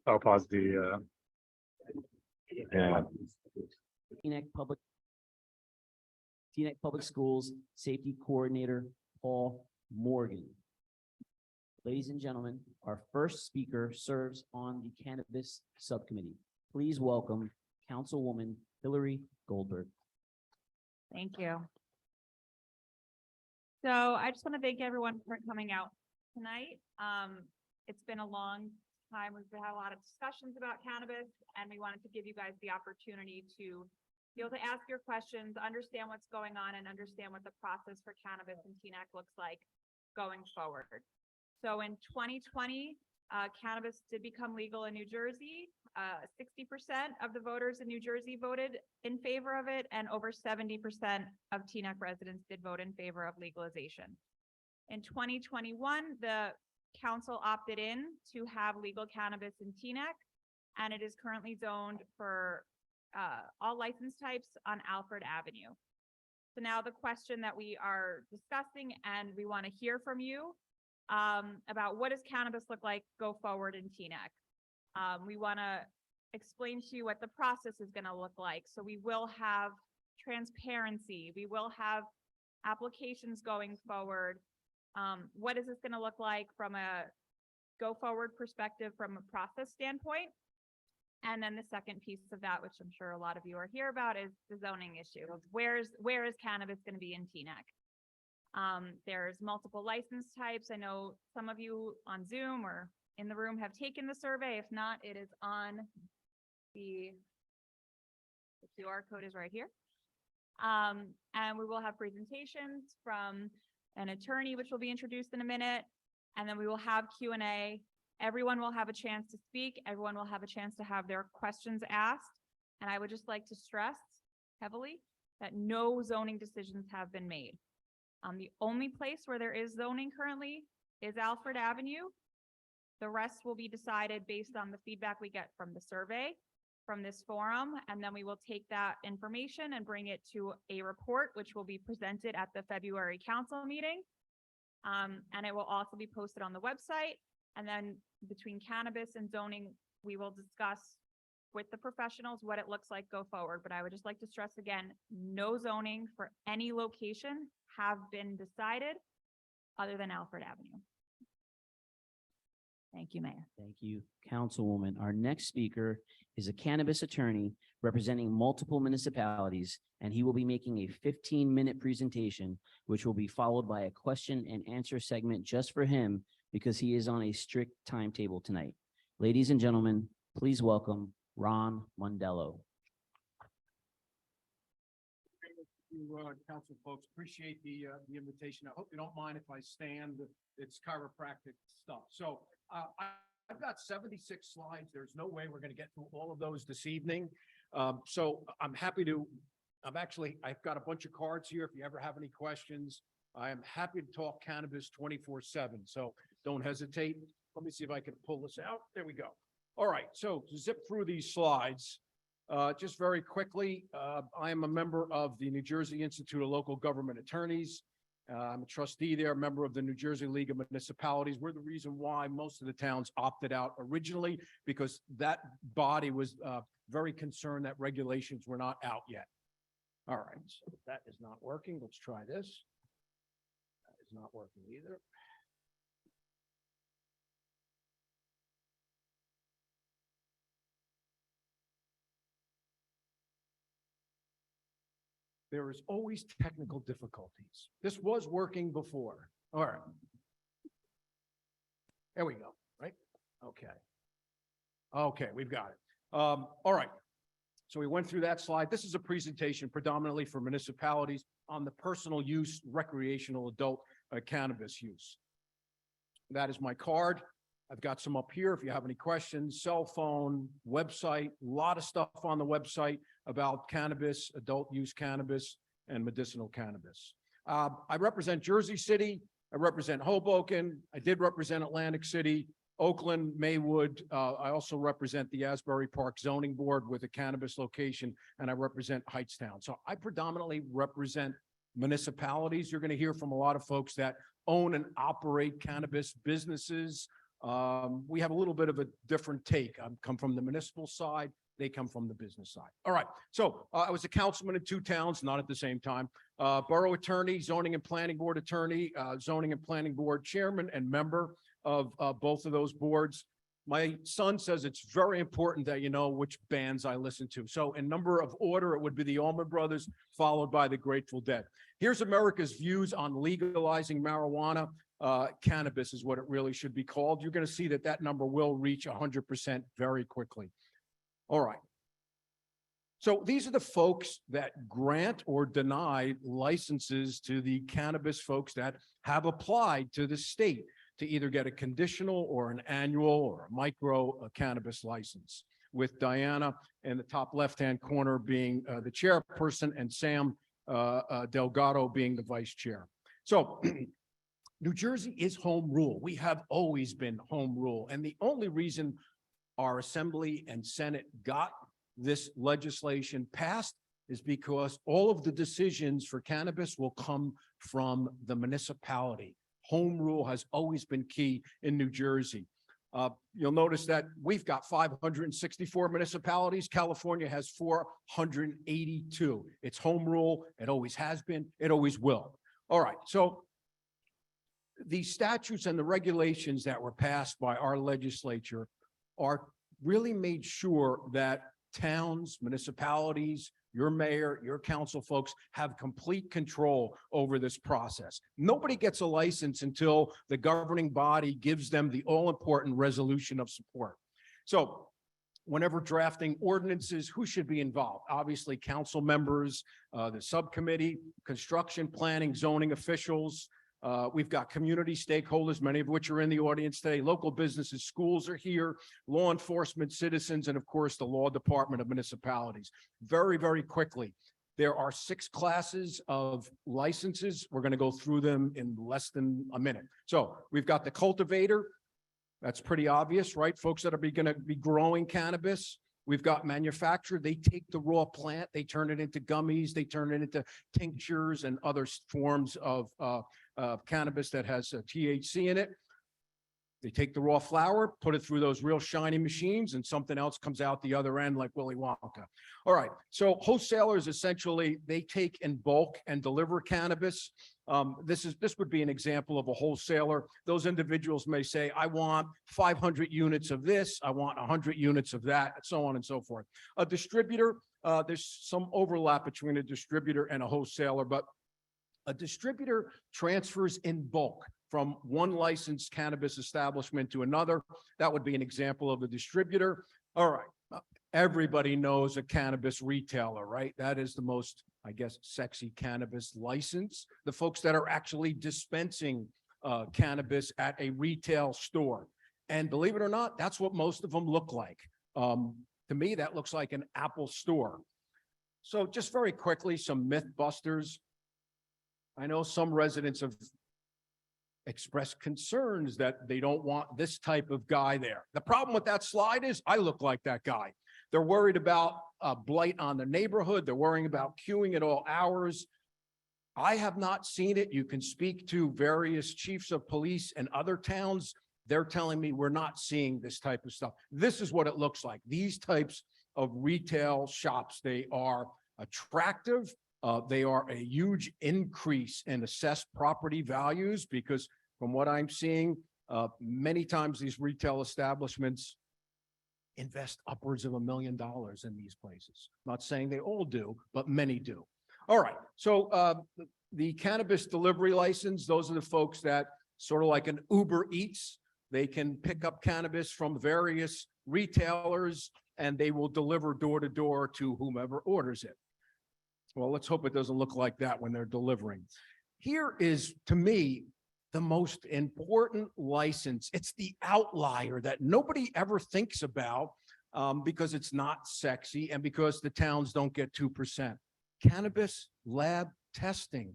I'll pause the, yeah. Teaneck Public Schools Safety Coordinator, Paul Morgan. Ladies and gentlemen, our first speaker serves on the Cannabis Subcommittee. Please welcome Councilwoman Hillary Goldberg. Thank you. So I just want to thank everyone for coming out tonight. It's been a long time. We've had a lot of discussions about cannabis, and we wanted to give you guys the opportunity to be able to ask your questions, understand what's going on, and understand what the process for cannabis in Teaneck looks like going forward. So in 2020, cannabis did become legal in New Jersey. 60% of the voters in New Jersey voted in favor of it, and over 70% of Teaneck residents did vote in favor of legalization. In 2021, the council opted in to have legal cannabis in Teaneck, and it is currently zoned for all license types on Alfred Avenue. So now the question that we are discussing, and we want to hear from you about what does cannabis look like go forward in Teaneck. We want to explain to you what the process is going to look like. So we will have transparency. We will have applications going forward. What is this going to look like from a go forward perspective from a process standpoint? And then the second piece of that, which I'm sure a lot of you are here about, is the zoning issue of where is cannabis going to be in Teaneck? There's multiple license types. I know some of you on Zoom or in the room have taken the survey. If not, it is on the QR code is right here. And we will have presentations from an attorney, which will be introduced in a minute. And then we will have Q&A. Everyone will have a chance to speak. Everyone will have a chance to have their questions asked. And I would just like to stress heavily that no zoning decisions have been made. The only place where there is zoning currently is Alfred Avenue. The rest will be decided based on the feedback we get from the survey, from this forum, and then we will take that information and bring it to a report, which will be presented at the February council meeting. And it will also be posted on the website. And then between cannabis and zoning, we will discuss with the professionals what it looks like go forward. But I would just like to stress again, no zoning for any location have been decided other than Alfred Avenue. Thank you, Mayor. Thank you, Councilwoman. Our next speaker is a cannabis attorney representing multiple municipalities, and he will be making a 15-minute presentation, which will be followed by a question and answer segment just for him because he is on a strict timetable tonight. Ladies and gentlemen, please welcome Ron Mondello. Council folks, appreciate the invitation. I hope you don't mind if I stand. It's chiropractic stuff. So I've got 76 slides. There's no way we're going to get through all of those this evening. So I'm happy to, I've got a bunch of cards here. If you ever have any questions, I am happy to talk cannabis 24/7. So don't hesitate. Let me see if I can pull this out. There we go. All right. So to zip through these slides, just very quickly, I am a member of the New Jersey Institute of Local Government Attorneys. I'm a trustee there, a member of the New Jersey League of Municipalities. We're the reason why most of the towns opted out originally, because that body was very concerned that regulations were not out yet. All right, so that is not working. Let's try this. That is not working either. There is always technical difficulties. This was working before. All right. There we go, right? Okay. Okay, we've got it. All right. So we went through that slide. This is a presentation predominantly for municipalities on the personal use, recreational adult cannabis use. That is my card. I've got some up here if you have any questions, cell phone, website, a lot of stuff on the website about cannabis, adult use cannabis, and medicinal cannabis. I represent Jersey City. I represent Hoboken. I did represent Atlantic City, Oakland, Maywood. I also represent the Asbury Park Zoning Board with a cannabis location, and I represent Heightstown. So I predominantly represent municipalities. You're going to hear from a lot of folks that own and operate cannabis businesses. We have a little bit of a different take. I come from the municipal side. They come from the business side. All right. So I was a councilman in 2 towns, not at the same time. Borough attorney, zoning and planning board attorney, zoning and planning board chairman and member of both of those boards. My son says it's very important that you know which bands I listen to. So in number of order, it would be the Allman Brothers, followed by the Grateful Dead. Here's America's views on legalizing marijuana. Cannabis is what it really should be called. You're going to see that that number will reach 100% very quickly. All right. So these are the folks that grant or deny licenses to the cannabis folks that have applied to the state to either get a conditional or an annual or a micro cannabis license, with Diana in the top left-hand corner being the chairperson and Sam Delgado being the vice chair. So New Jersey is home rule. We have always been home rule. And the only reason our Assembly and Senate got this legislation passed is because all of the decisions for cannabis will come from the municipality. Home rule has always been key in New Jersey. You'll notice that we've got 564 municipalities. California has 482. It's home rule. It always has been. It always will. All right. So the statutes and the regulations that were passed by our legislature are really made sure that towns, municipalities, your mayor, your council folks have complete control over this process. Nobody gets a license until the governing body gives them the all-important resolution of support. So whenever drafting ordinances, who should be involved? Obviously, council members, the subcommittee, construction, planning, zoning officials. We've got community stakeholders, many of which are in the audience today. Local businesses, schools are here, law enforcement, citizens, and of course, the law department of municipalities. Very, very quickly, there are 6 classes of licenses. We're going to go through them in less than a minute. So we've got the cultivator. That's pretty obvious, right? Folks that are going to be growing cannabis. We've got manufacturer. They take the raw plant, they turn it into gummies, they turn it into tinctures and other forms of cannabis that has THC in it. They take the raw flower, put it through those real shiny machines, and something else comes out the other end like Willy Wonka. All right, so wholesalers, essentially, they take in bulk and deliver cannabis. This would be an example of a wholesaler. Those individuals may say, I want 500 units of this, I want 100 units of that, and so on and so forth. A distributor, there's some overlap between a distributor and a wholesaler, but a distributor transfers in bulk from one licensed cannabis establishment to another. That would be an example of a distributor. All right. Everybody knows a cannabis retailer, right? That is the most, I guess, sexy cannabis license. The folks that are actually dispensing cannabis at a retail store. And believe it or not, that's what most of them look like. To me, that looks like an Apple store. So just very quickly, some myth busters. I know some residents have expressed concerns that they don't want this type of guy there. The problem with that slide is I look like that guy. They're worried about blight on the neighborhood. They're worrying about queuing at all hours. I have not seen it. You can speak to various chiefs of police in other towns. They're telling me we're not seeing this type of stuff. This is what it looks like. These types of retail shops, they are attractive. They are a huge increase in assessed property values because from what I'm seeing, many times these retail establishments invest upwards of $1 million in these places. Not saying they all do, but many do. All right. So the cannabis delivery license, those are the folks that sort of like an Uber Eats, they can pick up cannabis from various retailers and they will deliver door to door to whomever orders it. Well, let's hope it doesn't look like that when they're delivering. Here is, to me, the most important license. It's the outlier that nobody ever thinks about because it's not sexy and because the towns don't get 2%. Cannabis lab testing.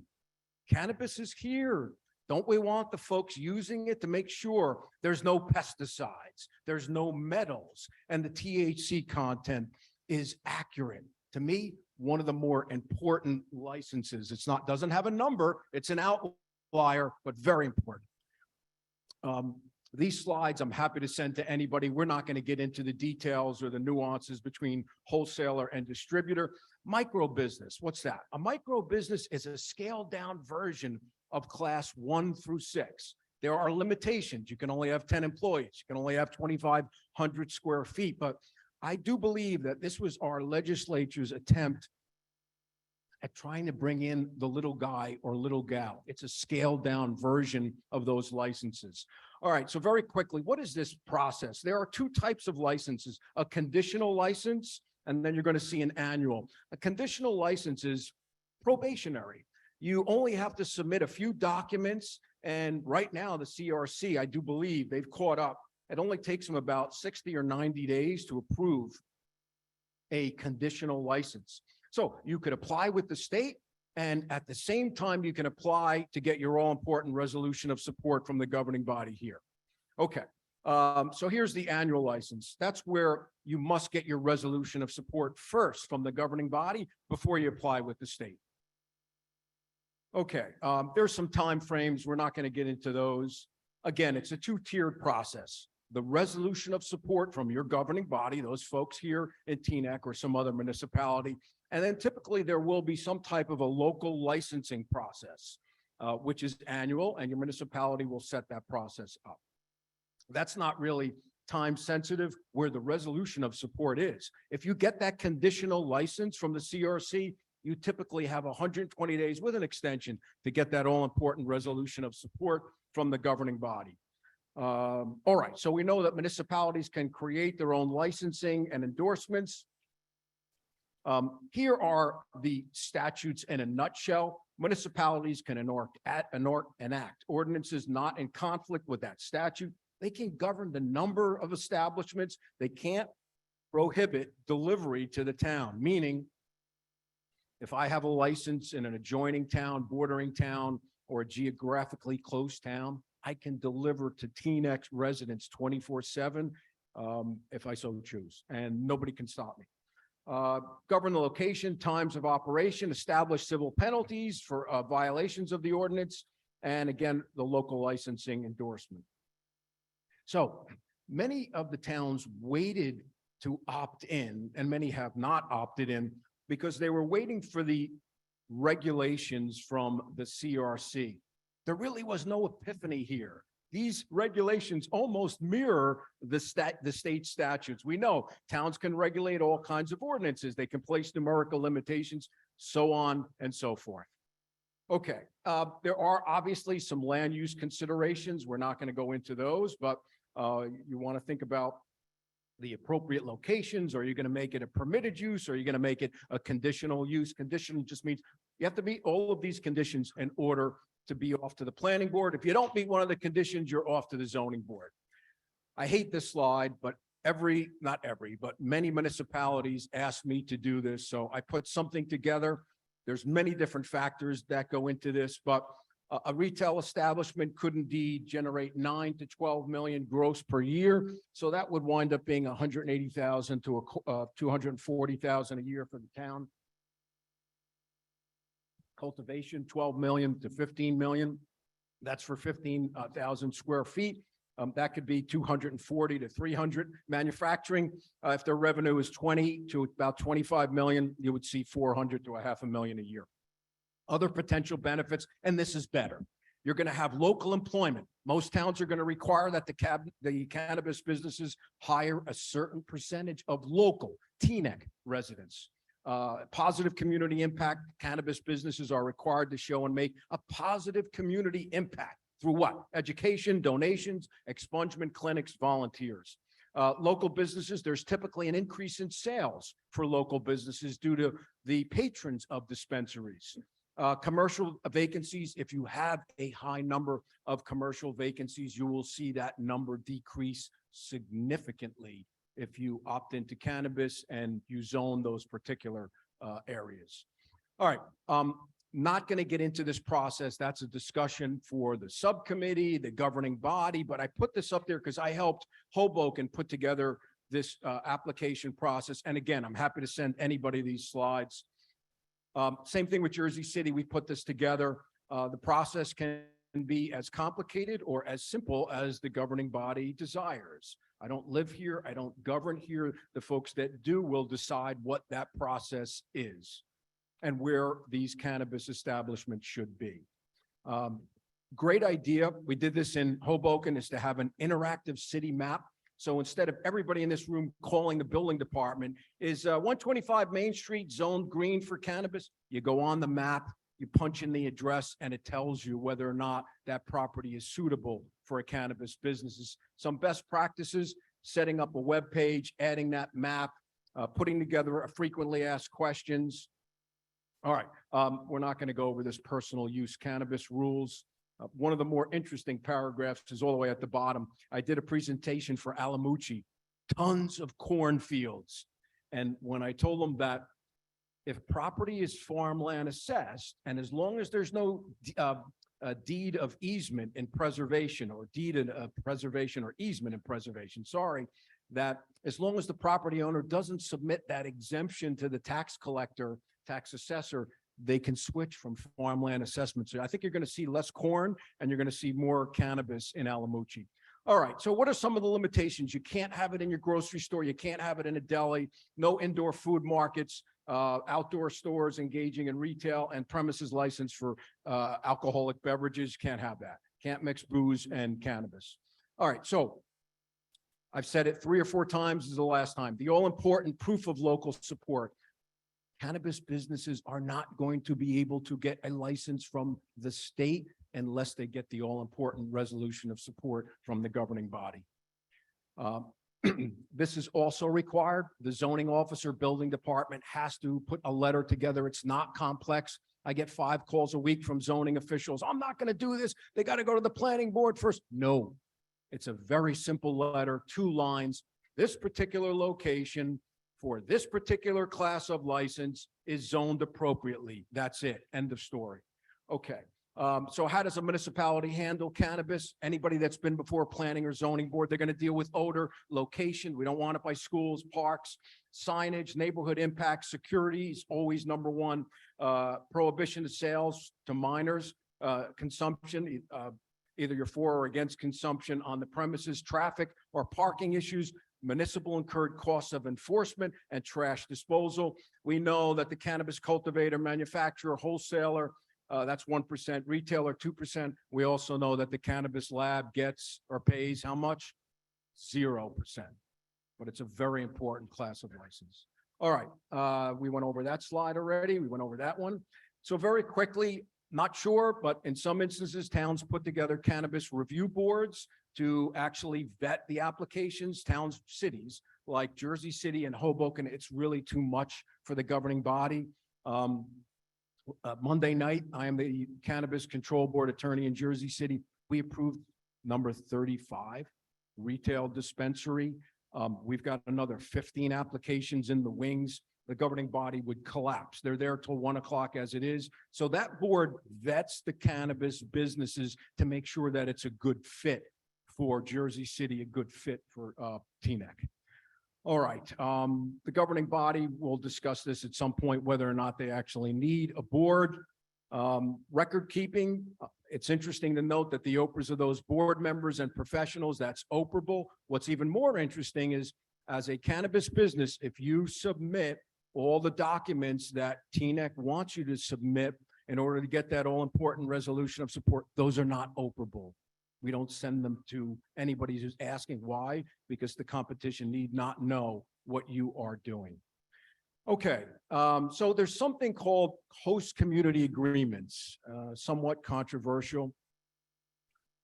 Cannabis is here. Don't we want the folks using it to make sure there's no pesticides, there's no metals, and the THC content is accurate? To me, one of the more important licenses. It's not, doesn't have a number. It's an outlier, but very important. These slides, I'm happy to send to anybody. We're not going to get into the details or the nuances between wholesaler and distributor. Micro business, what's that? A micro business is a scaled down version of class 1 through 6. There are limitations. You can only have 10 employees. You can only have 2,500 square feet. But I do believe that this was our legislature's attempt at trying to bring in the little guy or little gal. It's a scaled down version of those licenses. All right, so very quickly, what is this process? There are two types of licenses, a conditional license, and then you're going to see an annual. A conditional license is probationary. You only have to submit a few documents, and right now the CRC, I do believe they've caught up. It only takes them about 60 or 90 days to approve a conditional license. So you could apply with the state, and at the same time, you can apply to get your all-important resolution of support from the governing body here. Okay, so here's the annual license. That's where you must get your resolution of support first from the governing body before you apply with the state. Okay, there's some time frames. We're not going to get into those. Again, it's a two-tiered process. The resolution of support from your governing body, those folks here in Teaneck or some other municipality. And then typically there will be some type of a local licensing process, which is annual, and your municipality will set that process up. That's not really time sensitive where the resolution of support is. If you get that conditional license from the CRC, you typically have 120 days with an extension to get that all important resolution of support from the governing body. All right, so we know that municipalities can create their own licensing and endorsements. Here are the statutes in a nutshell. Municipalities can enact ordinances not in conflict with that statute. They can govern the number of establishments. They can't prohibit delivery to the town, meaning if I have a license in an adjoining town, bordering town, or a geographically close town, I can deliver to Teaneck residents 24/7 if I so choose, and nobody can stop me. Govern the location, times of operation, establish civil penalties for violations of the ordinance, and again, the local licensing endorsement. So many of the towns waited to opt in, and many have not opted in because they were waiting for the regulations from the CRC. There really was no epiphany here. These regulations almost mirror the state statutes. We know towns can regulate all kinds of ordinances. They can place numerical limitations, so on and so forth. Okay, there are obviously some land use considerations. We're not going to go into those, but you want to think about the appropriate locations. Are you going to make it a permitted use? Or are you going to make it a conditional use? Conditional just means you have to meet all of these conditions in order to be off to the planning board. If you don't meet one of the conditions, you're off to the zoning board. I hate this slide, but not every, but many municipalities ask me to do this. So I put something together. There's many different factors that go into this, but a retail establishment could indeed generate 9 to 12 million gross per year. So that would wind up being 180,000 to 240,000 a year for the town. Cultivation, 12 million to 15 million. That's for 15,000 square feet. That could be 240 to 300. Manufacturing, if their revenue is 20 to about 25 million, you would see 400 to $500,000 a year. Other potential benefits, and this is better. You're going to have local employment. Most towns are going to require that the cannabis businesses hire a certain percentage of local Teaneck residents. Positive community impact. Cannabis businesses are required to show and make a positive community impact through what? Education, donations, expungement clinics, volunteers. Local businesses, there's typically an increase in sales for local businesses due to the patrons of dispensaries. Commercial vacancies, if you have a high number of commercial vacancies, you will see that number decrease significantly if you opt into cannabis and you zone those particular areas. All right, not going to get into this process. That's a discussion for the subcommittee, the governing body, but I put this up there because I helped Hoboken put together this application process. And again, I'm happy to send anybody these slides. Same thing with Jersey City. We put this together. The process can be as complicated or as simple as the governing body desires. I don't live here. I don't govern here. The folks that do will decide what that process is and where these cannabis establishments should be. Great idea. We did this in Hoboken, is to have an interactive city map. So instead of everybody in this room calling the building department, is 125 Main Street zoned green for cannabis? You go on the map, you punch in the address, and it tells you whether or not that property is suitable for a cannabis business. Some best practices: setting up a web page, adding that map, putting together a frequently asked questions. All right, we're not going to go over this personal use cannabis rules. One of the more interesting paragraphs is all the way at the bottom. I did a presentation for Alamucci, tons of cornfields. And when I told them that if property is farmland assessed, and as long as there's no deed of easement and preservation, or deed of preservation or easement and preservation, sorry, that as long as the property owner doesn't submit that exemption to the tax collector, tax assessor, they can switch from farmland assessments. So I think you're going to see less corn and you're going to see more cannabis in Alamucci. All right, so what are some of the limitations? You can't have it in your grocery store. You can't have it in a deli. No indoor food markets, outdoor stores engaging in retail, and premises license for alcoholic beverages. Can't have that. Can't mix booze and cannabis. All right, so I've said it 3 or 4 times. This is the last time. The all-important proof of local support. Cannabis businesses are not going to be able to get a license from the state unless they get the all-important resolution of support from the governing body. This is also required. The zoning officer, building department has to put a letter together. It's not complex. I get 5 calls a week from zoning officials. I'm not going to do this. They got to go to the planning board first. No, it's a very simple letter, 2 lines. This particular location for this particular class of license is zoned appropriately. That's it. End of story. Okay. So how does a municipality handle cannabis? Anybody that's been before planning or zoning board, they're going to deal with odor, location. We don't want it by schools, parks, signage, neighborhood impact, security is always number 1. Prohibition of sales to minors, consumption, either you're for or against consumption on the premises, traffic or parking issues, municipal incurred costs of enforcement, and trash disposal. We know that the cannabis cultivator, manufacturer, wholesaler, that's 1%, retailer 2%. We also know that the cannabis lab gets or pays how much? 0%. But it's a very important class of license. All right, we went over that slide already. We went over that one. So very quickly, not sure, but in some instances, towns put together cannabis review boards to actually vet the applications. Towns, cities like Jersey City and Hoboken, it's really too much for the governing body. Monday night, I am the Cannabis Control Board attorney in Jersey City. We approved number 35, retail dispensary. We've got another 15 applications in the wings. The governing body would collapse. They're there till 1 o'clock as it is. So that board vets the cannabis businesses to make sure that it's a good fit for Jersey City, a good fit for Teaneck. All right, the governing body will discuss this at some point, whether or not they actually need a board. Record keeping, it's interesting to note that the OPRs of those board members and professionals, that's operable. What's even more interesting is, as a cannabis business, if you submit all the documents that Teaneck wants you to submit in order to get that all-important resolution of support, those are not operable. We don't send them to anybody who's asking why, because the competition need not know what you are doing. Okay, so there's something called host community agreements, somewhat controversial.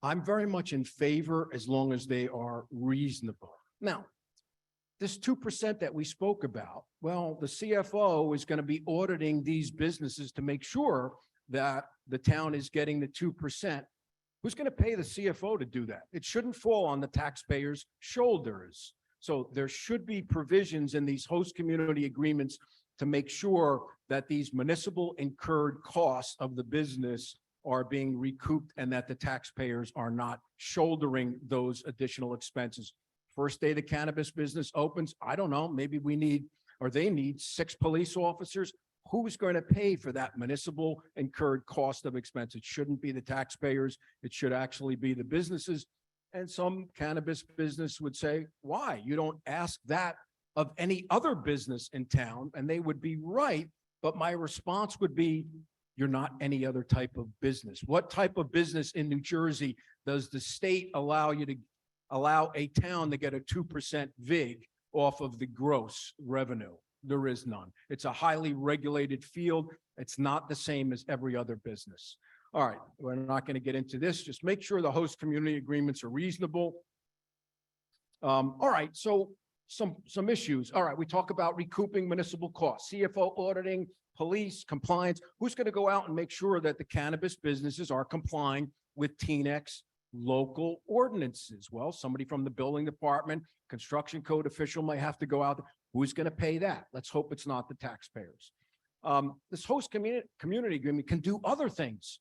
I'm very much in favor as long as they are reasonable. Now, this 2% that we spoke about, well, the CFO is going to be auditing these businesses to make sure that the town is getting the 2%. Who's going to pay the CFO to do that? It shouldn't fall on the taxpayers' shoulders. So there should be provisions in these host community agreements to make sure that these municipal incurred costs of the business are being recouped and that the taxpayers are not shouldering those additional expenses. First day the cannabis business opens, I don't know, maybe we need, or they need 6 police officers. Who's going to pay for that municipal incurred cost of expense? It shouldn't be the taxpayers. It should actually be the businesses. And some cannabis business would say, why? You don't ask that of any other business in town, and they would be right. But my response would be, you're not any other type of business. What type of business in New Jersey does the state allow a town to get a 2% VIG off of the gross revenue? There is none. It's a highly regulated field. It's not the same as every other business. All right, we're not going to get into this. Just make sure the host community agreements are reasonable. All right, so some issues. All right, we talk about recouping municipal costs, CFO auditing, police, compliance. Who's going to go out and make sure that the cannabis businesses are complying with Teaneck's local ordinances? Well, somebody from the building department, construction code official might have to go out. Who's going to pay that? Let's hope it's not the taxpayers. This host community agreement can do other things.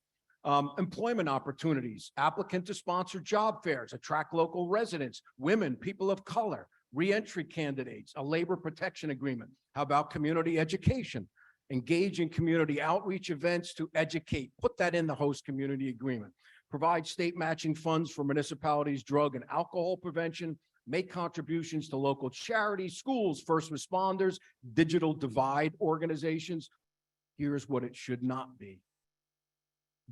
Employment opportunities, applicant to sponsor job fairs, attract local residents, women, people of color, reentry candidates, a labor protection agreement. How about community education? Engage in community outreach events to educate. Put that in the host community agreement. Provide state matching funds for municipalities' drug and alcohol prevention. Make contributions to local charities, schools, first responders, digital divide organizations. Here's what it should not be.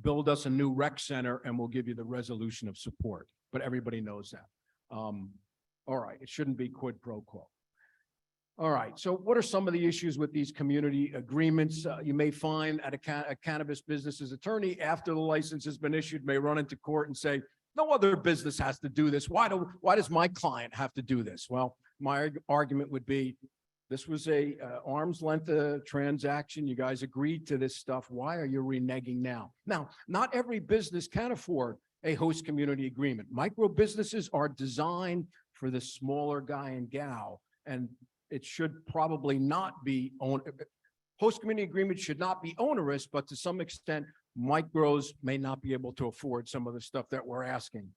Build us a new rec center and we'll give you the resolution of support. But everybody knows that. All right, it shouldn't be quid pro quo. All right, so what are some of the issues with these community agreements? You may find at a cannabis business's attorney, after the license has been issued, may run into court and say, no other business has to do this. Why does my client have to do this? Well, my argument would be, this was a arm's length transaction. You guys agreed to this stuff. Why are you reneging now? Now, not every business can afford a host community agreement. Micro businesses are designed for the smaller guy and gal, and it should probably not be host community agreements should not be onerous, but to some extent, micros may not be able to afford some of the stuff that we're asking.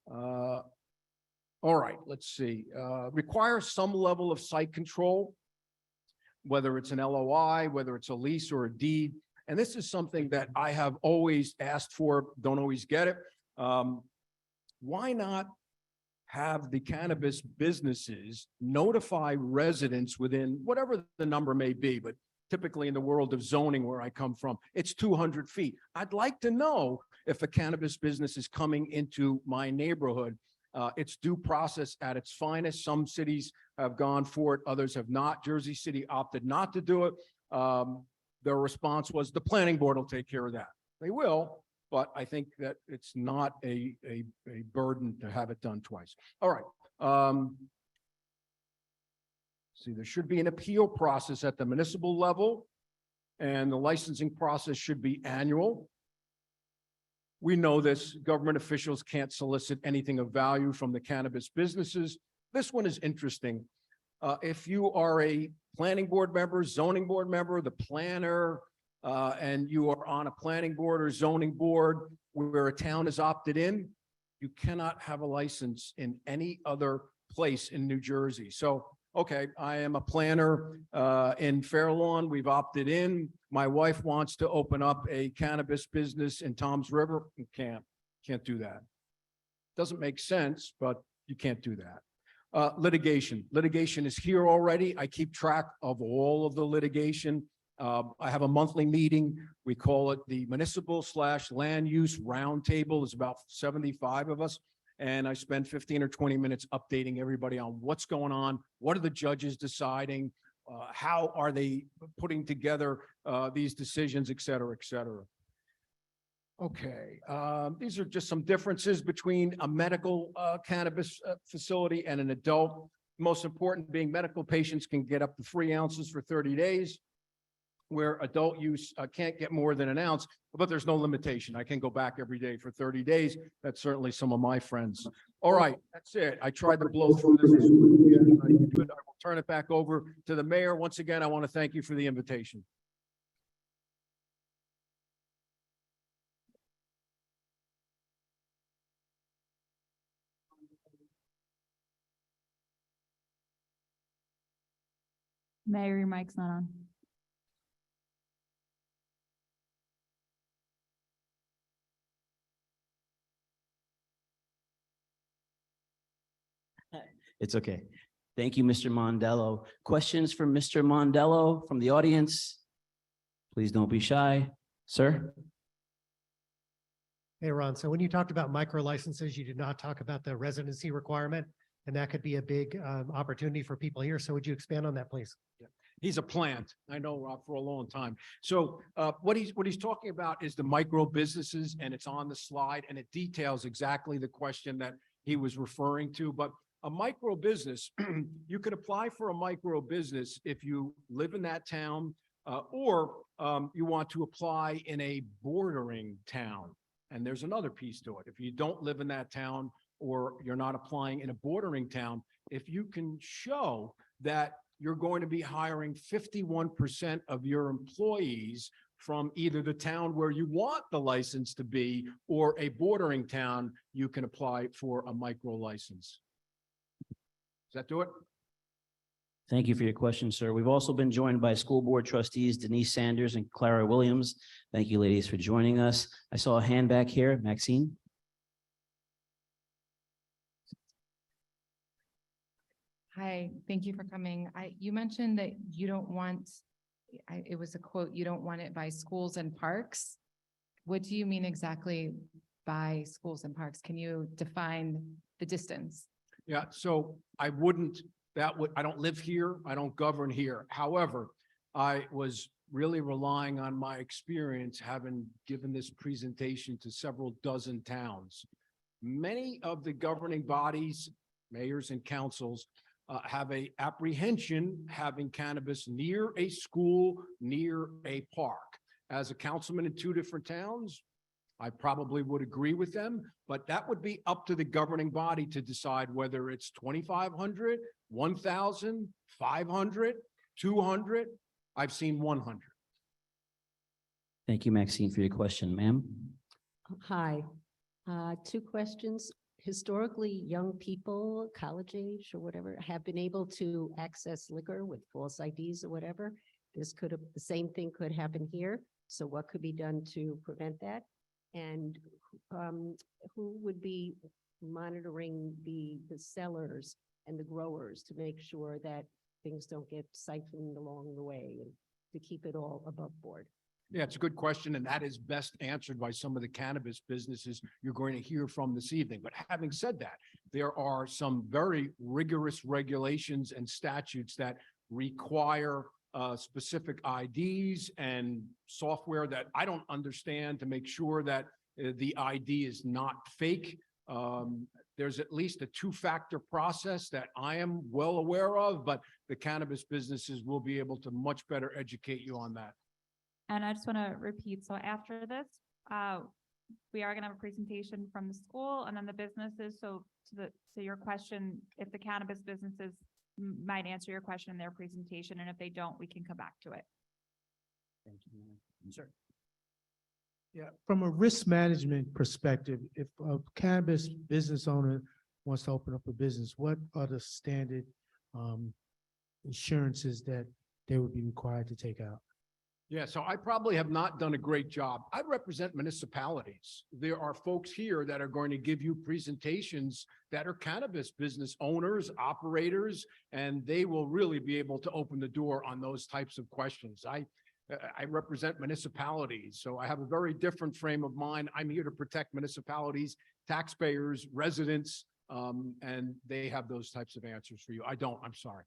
All right, let's see. Require some level of site control, whether it's an LOI, whether it's a lease or a deed. And this is something that I have always asked for, don't always get it. Why not have the cannabis businesses notify residents within whatever the number may be, but typically in the world of zoning where I come from, it's 200 feet. I'd like to know if a cannabis business is coming into my neighborhood. It's due process at its finest. Some cities have gone for it, others have not. Jersey City opted not to do it. Their response was the planning board will take care of that. They will, but I think that it's not a burden to have it done twice. All right. See, there should be an appeal process at the municipal level, and the licensing process should be annual. We know this, government officials can't solicit anything of value from the cannabis businesses. This one is interesting. If you are a planning board member, zoning board member, the planner, and you are on a planning board or zoning board where a town is opted in, you cannot have a license in any other place in New Jersey. So, okay, I am a planner in Fairlawn. We've opted in. My wife wants to open up a cannabis business in Toms River. You can't do that. Doesn't make sense, but you can't do that. Litigation is here already. I keep track of all of the litigation. I have a monthly meeting. We call it the Municipal/Land Use Roundtable. There's about 75 of us. And I spend 15 or 20 minutes updating everybody on what's going on. What are the judges deciding? How are they putting together these decisions, et cetera, et cetera. Okay, these are just some differences between a medical cannabis facility and an adult. Most important being medical patients can get up to 3 ounces for 30 days, where adult use can't get more than 1 ounce, but there's no limitation. I can go back every day for 30 days. That's certainly some of my friends. All right, that's it. I tried to blow through this as quickly as I could. I will turn it back over to the mayor. Once again, I want to thank you for the invitation. Mayor, your mic's not on. It's okay. Thank you, Mr. Mondello. Questions for Mr. Mondello from the audience? Please don't be shy, sir. Hey, Ron, so when you talked about micro licenses, you did not talk about the residency requirement, and that could be a big opportunity for people here. So would you expand on that, please? He's a plant. I know Rob for a long time. So what he's talking about is the micro businesses, and it's on the slide, and it details exactly the question that he was referring to. But a micro business, you could apply for a micro business if you live in that town, or you want to apply in a bordering town. And there's another piece to it. If you don't live in that town, or you're not applying in a bordering town, if you can show that you're going to be hiring 51% of your employees from either the town where you want the license to be or a bordering town, you can apply for a micro license. Does that do it? Thank you for your question, sir. We've also been joined by school board trustees Denise Sanders and Clara Williams. Thank you, ladies, for joining us. I saw a hand back here, Maxine. Hi, thank you for coming. You mentioned that you don't want, it was a quote, you don't want it by schools and parks. What do you mean exactly by schools and parks? Can you define the distance? Yeah, so I don't live here, I don't govern here. However, I was really relying on my experience, having given this presentation to several dozen towns. Many of the governing bodies, mayors and councils, have a apprehension having cannabis near a school, near a park. As a councilman in 2 different towns, I probably would agree with them, but that would be up to the governing body to decide whether it's 2,500, 1,000, 500, 200. I've seen 100. Thank you, Maxine, for your question, ma'am. Hi, 2 questions. Historically, young people, college age or whatever, have been able to access liquor with false IDs or whatever. The same thing could happen here. So what could be done to prevent that? And who would be monitoring the sellers and the growers to make sure that things don't get siphoned along the way and to keep it all above board? Yeah, it's a good question, and that is best answered by some of the cannabis businesses you're going to hear from this evening. But having said that, there are some very rigorous regulations and statutes that require specific IDs and software that I don't understand to make sure that the ID is not fake. There's at least a 2-factor process that I am well aware of, but the cannabis businesses will be able to much better educate you on that. And I just want to repeat, so after this, we are going to have a presentation from the school and then the businesses. So to your question, if the cannabis businesses might answer your question in their presentation, and if they don't, we can come back to it. Thank you, ma'am. Sir. Yeah, from a risk management perspective, if a cannabis business owner wants to open up a business, what are the standard insurances that they would be required to take out? Yeah, so I probably have not done a great job. I represent municipalities. There are folks here that are going to give you presentations that are cannabis business owners, operators, and they will really be able to open the door on those types of questions. I represent municipalities, so I have a very different frame of mind. I'm here to protect municipalities, taxpayers, residents, and they have those types of answers for you. I don't, I'm sorry.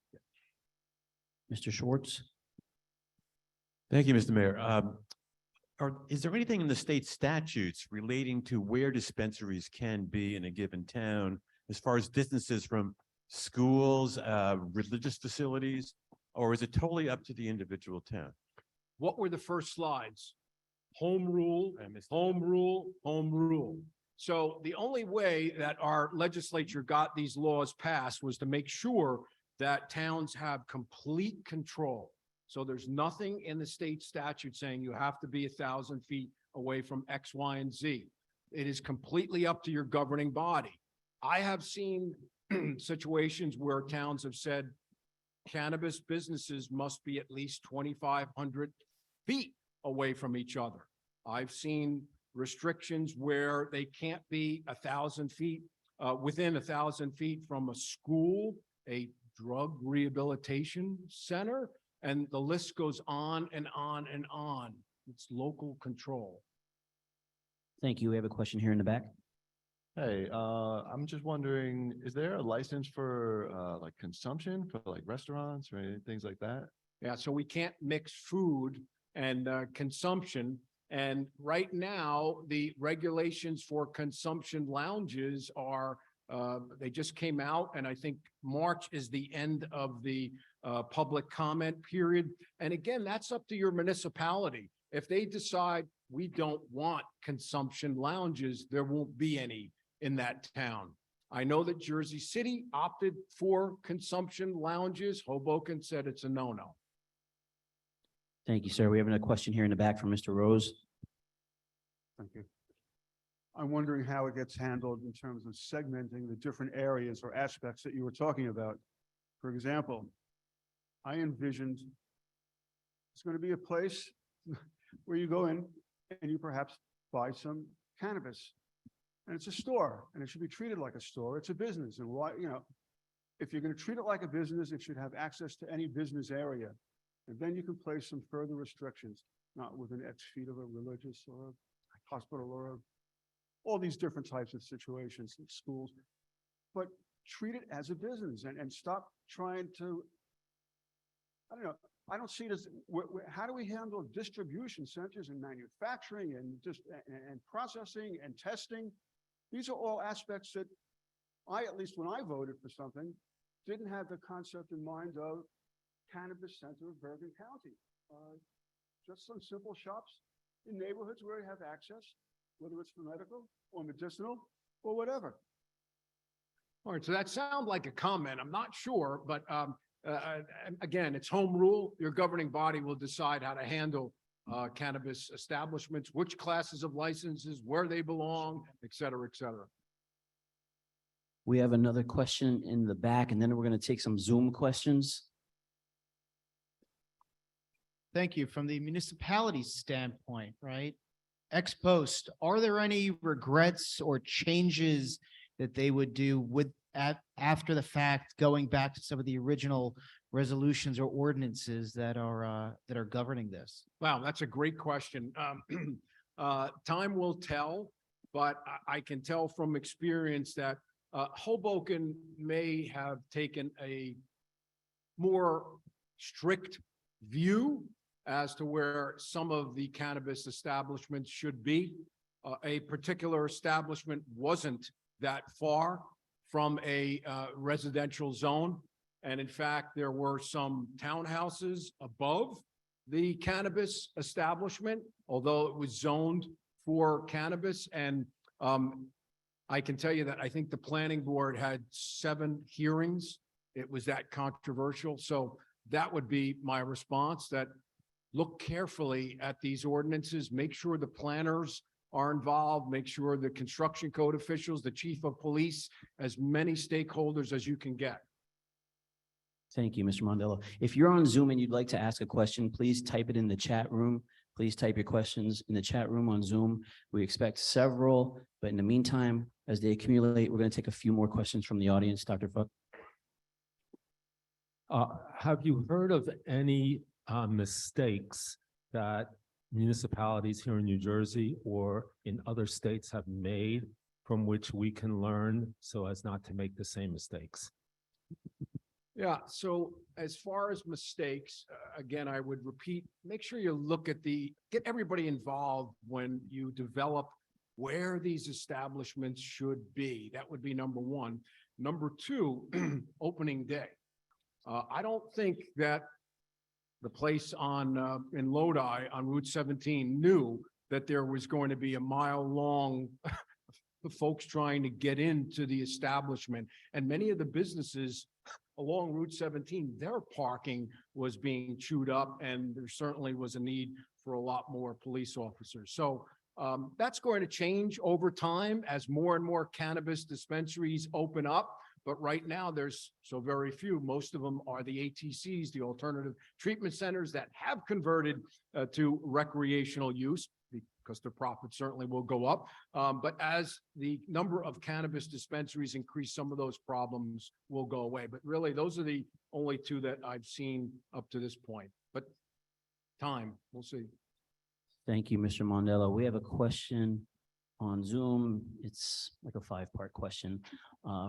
Mr. Schwartz. Thank you, Mr. Mayor. Is there anything in the state statutes relating to where dispensaries can be in a given town as far as distances from schools, religious facilities, or is it totally up to the individual town? What were the first slides? Home rule, home rule, home rule. So the only way that our legislature got these laws passed was to make sure that towns have complete control. So there's nothing in the state statute saying you have to be 1,000 feet away from X, Y, and Z. It is completely up to your governing body. I have seen situations where towns have said cannabis businesses must be at least 2,500 feet away from each other. I've seen restrictions where they can't be 1,000 feet within 1,000 feet from a school, a drug rehabilitation center, and the list goes on and on and on. It's local control. Thank you. We have a question here in the back. Hey, I'm just wondering, is there a license for like consumption for like restaurants or things like that? Yeah, so we can't mix food and consumption. And right now, the regulations for consumption lounges are, they just came out, and I think March is the end of the public comment period. And again, that's up to your municipality. If they decide we don't want consumption lounges, there won't be any in that town. I know that Jersey City opted for consumption lounges. Hoboken said it's a no-no. Thank you, sir. We have a question here in the back from Mr. Rose. Thank you. I'm wondering how it gets handled in terms of segmenting the different areas or aspects that you were talking about. For example, I envisioned it's going to be a place where you go in and you perhaps buy some cannabis. And it's a store, and it should be treated like a store. It's a business. And why, if you're going to treat it like a business, it should have access to any business area. And then you can place some further restrictions, not within X feet of a religious or a hospital or all these different types of situations, schools. But treat it as a business and stop trying to, I don't know, I don't see it as, how do we handle distribution centers and manufacturing and and processing and testing? These are all aspects that at least when I voted for something, didn't have the concept in mind of cannabis center of Bergen County. Just some simple shops in neighborhoods where you have access, whether it's for medical or medicinal or whatever. All right, so that sounds like a comment. I'm not sure, but again, it's home rule. Your governing body will decide how to handle cannabis establishments, which classes of licenses, where they belong, et cetera, et cetera. We have another question in the back, and then we're going to take some Zoom questions. Thank you. From the municipality standpoint, right? Ex post, are there any regrets or changes that they would do with after the fact, going back to some of the original resolutions or ordinances that are governing this? Wow, that's a great question. Time will tell, but I can tell from experience that Hoboken may have taken a more strict view as to where some of the cannabis establishments should be. A particular establishment wasn't that far from a residential zone. And in fact, there were some townhouses above the cannabis establishment, although it was zoned for cannabis. And I can tell you that I think the planning board had 7 hearings. It was that controversial. So that would be my response, that look carefully at these ordinances, make sure the planners are involved, make sure the construction code officials, the chief of police, as many stakeholders as you can get. Thank you, Mr. Mondello. If you're on Zoom and you'd like to ask a question, please type it in the chat room. Please type your questions in the chat room on Zoom. We expect several, but in the meantime, as they accumulate, we're going to take a few more questions from the audience. Dr. Fuck. Have you heard of any mistakes that municipalities here in New Jersey or in other states have made from which we can learn so as not to make the same mistakes? Yeah, so as far as mistakes, again, I would repeat, make sure you look at get everybody involved when you develop where these establishments should be. That would be number one. Number two, opening day. I don't think that the place in Lodi on Route 17 knew that there was going to be a mile-long folks trying to get into the establishment. And many of the businesses along Route 17, their parking was being chewed up, and there certainly was a need for a lot more police officers. So that's going to change over time as more and more cannabis dispensaries open up. But right now, there's so very few. Most of them are the ATCs, the alternative treatment centers that have converted to recreational use. The because the profit certainly will go up. But as the number of cannabis dispensaries increase, some of those problems will go away. But really, those are the only two that I've seen up to this point. But time, we'll see. Thank you, Mr. Mondello. We have a question on Zoom. It's like a 5-part question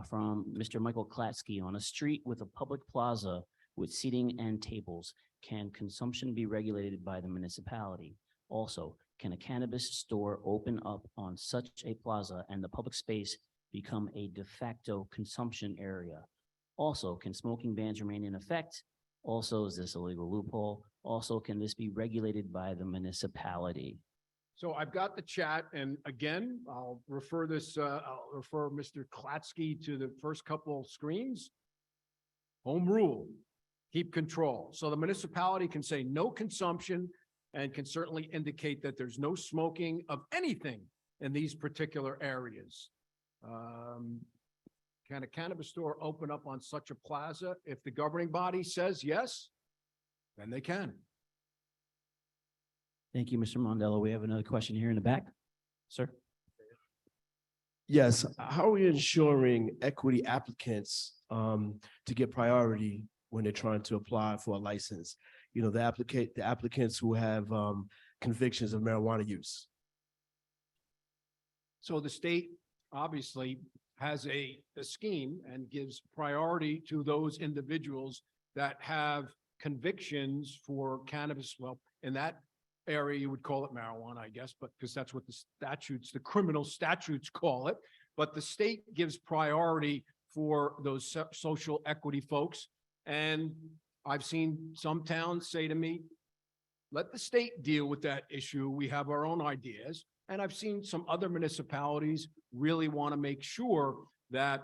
from Mr. Michael Klatsky. On a street with a public plaza with seating and tables, can consumption be regulated by the municipality? Also, can a cannabis store open up on such a plaza and the public space become a de facto consumption area? Also, can smoking bans remain in effect? Also, is this a legal loophole? Also, can this be regulated by the municipality? So I've got the chat, and again, I'll refer Mr. Klatsky to the first couple screens. Home rule, keep control. So the municipality can say no consumption and can certainly indicate that there's no smoking of anything in these particular areas. Can a cannabis store open up on such a plaza? If the governing body says yes, then they can. Thank you, Mr. Mondello. We have another question here in the back. Sir? Yes, how are we ensuring equity applicants to get priority when they're trying to apply for a license? You know, the applicants who have convictions of marijuana use. So the state obviously has a scheme and gives priority to those individuals that have convictions for cannabis. Well, in that area, you would call it marijuana, I guess, but because that's what the criminal statutes call it. But the state gives priority for those social equity folks. And I've seen some towns say to me, let the state deal with that issue. We have our own ideas. And I've seen some other municipalities really want to make sure that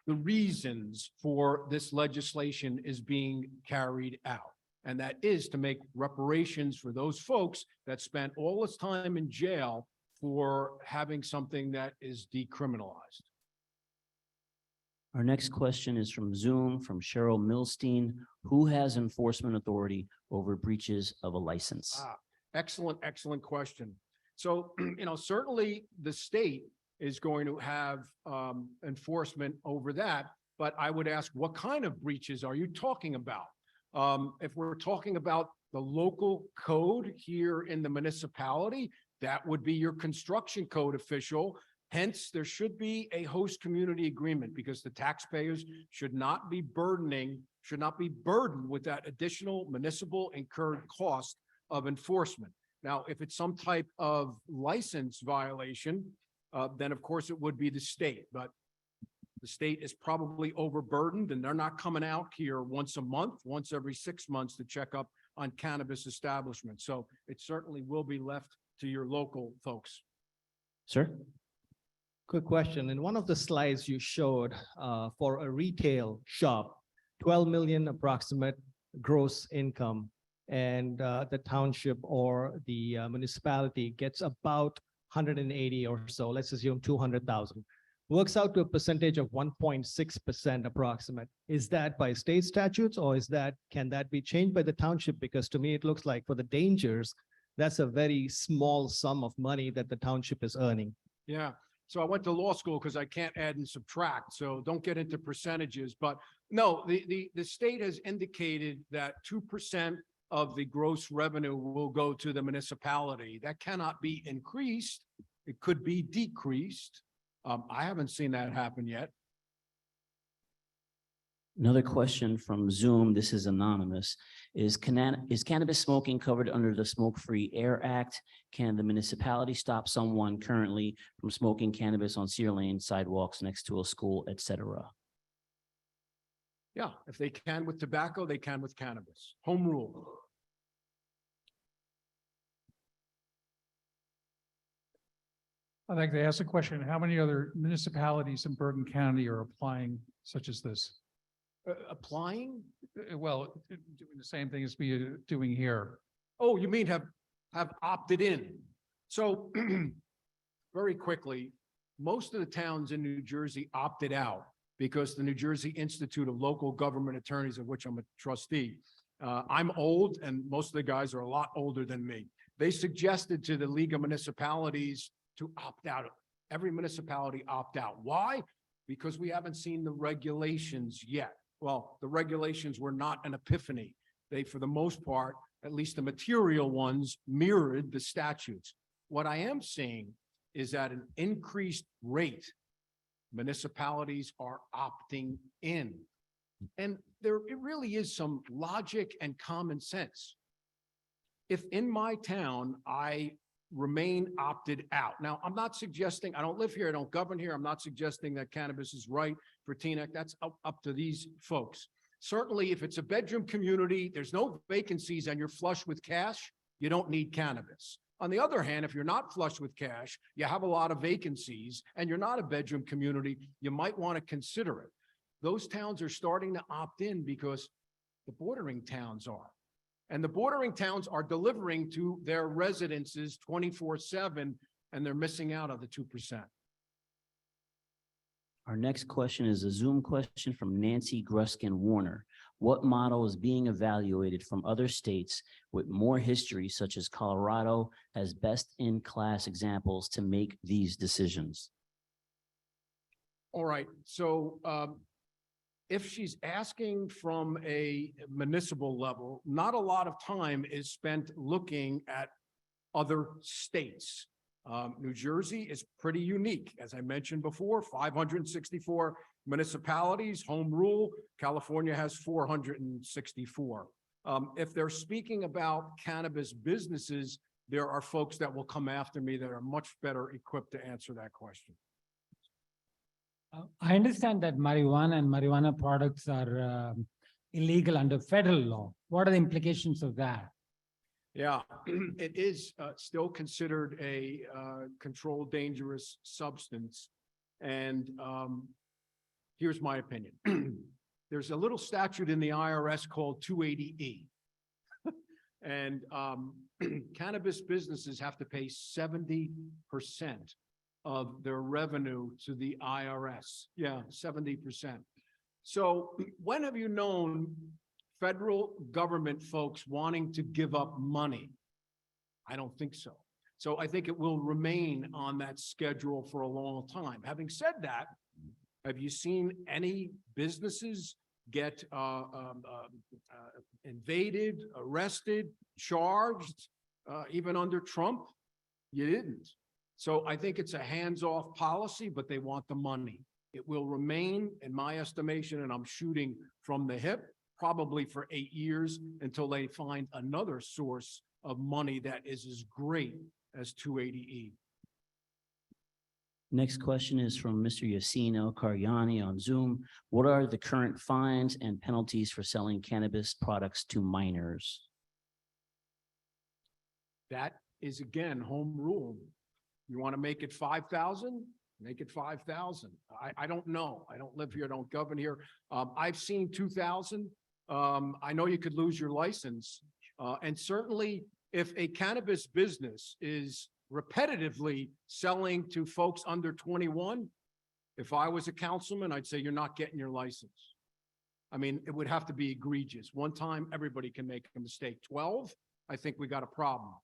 the reasons for this legislation is being carried out. And that is to make reparations for those folks that spent all this time in jail for having something that is decriminalized. Our next question is from Zoom, from Cheryl Milstein. Who has enforcement authority over breaches of a license? Excellent, excellent question. So, certainly the state is going to have enforcement over that, but I would ask, what kind of breaches are you talking about? If we're talking about the local code here in the municipality, that would be your construction code official. Hence, there should be a host community agreement because the taxpayers should not be burdened with that additional municipal incurred cost of enforcement. Now, if it's some type of license violation, then of course it would be the state, but the state is probably overburdened and they're not coming out here once a month, once every 6 months to check up on cannabis establishments. So it certainly will be left to your local folks. Sir? Quick question. In one of the slides you showed for a retail shop, 12 million approximate gross income, and the township or the municipality gets about 180 or so, let's assume 200,000. Works out to a percentage of 1.6% approximate. Is that by state statutes or can that be changed by the township? Because to me, it looks like for the dangers, that's a very small sum of money that the township is earning. Yeah. So I went to law school because I can't add and subtract. So don't get into percentages, but no, the state has indicated that 2% of the gross revenue will go to the municipality. That cannot be increased. It could be decreased. I haven't seen that happen yet. Another question from Zoom. This is anonymous. Is cannabis smoking covered under the Smoke-Free Air Act? Can the municipality stop someone currently from smoking cannabis on Cedar Lane sidewalks next to a school, etc.? Yeah, if they can with tobacco, they can with cannabis. Home rule. I'd like to ask a question. How many other municipalities in Bergen County are applying such as this? Applying? Well, doing the same thing as we are doing here. Oh, you mean have opted in? So very quickly, most of the towns in New Jersey opted out because the New Jersey Institute of Local Government Attorneys, of which I'm a trustee. I'm old and most of the guys are a lot older than me. they suggested to the League of Municipalities to opt out. Every municipality opt out. Why? Because we haven't seen the regulations yet. Well, the regulations were not an epiphany. They, for the most part, at least the material ones, mirrored the statutes. What I am seeing is at an increased rate, municipalities are opting in. And there, it really is some logic and common sense. If in my town, I remain opted out. Now, I'm not suggesting, I don't live here, I don't govern here. I'm not suggesting that cannabis is right for Teaneck. That's up to these folks. Certainly, if it's a bedroom community, there's no vacancies and you're flush with cash, you don't need cannabis. On the other hand, if you're not flush with cash, you have a lot of vacancies and you're not a bedroom community, you might want to consider it. Those towns are starting to opt in because the bordering towns are. And the bordering towns are delivering to their residences 24/7, and they're missing out on the 2%. Our next question is a Zoom question from Nancy Gruskin Warner. What model is being evaluated from other states with more history, such as Colorado, as best-in-class examples to make these decisions? All right, so if she's asking from a municipal level, not a lot of time is spent looking at other states. New Jersey is pretty unique. As I mentioned before, 564 municipalities, home rule. California has 464. If they're speaking about cannabis businesses, there are folks that will come after me that are much better equipped to answer that question. I understand that marijuana and marijuana products are illegal under federal law. What are the implications of that? Yeah, it is still considered a controlled dangerous substance. And here's my opinion. There's a little statute in the IRS called 280E. And cannabis businesses have to pay 70% of their revenue to the IRS. Yeah, 70%. So when have you known federal government folks wanting to give up money? I don't think so. So I think it will remain on that schedule for a long time. Having said that, have you seen any businesses get invaded, arrested, charged, even under Trump? You didn't. So I think it's a hands-off policy, but they want the money. It will remain, in my estimation, and I'm shooting from the hip, probably for 8 years until they find another source of money that is as great as 280E. Next question is from Mr. Yacino Karyani on Zoom. What are the current fines and penalties for selling cannabis products to minors? That is, again, home rule. You want to make it 5,000? Make it 5,000. I don't know. I don't live here. I don't govern here. I've seen 2,000. I know you could lose your license. And certainly if a cannabis business is repetitively selling to folks under 21, if I was a councilman, I'd say you're not getting your license. I mean, it would have to be egregious. One time, everybody can make a mistake. 12, I think we got a problem.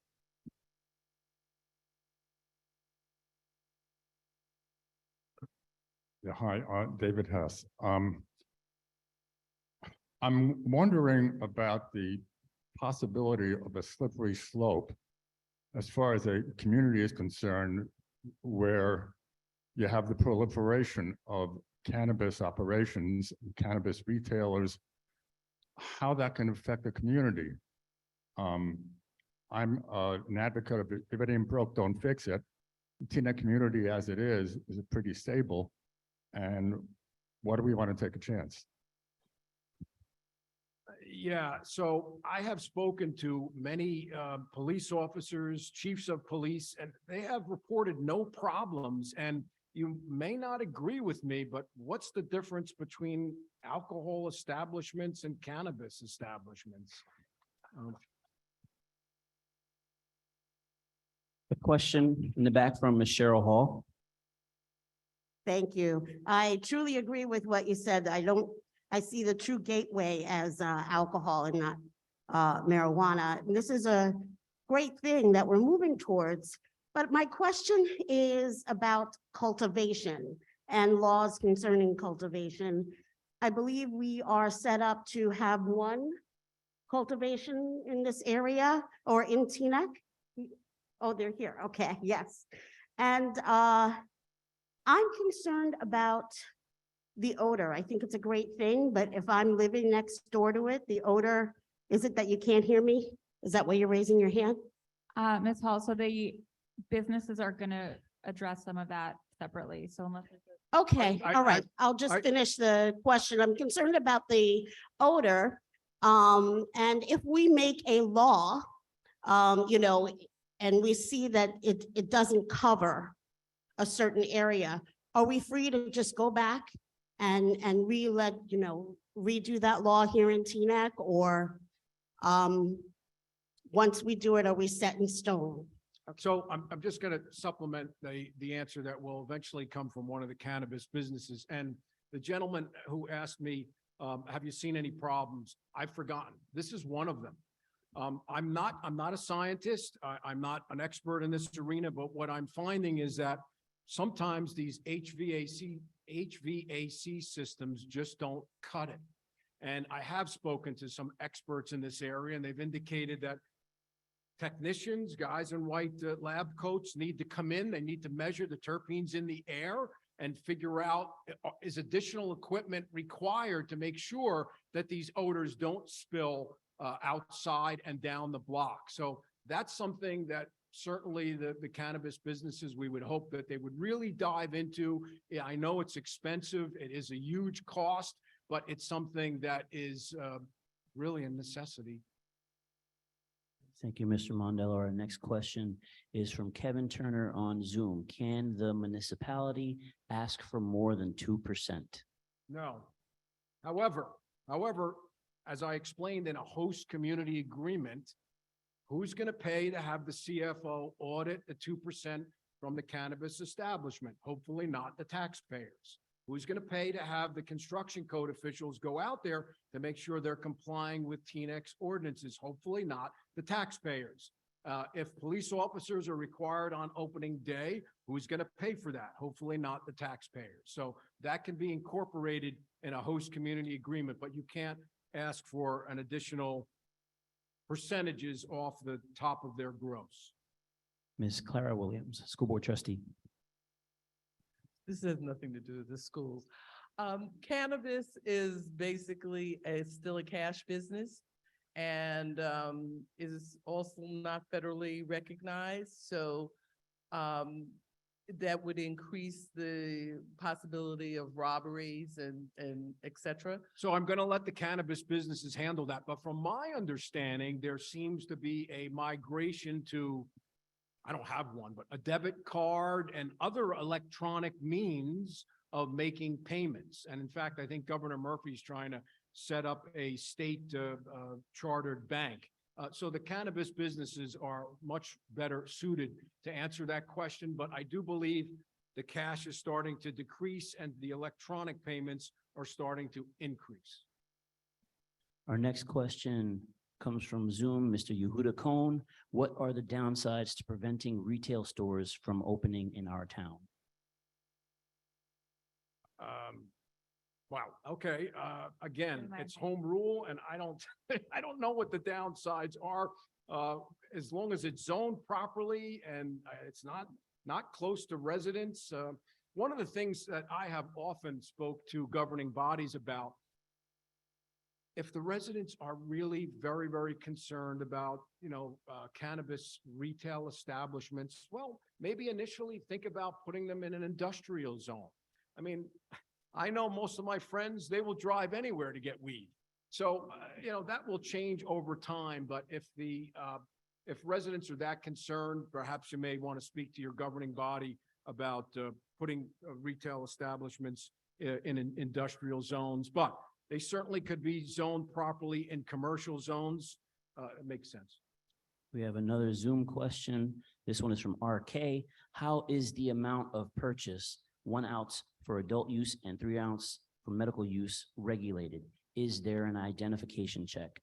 Yeah, hi, David Hess. I'm wondering about the possibility of a slippery slope as far as a community is concerned, where you have the proliferation of cannabis operations, cannabis retailers, how that can affect the community. I'm an advocate of if it ain't broke, don't fix it. The Teaneck community as it is pretty stable. And what do we want to take a chance? Yeah, so I have spoken to many police officers, chiefs of police, and they have reported no problems. And you may not agree with me, but what's the difference between alcohol establishments and cannabis establishments? A question in the back from Ms. Cheryl Hall. Thank you. I truly agree with what you said. I see the true gateway as alcohol and not marijuana. And this is a great thing that we're moving towards. But my question is about cultivation and laws concerning cultivation. I believe we are set up to have one cultivation in this area or in Teaneck. Oh, they're here. Okay, yes. And I'm concerned about the odor. I think it's a great thing, but if I'm living next door to it, the odor, is it that you can't hear me? Is that why you're raising your hand? Ms. Hall, so the businesses are gonna address some of that separately, so unless. Okay, all right. I'll just finish the question. I'm concerned about the odor. And if we make a law, and we see that it doesn't cover a certain area, are we free to just go back and redo that law here in Teaneck? Or once we do it, are we set in stone? So I'm just gonna supplement the answer that will eventually come from one of the cannabis businesses. And the gentleman who asked me, have you seen any problems? I've forgotten. This is one of them. I'm not a scientist. I'm not an expert in this arena, but what I'm finding is that sometimes these HVAC systems just don't cut it. And I have spoken to some experts in this area, and they've indicated that technicians, guys in white lab coats, need to come in. They need to measure the terpenes in the air and figure out, is additional equipment required to make sure that these odors don't spill outside and down the block. So that's something that certainly the cannabis businesses, we would hope that they would really dive into. Yeah, I know it's expensive. It is a huge cost, but it's something that is really a necessity. Thank you, Mr. Mondello. Our next question is from Kevin Turner on Zoom. Can the municipality ask for more than 2%? No. However, as I explained in a host community agreement, who's going to pay to have the CFO audit the 2% from the cannabis establishment? Hopefully not the taxpayers. Who's going to pay to have the construction code officials go out there to make sure they're complying with Teaneck's ordinances? Hopefully not the taxpayers. If police officers are required on opening day, who's going to pay for that? Hopefully not the taxpayers. So that can be incorporated in a host community agreement, but you can't ask for an additional percentages off the top of their gross. Ms. Clara Williams, School Board Trustee. This has nothing to do with the schools. Cannabis is basically still a cash business and is also not federally recognized. So that would increase the possibility of robberies and et cetera. So I'm going to let the cannabis businesses handle that. But from my understanding, there seems to be a migration to, I don't have one, but a debit card and other electronic means of making payments. And in fact, I think Governor Murphy's trying to set up a state chartered bank. So the cannabis businesses are much better suited to answer that question. But I do believe the cash is starting to decrease and the electronic payments are starting to increase. Our next question comes from Zoom, Mr. Yehuda Cohn. What are the downsides to preventing retail stores from opening in our town? Wow. Okay. Again, it's home rule and I don't know what the downsides are. As long as it's zoned properly and it's not close to residents. One of the things that I have often spoke to governing bodies about, if the residents are really very, very concerned about, cannabis retail establishments, well, maybe initially think about putting them in an industrial zone. I mean, I know most of my friends, they will drive anywhere to get weed. So, that will change over time. But if residents are that concerned, perhaps you may want to speak to your governing body about putting retail establishments in industrial zones. But they certainly could be zoned properly in commercial zones. It makes sense. We have another Zoom question. This one is from RK. How is the amount of purchase, 1 ounce for adult use and 3 ounce for medical use, regulated? Is there an identification check?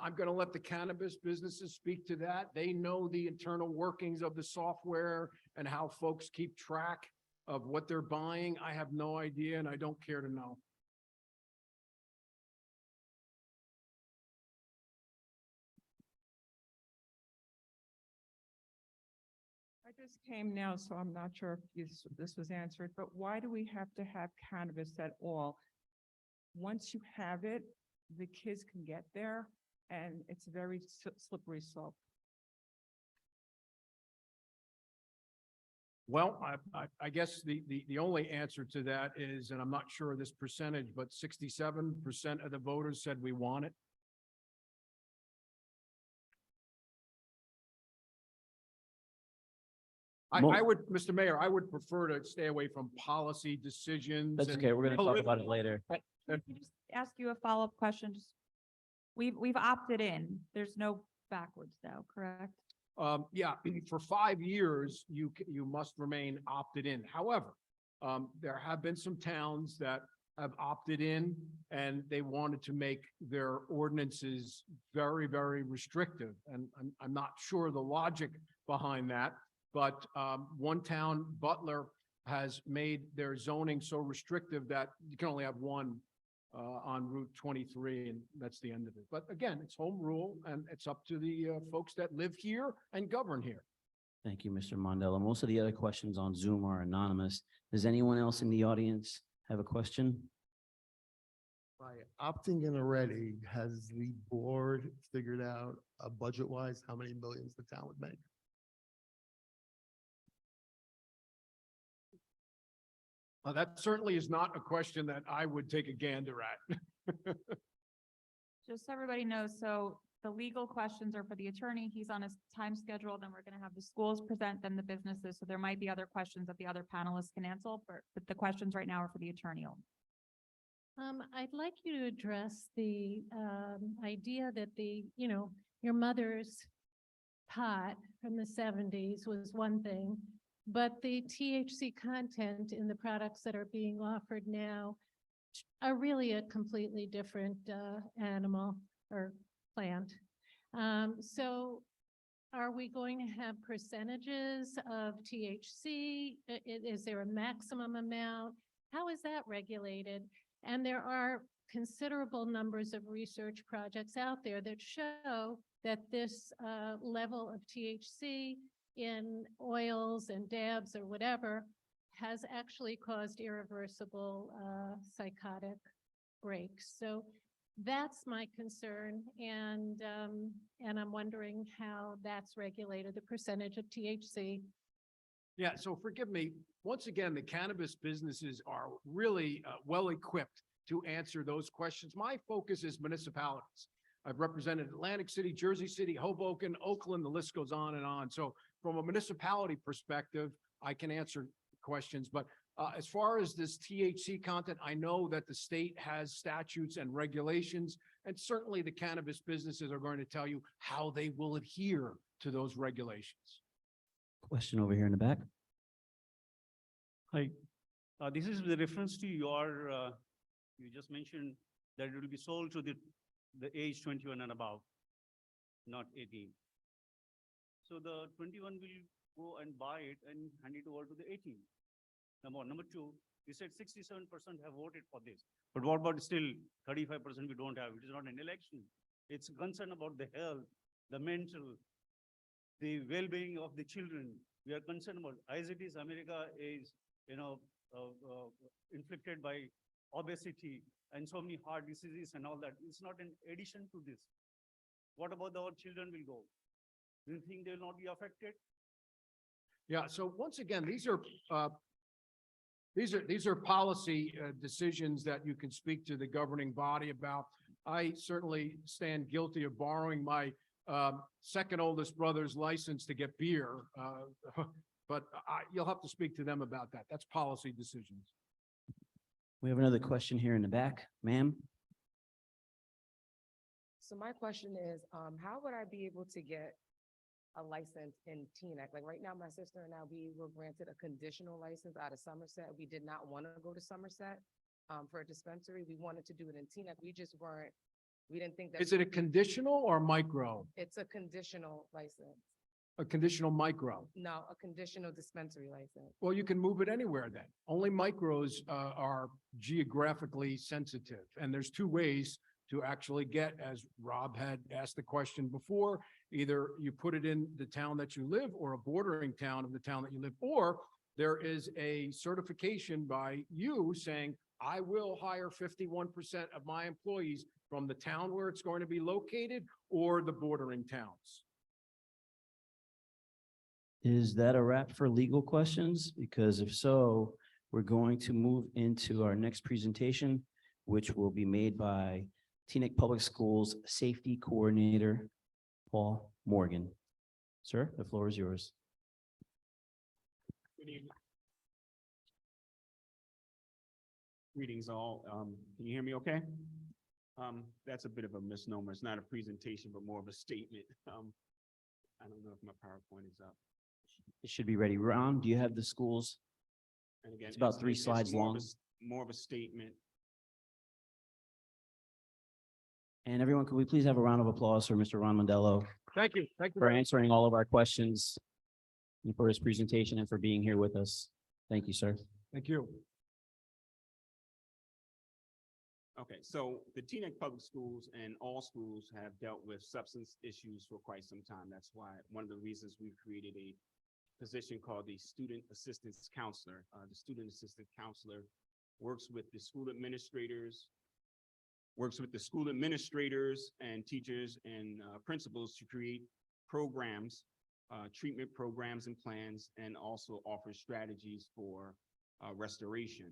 I'm going to let the cannabis businesses speak to that. They know the internal workings of the software and how folks keep track of what they're buying. I have no idea, and I don't care to know. I just came now, so I'm not sure if this was answered, but why do we have to have cannabis at all? Once you have it, the kids can get there and it's a very slippery slope. Well, I guess the only answer to that is, and I'm not sure of this percentage, but 67% of the voters said we want it. I would, Mr. Mayor, I would prefer to stay away from policy decisions. That's and okay. We're gonna talk political- about it later. Can I just ask you a follow-up question? Just, we've opted in. There's no backwards now, correct? Yeah, for 5 years, you must remain opted in. However, there have been some towns that have opted in and they wanted to make their ordinances very, very restrictive. And I'm not sure the logic behind that, but one town, Butler, has made their zoning so restrictive that you can only have one on Route 23, and that's the end of it. But again, it's home rule, and it's up to the folks that live here and govern here. Thank you, Mr. Mondella. Most of the other questions on Zoom are anonymous. Does anyone else in the audience have a question? By opting in already, has the board figured out budget-wise how many millions the town would make? That certainly is not a question that I would take a gander at. Just so everybody knows, so the legal questions are for the attorney. He's on his time schedule. Then we're going to have the schools present, then the businesses. So there might be other questions that the other panelists can answer, but the questions right now are for the attorney only. I'd like you to address the idea that your mother's pot from the 70s was one thing, but the THC content in the products that are being offered now are really a completely different animal or plant. So are we going to have percentages of THC? Is there a maximum amount? How is that regulated? And there are considerable numbers of research projects out there that show that this level of THC in oils and dabs or whatever has actually caused irreversible psychotic breaks. So that's my concern, and I'm wondering how that's regulated, the percentage of THC. Yeah, so forgive me. Once again, the cannabis businesses are really well-equipped to answer those questions. My focus is municipalities. I've represented Atlantic City, Jersey City, Hoboken, Oakland, the list goes on and on. So from a municipality perspective, I can answer questions. But as far as this THC content, I know that the state has statutes and regulations, and certainly the cannabis businesses are going to tell you how they will adhere to those regulations. Question over here in the back. Hi, this is with reference to your, you just mentioned that it will be sold to the age 21 and above, not 18. So the 21 will go and buy it and hand it over to the 18. Number one. Number two, you said 67% have voted for this. But what about still 35% we don't have? It is not an election. It's a concern about the health, the mental, the well-being of the children. We are concerned about, as it is, America is, inflicted by obesity and so many heart diseases and all that. It's not an addition to this. What about our children will go? Do you think they will not be affected? Yeah, so once again, these are policy decisions that you can speak to the governing body about. I certainly stand guilty of borrowing my second oldest brother's license to get beer, but you'll have to speak to them about that. That's policy decisions. We have another question here in the back, ma'am. So my question is, how would I be able to get a license in Teaneck? Like right now, my sister and I, we were granted a conditional license out of Somerset. We did not want to go to Somerset for a dispensary. We wanted to do it in Teaneck. We just weren't We didn't think that. Is it a conditional or micro? It's a conditional license. A conditional micro? No, a conditional dispensary license. Well, you can move it anywhere then. Only micros are geographically sensitive. And there's two ways to actually get, as Rob had asked the question before, either you put it in the town that you live or a bordering town of the town that you live, or there is a certification by you saying, I will hire 51% of my employees from the town where it's going to be located or the bordering towns. Is that a wrap for legal questions? Because if so, we're going to move into our next presentation, which will be made by Teaneck Public Schools Safety Coordinator, Paul Morgan. Sir, the floor is yours. Good evening. Greetings all. Can you hear me okay? That's a bit of a misnomer. It's not a presentation, but more of a statement. I don't know if my PowerPoint is up. It should be ready. Ron, do you have the schools? And again, It's about 3 slides more of long. more of a statement. And everyone, could we please have a round of applause for Mr. Ron Mondello Thank you. Thank you. for answering all of our questions and for his presentation and for being here with us. Thank you, sir. Thank you. Okay, so the Teaneck Public Schools and all schools have dealt with substance issues for quite some time. That's why one of the reasons we've created a position called the Student Assistance Counselor. The Student Assistant Counselor works with the school administrators, and teachers and principals to create programs, treatment programs and plans, and also offers strategies for restoration.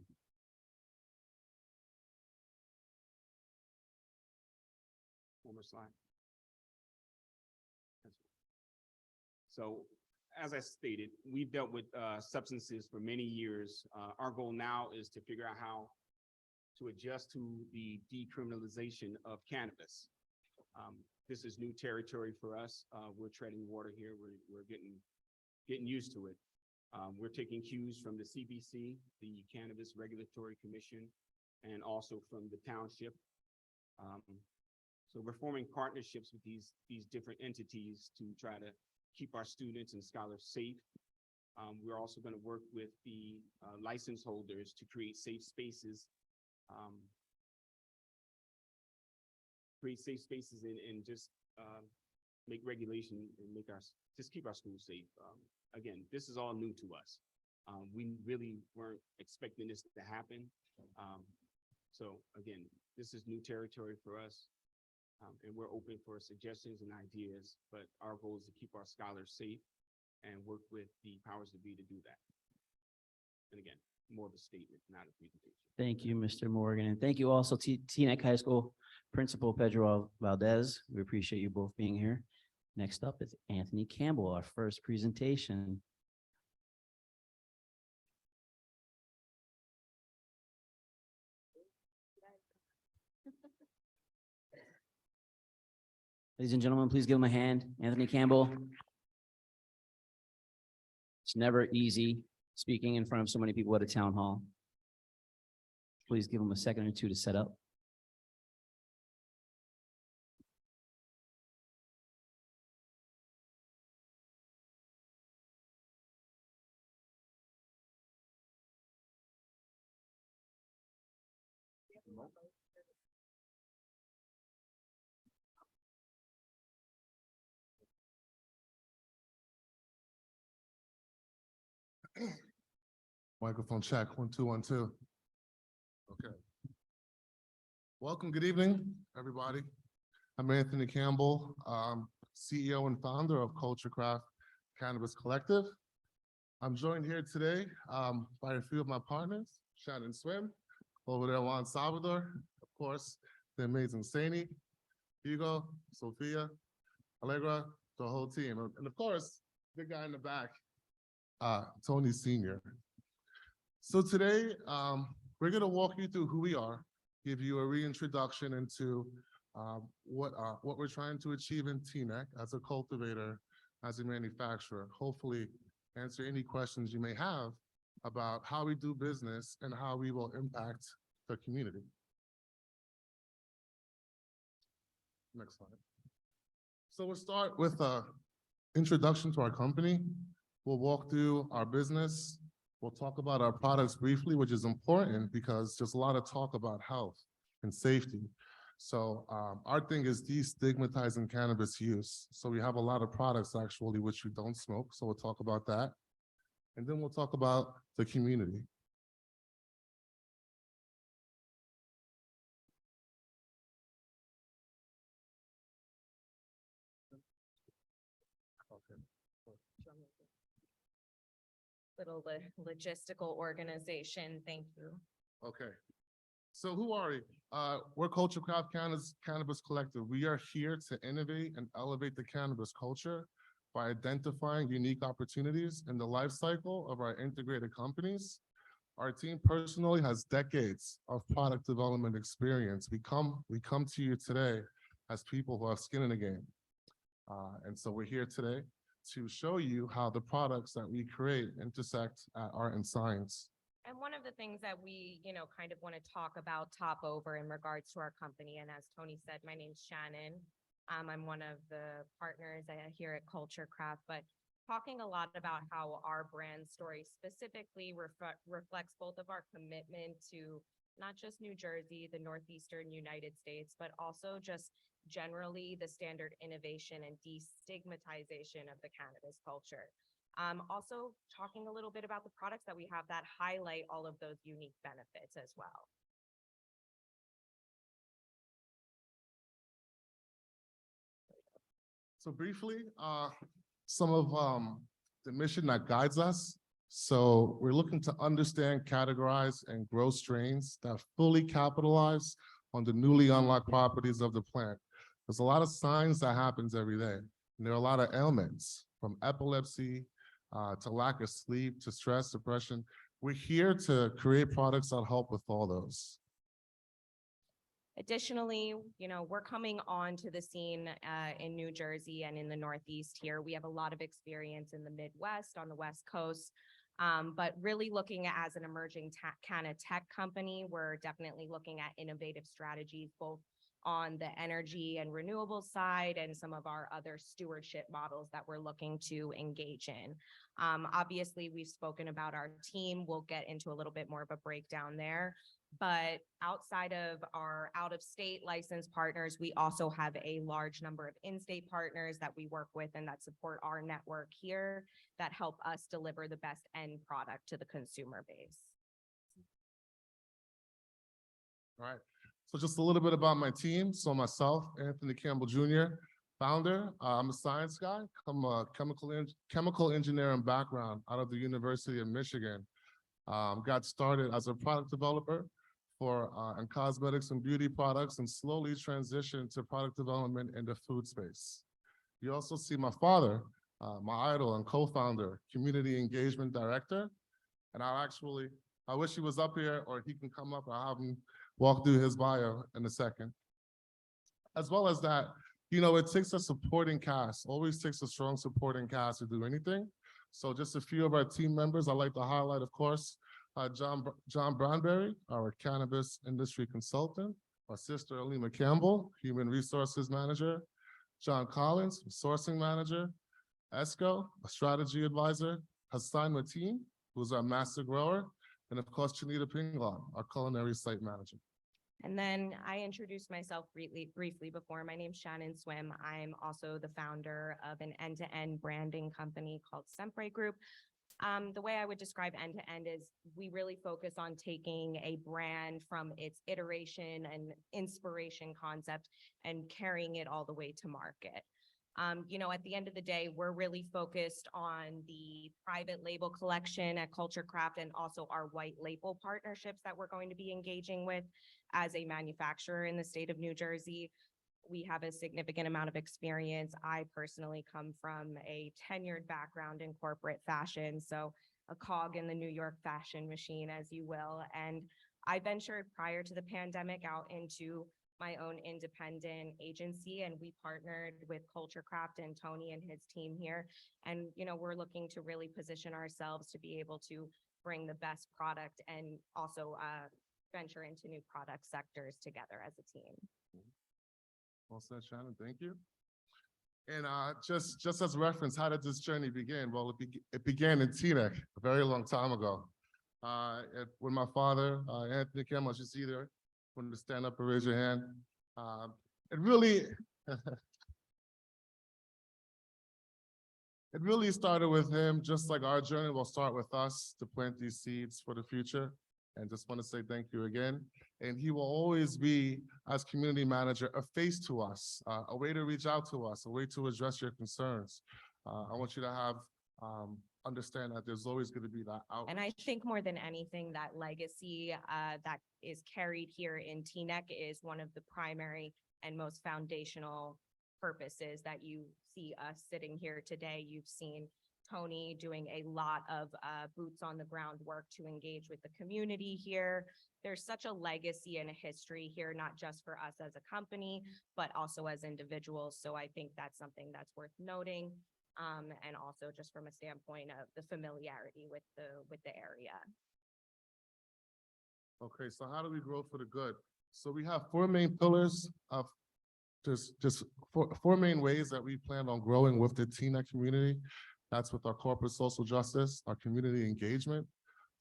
One more slide. So, as I stated, we've dealt with substances for many years. Our goal now is to figure out how to adjust to the decriminalization of cannabis. This is new territory for us. We're treading water here. We're getting used to it. We're taking cues from the CBC, the Cannabis Regulatory Commission, and also from the township. So we're forming partnerships with these different entities to try to keep our students and scholars safe. We're also going to work with the license holders to create safe spaces, and just make regulation and just keep our schools safe. Again, this is all new to us. We really weren't expecting this to happen. So again, this is new territory for us. And we're open for suggestions and ideas, but our goal is to keep our scholars safe and work with the powers that be to do that. And again, more of a statement, not a presentation. Thank you, Mr. Morgan. And thank you also to Teaneck High School Principal Pedro Valdez. We appreciate you both being here. Next up is Anthony Campbell, our first presentation. Ladies and gentlemen, please give him a hand. Anthony Campbell. It's never easy speaking in front of so many people at a town hall. Please give him a second or two to set up. Microphone check, 1, 2, 1, 2. Okay. Welcome, good evening, everybody. I'm Anthony Campbell, CEO and founder of Culture Craft Cannabis Collective. I'm joined here today by a few of my partners, Shannon Swim, over there, Juan Salvador, of course, the amazing Saini, Hugo, Sophia, Allegra, the whole team, and of course, the guy in the back, Tony Sr. So today, we're going to walk you through who we are, give you a reintroduction into what we're trying to achieve in Teaneck as a cultivator, as a manufacturer, hopefully answer any questions you may have about how we do business and how we will impact the community. Next slide. So we'll start with a introduction to our company. We'll walk through our business. We'll talk about our products briefly, which is important because there's a lot of talk about health and safety. So our thing is destigmatizing cannabis use. So we have a lot of products actually which you don't smoke. So we'll talk about that. And then we'll talk about the community. Little logistical organization. Thank you. Okay. So who are we? We're Culture Craft Cannabis Collective. We are here to innovate and elevate the cannabis culture by identifying unique opportunities in the life cycle of our integrated companies. Our team personally has decades of product development experience. We come to you today as people who have skin in the game. And so we're here today to show you how the products that we create intersect at art and science. And one of the things that we, kind of want to talk about top over in regards to our company. And as Tony said, my name's Shannon. I'm one of the partners here at Culture Craft, but talking a lot about how our brand story specifically reflects both of our commitment to not just New Jersey, the Northeastern United States, but also just generally the standard innovation and destigmatization of the cannabis culture. Also talking a little bit about the products that we have that highlight all of those unique benefits as well. So briefly, some of the mission that guides us. So we're looking to understand, categorize, and grow strains that fully capitalize on the newly unlocked properties of the plant. There's a lot of signs that happens every day. And there are a lot of ailments, from epilepsy to lack of sleep, to stress, depression. We're here to create products that help with all those. Additionally, we're coming on to the scene in New Jersey and in the Northeast here. We have a lot of experience in the Midwest, on the West Coast, but really looking as an emerging tech company, we're definitely looking at innovative strategies, both on the energy and renewable side and some of our other stewardship models that we're looking to engage in. Obviously, we've spoken about our team. We'll get into a little bit more of a breakdown there. But outside of our out-of-state licensed partners, we also have a large number of in-state partners that we work with and that support our network here that help us deliver the best end product to the consumer base. All right. So just a little bit about my team. So myself, Anthony Campbell Jr., founder. I'm a science guy. I'm a chemical engineering background out of the University of Michigan. Got started as a product developer for in cosmetics and beauty products, and slowly transitioned to product development in the food space. You also see my father, my idol and co-founder, community engagement director. And I wish he was up here, or he can come up. I'll have him walk through his bio in a second. As well as that, it takes a supporting cast, always takes a strong supporting cast to do anything. So just a few of our team members I'd like to highlight, of course, John Brownberry, our cannabis industry consultant, our sister Alima Campbell, human resources manager, John Collins, sourcing manager, Esco, a strategy advisor, Hassan Mateen, who's our master grower, and of course, Chanita Pinglaw, our culinary site manager. And then I introduced myself briefly before. My name's Shannon Swim. I'm also the founder of an end-to-end branding company called Sempre Group. The way I would describe end-to-end is we really focus on taking a brand from its iteration and inspiration concept and carrying it all the way to market. At the end of the day, we're really focused on the private label collection at Culture Craft and also our white label partnerships that we're going to be engaging with as a manufacturer in the state of New Jersey. We have a significant amount of experience. I personally come from a tenured background in corporate fashion, so a cog in the New York fashion machine, as you will. And I ventured prior to the pandemic out into my own independent agency, and we partnered with Culture Craft and Tony and his team here. And, we're looking to really position ourselves to be able to bring the best product and also venture into new product sectors together as a team. Well said, Shannon. Thank you. And just as reference, how did this journey begin? Well, it began in Teaneck a very long time ago. When my father, Anthony Campbell, you see there, want to stand up and raise your hand. It really, it really started with him, just like our journey will start with us to plant these seeds for the future. And just want to say thank you again. And he will always be, as community manager, a face to us, a way to reach out to us, a way to address your concerns. I want you to have, understand that there's always going to be that out. And I think more than anything, that legacy that is carried here in Teaneck is one of the primary and most foundational purposes that you see us sitting here today. You've seen Tony doing a lot of boots on the ground work to engage with the community here. There's such a legacy and a history here, not just for us as a company, but also as individuals. So I think that's something that's worth noting. And also just from a standpoint of the familiarity with the area. Okay, so how do we grow for the good? So we have four main pillars of just four main ways that we plan on growing with the Teaneck community. That's with our corporate social justice, our community engagement,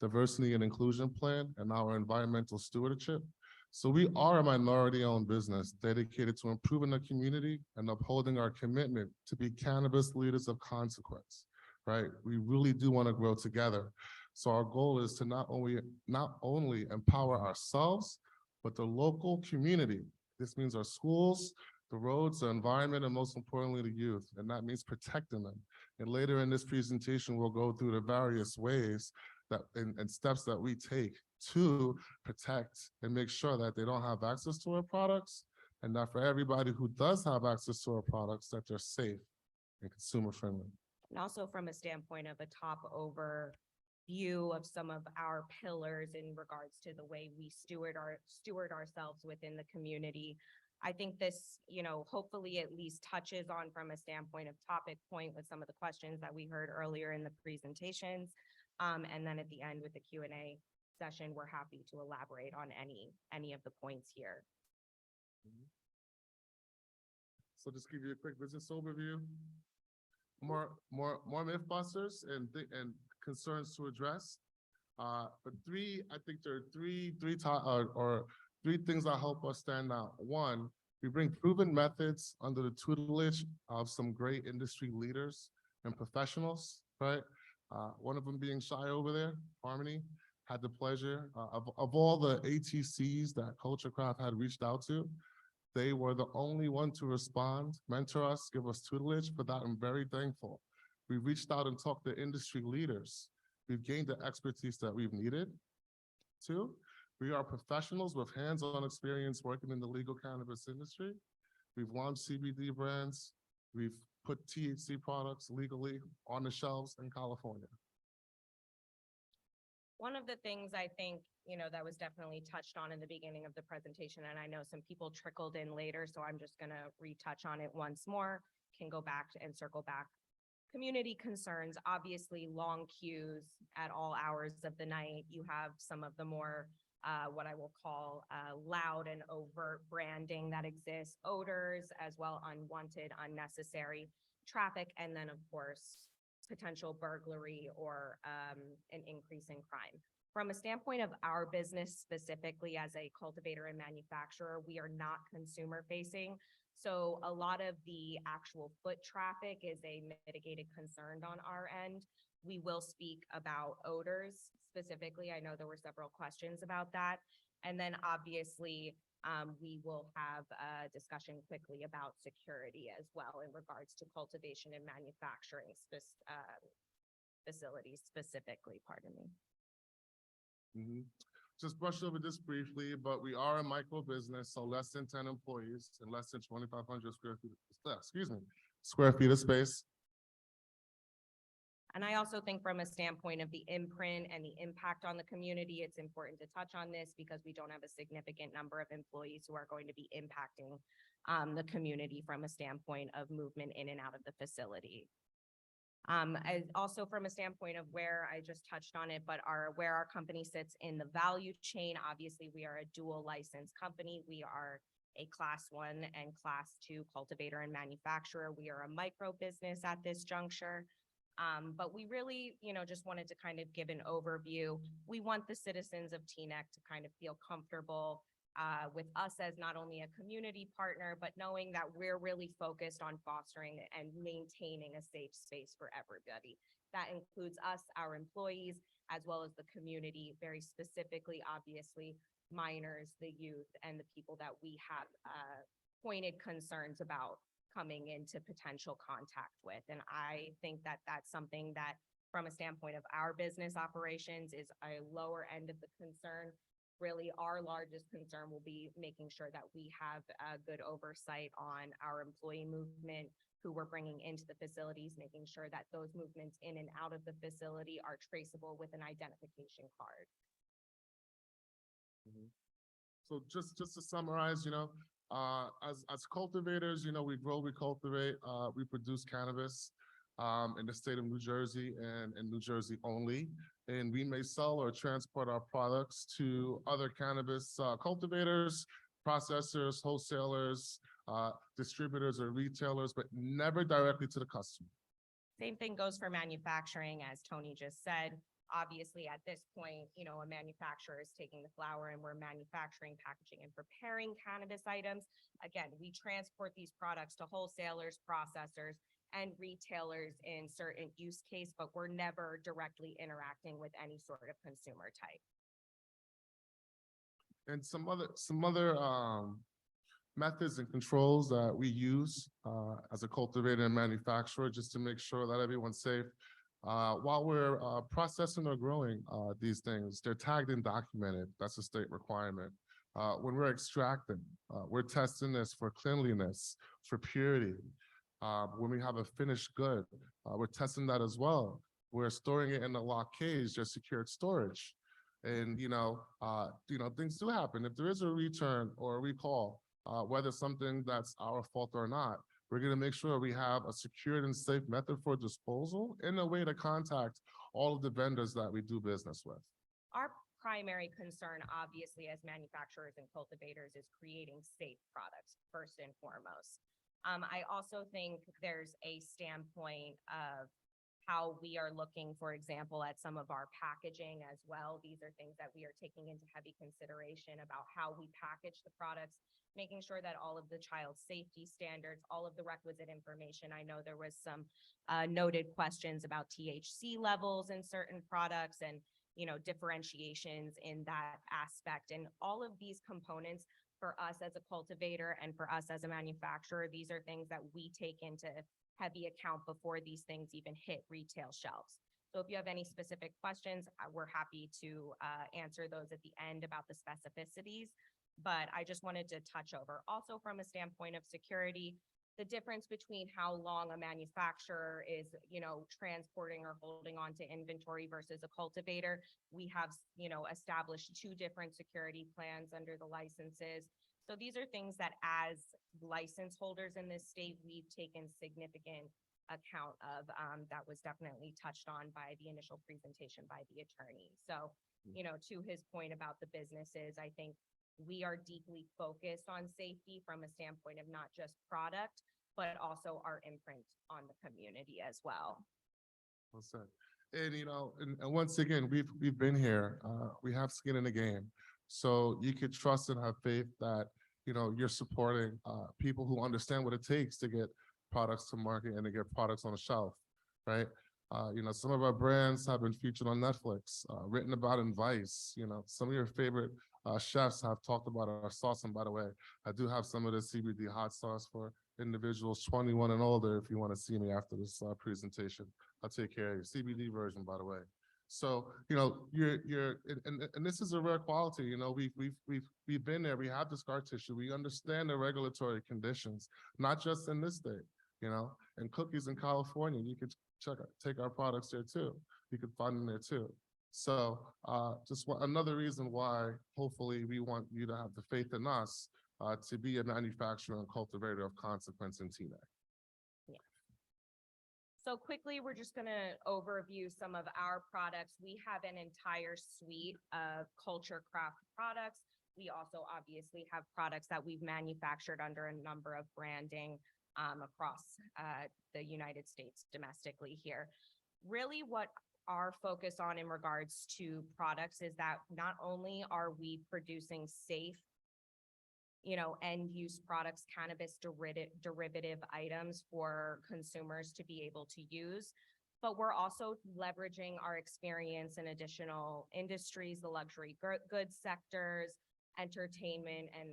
diversity and inclusion plan, and our environmental stewardship. So we are a minority-owned business dedicated to improving the community and upholding our commitment to be cannabis leaders of consequence, right? We really do want to grow together. So our goal is to not only empower ourselves, but the local community. This means our schools, the roads, the environment, and most importantly, the youth. And that means protecting them. And later in this presentation, we'll go through the various ways that and steps that we take to protect and make sure that they don't have access to our products, and that for everybody who does have access to our products, that they're safe and consumer friendly. And also from a standpoint of a top over view of some of our pillars in regards to the way we steward ourselves within the community. I think this, hopefully at least touches on from a standpoint of topic point with some of the questions that we heard earlier in the presentations. And then at the end with the Q&A session, we're happy to elaborate on any of the points here. So just give you a quick business overview. More mythbusters and concerns to address. But I think there are three things that help us stand out. One, we bring proven methods under the tutelage of some great industry leaders and professionals, right? One of them being Shy over there, Harmony, had the pleasure of all the ATCs that Culture Craft had reached out to. They were the only one to respond, mentor us, give us tutelage. For that, I'm very thankful. We reached out and talked to industry leaders. We've gained the expertise that we've needed. Two, we are professionals with hands-on experience working in the legal cannabis industry. We've launched CBD brands. We've put THC products legally on the shelves in California. One of the things I think, that was definitely touched on in the beginning of the presentation, and I know some people trickled in later, so I'm just going to retouch on it once more, can go back and circle back. Community concerns, obviously long queues at all hours of the night. You have some of the more, what I will call loud and overt branding that exists, odors, as well unwanted, unnecessary traffic, and then of course, potential burglary or an increase in crime. From a standpoint of our business specifically as a cultivator and manufacturer, we are not consumer facing. So a lot of the actual foot traffic is a mitigated concern on our end. We will speak about odors specifically. I know there were several questions about that. And then obviously, we will have a discussion quickly about security as well in regards to cultivation and manufacturing facilities specifically, pardon me. Just brushed over this briefly, but we are a micro business, so less than 10 employees and less than 2,500 square feet of space. And I also think from a standpoint of the imprint and the impact on the community, it's important to touch on this because we don't have a significant number of employees who are going to be impacting the community from a standpoint of movement in and out of the facility. Also from a standpoint of where I just touched on it, but where our company sits in the value chain, obviously we are a dual licensed company. We are a class 1 and class 2 cultivator and manufacturer. We are a micro business at this juncture. But we really, just wanted to kind of give an overview. We want the citizens of Teaneck to kind of feel comfortable with us as not only a community partner, but knowing that we're really focused on fostering and maintaining a safe space for everybody. That includes us, our employees, as well as the community, very specifically, obviously, minors, the youth, and the people that we have pointed concerns about coming into potential contact with. And I think that that's something that, from a standpoint of our business operations, is a lower end of the concern. Really, our largest concern will be making sure that we have a good oversight on our employee movement, who we're bringing into the facilities, making sure that those movements in and out of the facility are traceable with an identification card. So just to summarize, as cultivators, we grow, we cultivate, we produce cannabis in the state of New Jersey and in New Jersey only. And we may sell or transport our products to other cannabis cultivators, processors, wholesalers, distributors or retailers, but never directly to the customer. Same thing goes for manufacturing, as Tony just said. Obviously, at this point, a manufacturer is taking the flower and we're manufacturing, packaging, and preparing cannabis items. Again, we transport these products to wholesalers, processors, and retailers in certain use case, but we're never directly interacting with any sort of consumer type. And some other methods and controls that we use as a cultivator and manufacturer, just to make sure that everyone's safe. While we're processing or growing these things, they're tagged and documented. That's a state requirement. When we're extracting, we're testing this for cleanliness, for purity. When we have a finished good, we're testing that as well. We're storing it in a locked cage, just secured storage. And, things do happen. If there is a return or a recall, whether something that's our fault or not, we're going to make sure we have a secured and safe method for disposal and a way to contact all of the vendors that we do business with. Our primary concern, obviously, as manufacturers and cultivators, is creating safe products, first and foremost. I also think there's a standpoint of how we are looking, for example, at some of our packaging as well. These are things that we are taking into heavy consideration about how we package the products, making sure that all of the child safety standards, all of the requisite information. I know there was some noted questions about THC levels in certain products and, differentiations in that aspect. And all of these components, for us as a cultivator and for us as a manufacturer, these are things that we take into heavy account before these things even hit retail shelves. So if you have any specific questions, we're happy to answer those at the end about the specificities. But I just wanted to touch over also from a standpoint of security, the difference between how long a manufacturer is, transporting or holding on to inventory versus a cultivator. We have, established 2 different security plans under the licenses. So these are things that, as license holders in this state, we've taken significant account of. That was definitely touched on by the initial presentation by the attorney. So, to his point about the businesses, I think we are deeply focused on safety from a standpoint of not just product, but also our imprint on the community as well. Well said. And, and once again, we've been here. We have skin in the game. So you could trust and have faith that, you're supporting people who understand what it takes to get products to market and to get products on the shelf, right? Some of our brands have been featured on Netflix, written about in Vice. Some of your favorite chefs have talked about our sauce. And by the way, I do have some of the CBD hot sauce for individuals 21 and older. If you want to see me after this presentation, I'll take care of you. CBD version, by the way. So, and this is a rare quality. We've been there. We have the scar tissue. We understand the regulatory conditions, not just in this state, and cookies in California. You could take our products there too. You could find them there too. So just another reason why, hopefully, we want you to have the faith in us to be a manufacturer and cultivator of consequence in Teaneck. So quickly, we're just going to overview some of our products. We have an entire suite of culture craft products. We also obviously have products that we've manufactured under a number of branding across the United States domestically here. Really what our focus on in regards to products is that not only are we producing safe, end use products, cannabis derivative items for consumers to be able to use, but we're also leveraging our experience in additional industries, the luxury goods sectors, entertainment, and,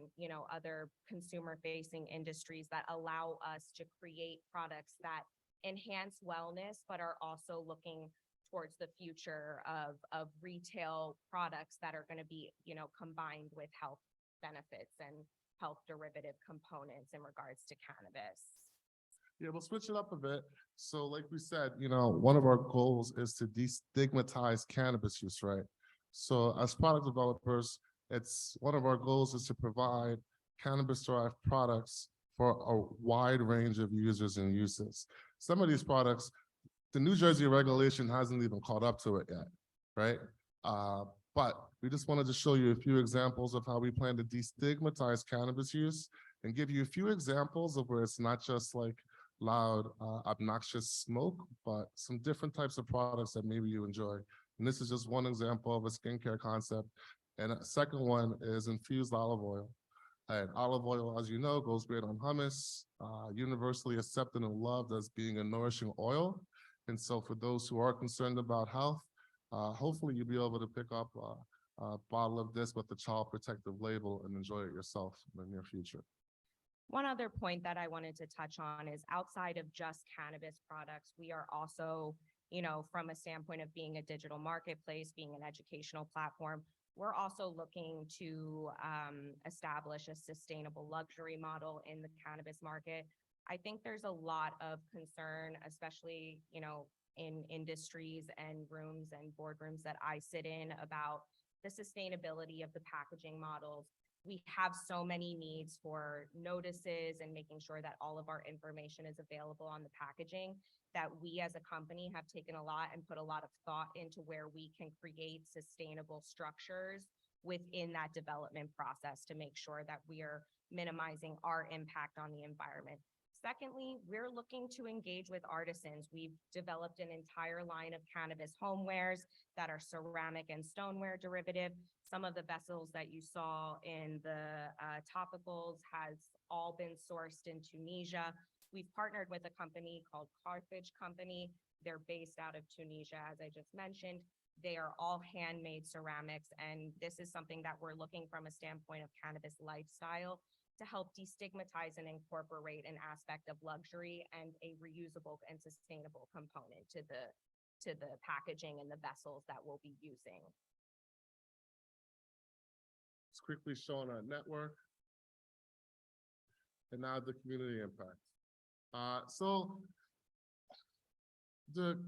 other consumer-facing industries that allow us to create products that enhance wellness, but are also looking towards the future of retail products that are going to be, combined with health benefits and health derivative components in regards to cannabis. Yeah, we'll switch it up a bit. So like we said, one of our goals is to destigmatize cannabis use, right? So as product developers, it's one of our goals is to provide cannabis-derived products for a wide range of users and uses. Some of these products, the New Jersey regulation hasn't even caught up to it yet, right? But we just wanted to show you a few examples of how we plan to destigmatize cannabis use and give you a few examples of where it's not just like loud, obnoxious smoke, but some different types of products that maybe you enjoy. And this is just one example of a skincare concept. And a second one is infused olive oil. And olive oil, as you know, goes great on hummus, universally accepted and loved as being a nourishing oil. And so for those who are concerned about health, hopefully you'll be able to pick up a bottle of this with the child protective label and enjoy it yourself in the near future. One other point that I wanted to touch on is outside of just cannabis products, we are also, from a standpoint of being a digital marketplace, being an educational platform, we're also looking to establish a sustainable luxury model in the cannabis market. I think there's a lot of concern, especially, in industries and rooms and boardrooms that I sit in, about the sustainability of the packaging models. We have so many needs for notices and making sure that all of our information is available on the packaging, that we as a company have taken a lot and put a lot of thought into where we can create sustainable structures within that development process to make sure that we are minimizing our impact on the environment. Secondly, we're looking to engage with artisans. We've developed an entire line of cannabis homewares that are ceramic and stoneware derivative. Some of the vessels that you saw in the topicals has all been sourced in Tunisia. We've partnered with a company called Carthage Company. They're based out of Tunisia, as I just mentioned. They are all handmade ceramics, and this is something that we're looking from a standpoint of cannabis lifestyle to help destigmatize and incorporate an aspect of luxury and a reusable and sustainable component to the packaging and the vessels that we'll be using. It's quickly showing our network and now the community impact. So the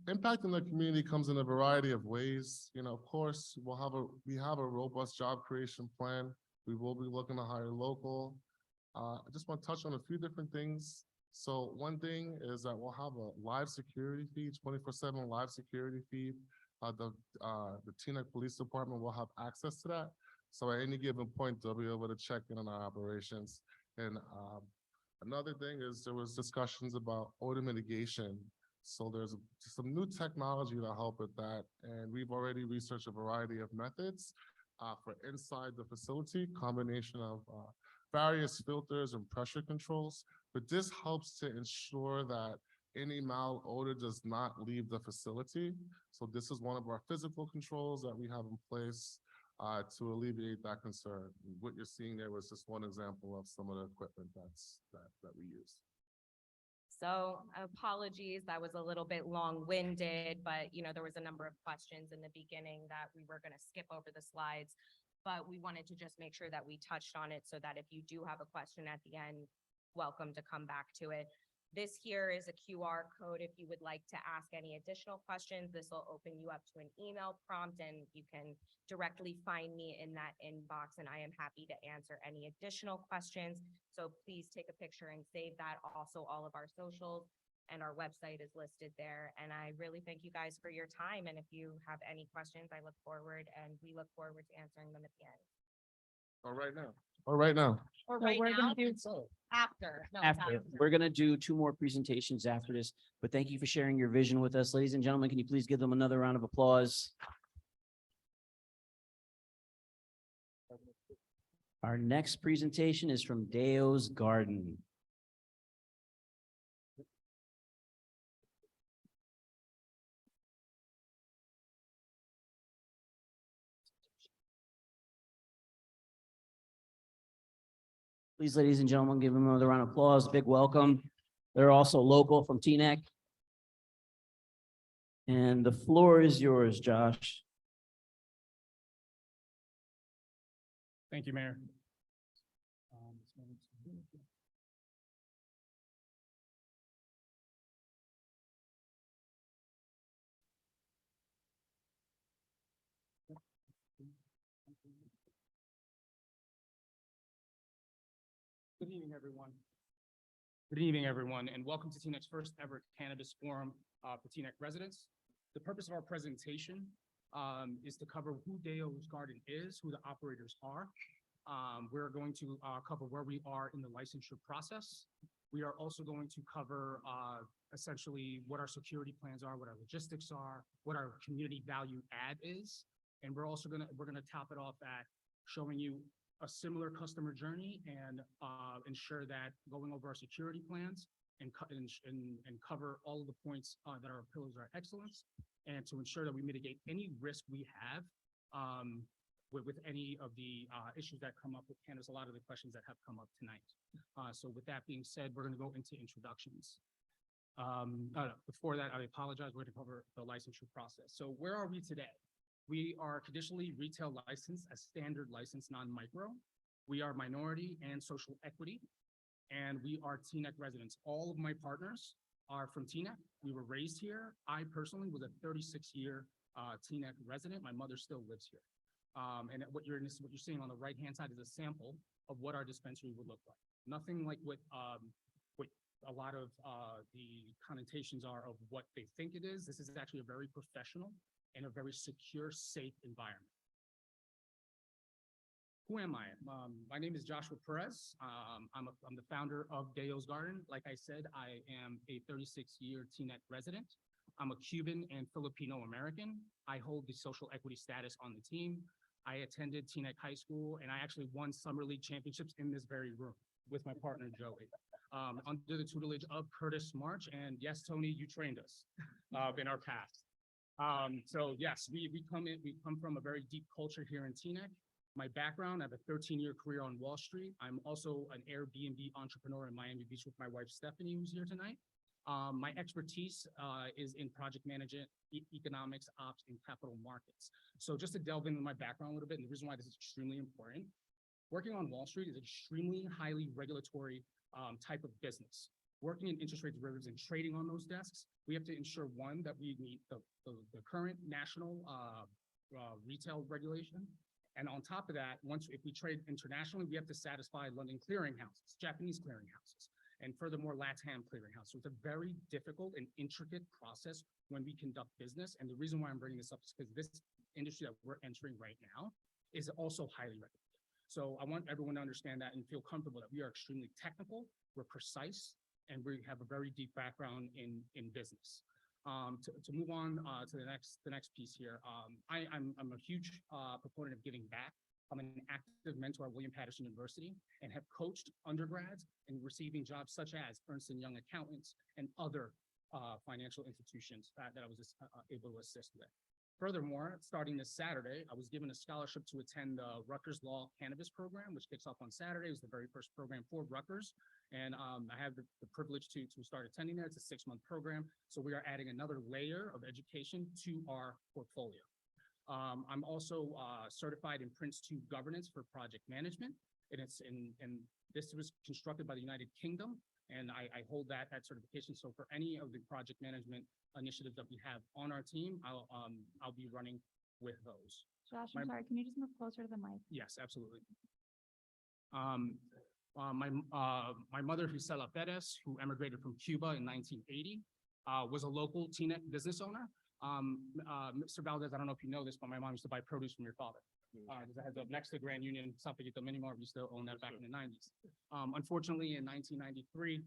impact in the community comes in a variety of ways. Of course, we have a robust job creation plan. We will be looking to hire local. I just want to touch on a few different things. So one thing is that we'll have a live security feed, 24/7 live security feed. The Teaneck Police Department will have access to that. So at any given point, they'll be able to check in on our operations. And another thing is there was discussions about odor mitigation. So there's some new technology to help with that. And we've already researched a variety of methods for inside the facility, combination of various filters and pressure controls. But this helps to ensure that any malodor does not leave the facility. So this is one of our physical controls that we have in place to alleviate that concern. What you're seeing there was just one example of some of the equipment that we use. So apologies, that was a little bit long-winded, but there was a number of questions in the beginning that we were going to skip over the slides, but we wanted to just make sure that we touched on it so that if you do have a question at the end, welcome to come back to it. This here is a QR code. If you would like to ask any additional questions, this will open you up to an email prompt and you can directly find me in that inbox, and I am happy to answer any additional questions. So please take a picture and save that. Also, all of our socials and our website is listed there. And I really thank you guys for your time. And if you have any questions, we look forward to answering them at the end. Or right now? Or right now? Or So right we're now, gonna do after. No, it's After, we're gonna do two more presentations after this, but thank you for sharing your vision with us. Ladies and gentlemen, can you please give them another round of applause? Our next presentation is from Deo's Garden. Please, ladies and gentlemen, give them another round of applause, big welcome. They're also local from Teaneck. And the floor is yours, Josh. Thank you, Mayor. Good evening, everyone. Good evening, everyone, and welcome to Teaneck's first ever cannabis forum for Teaneck residents. The purpose of our presentation is to cover who Deo's Garden is, who the operators are. We're going to cover where we are in the licensure process. We are also going to cover essentially what our security plans are, what our logistics are, what our community value add is. And we're also gonna top it off at showing you a similar customer journey and ensure that going over our security plans and cover all of the points that are pillars of our excellence, and to ensure that we mitigate any risk we have with any of the issues that come up with cannabis, a lot of the questions that have come up tonight. So with that being said, we're gonna go into introductions. Before that, I apologize, we're gonna cover the licensure process. So where are we today? We are conditionally retail licensed, a standard license, non-micro. We are minority and social equity, and we are Teaneck residents. All of my partners are from Teaneck. We were raised here. I personally was a 36-year Teaneck resident. My mother still lives here. And what you're seeing on the right-hand side is a sample of what our dispensary would look like. Nothing like what a lot of the connotations are of what they think it is. This is actually a very professional and a very secure, safe environment. Who am I? My name is Joshua Perez. I'm the founder of Deo's Garden. Like I said, I am a 36-year Teaneck resident. I'm a Cuban and Filipino American. I hold the social equity status on the team. I attended Teaneck High School, and I actually won Summer League championships in this very room with my partner, Joey, under the tutelage of Curtis March. And yes, Tony, you trained us in our past. So yes, we come from a very deep culture here in Teaneck. My background, I have a 13-year career on Wall Street. I'm also an Airbnb entrepreneur in Miami Beach with my wife, Stephanie, who's here tonight. My expertise is in project management, economics, ops, and capital markets. So just to delve into my background a little bit, and the reason why this is extremely important, working on Wall Street is an extremely highly regulatory type of business. Working in interest rate derivatives and trading on those desks, we have to ensure, one, that we meet the current national retail regulation. And on top of that, if we trade internationally, we have to satisfy London clearinghouses, Japanese clearinghouses, and furthermore, LATAM clearinghouse. So it's a very difficult and intricate process when we conduct business. And the reason why I'm bringing this up is because this industry that we're entering right now is also highly regulated. So I want everyone to understand that and feel comfortable that we are extremely technical, we're precise, and we have a very deep background in business. To move on to the next piece here, I'm a huge proponent of giving back. I'm an active mentor at William Patterson University and have coached undergrads in receiving jobs such as Ernst & Young accountants and other financial institutions that I was able to assist with. Furthermore, starting this Saturday, I was given a scholarship to attend the Rutgers Law Cannabis Program, which kicks off on Saturday. It was the very first program for Rutgers. And I have the privilege to start attending there. It's a 6-month program. So we are adding another layer of education to our portfolio. I'm also certified in Prince 2 governance for project management. And this was constructed by the United Kingdom. And I hold that certification. So for any of the project management initiatives that we have on our team, I'll be running with those. Josh, I'm sorry, can you just move closer to the mic? Yes, absolutely. My mother, Gisela Perez, who emigrated from Cuba in 1980, was a local Teaneck business owner. Mr. Valdez, I don't know if you know this, but my mom used to buy produce from your father. Just a heads up, next to Grand Union, South Paquito Mini Mart, we still own that back in the nineties. Unfortunately, in 1993,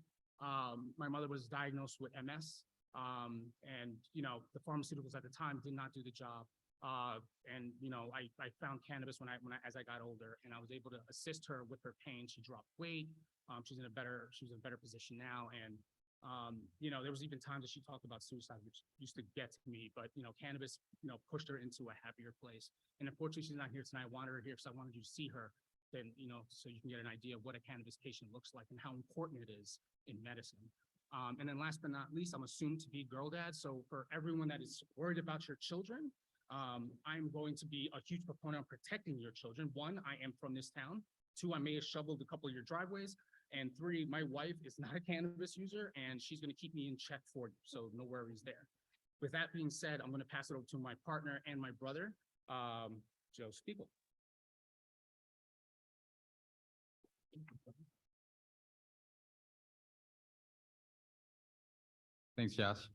my mother was diagnosed with MS. And, you know, the pharmaceuticals at the time did not do the job. And, you know, I found cannabis as I got older, and I was able to assist her with her pain. She dropped weight. She's in a better position now. And, you know, there was even times that she talked about suicide, which used to get to me, but, you know, cannabis, you know, pushed her into a happier place. And unfortunately, she's not here tonight. I wanted her here because I wanted you to see her, then, you know, so you can get an idea of what a cannabis patient looks like and how important it is in medicine. And then last but not least, I'm assumed to be girl dad. So for everyone that is worried about your children, I'm going to be a huge proponent of protecting your children. One, I am from this town. Two, I may have shoveled a couple of your driveways. And three, my wife is not a cannabis user and she's going to keep me in check for you. So no worries there. With that being said, I'm going to pass it over to my partner and my brother, Joe Spiegel. Thanks, Josh.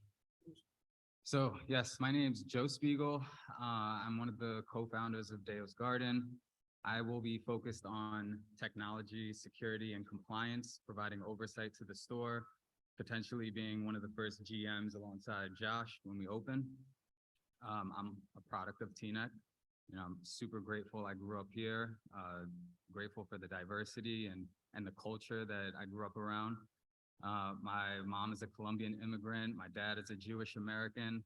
So yes, my name's Joe Spiegel. I'm one of the co-founders of Deo's Garden. I will be focused on technology, security, and compliance, providing oversight to the store, potentially being one of the first GMs alongside Josh when we open. I'm a product of Teaneck. You know, I'm super grateful I grew up here, grateful for the diversity and the culture that I grew up around. My mom is a Colombian immigrant. My dad is a Jewish American.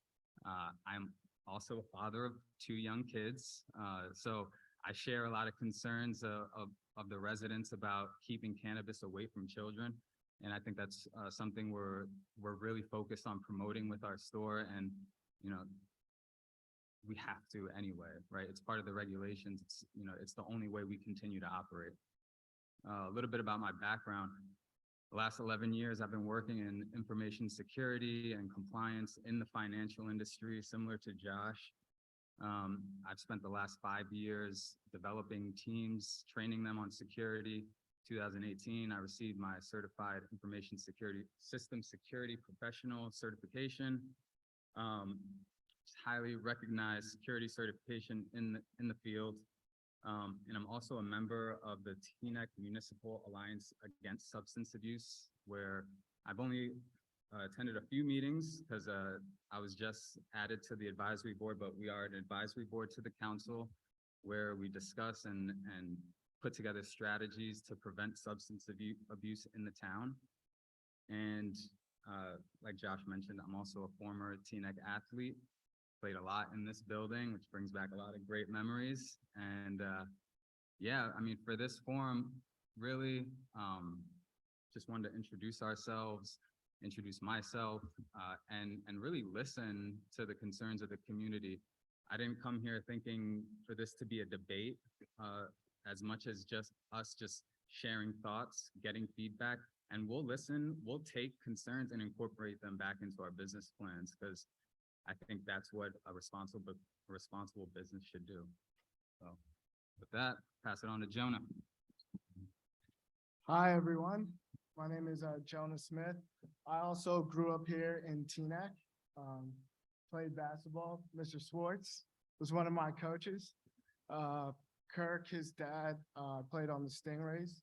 I'm also a father of 2 young kids. So I share a lot of concerns of the residents about keeping cannabis away from children. And I think that's something we're really focused on promoting with our store. And, you know, we have to anyway, right? It's part of the regulations. It's, you know, it's the only way we continue to operate. A little bit about my background. The last 11 years, I've been working in information security and compliance in the financial industry, similar to Josh. I've spent the last 5 years developing teams, training them on security. 2018, I received my certified information security system security professional certification. Highly recognized security certification in the field. And I'm also a member of the Teaneck Municipal Alliance Against Substance Abuse, where I've only attended a few meetings because I was just added to the advisory board, but we are an advisory board to the council where we discuss and put together strategies to prevent substance abuse in the town. And like Josh mentioned, I'm also a former Teaneck athlete. Played a lot in this building, which brings back a lot of great memories. And yeah, I mean, for this forum, really just wanted to introduce ourselves, introduce myself, and really listen to the concerns of the community. I didn't come here thinking for this to be a debate as much as just us just sharing thoughts, getting feedback, and we'll listen, we'll take concerns and incorporate them back into our business plans because I think that's what a responsible business should do. So with that, pass it on to Jonah. Hi, everyone. My name is Jonah Smith. I also grew up here in Teaneck, played basketball. Mr. Swartz was one of my coaches. Kirk, his dad, played on the Stingrays.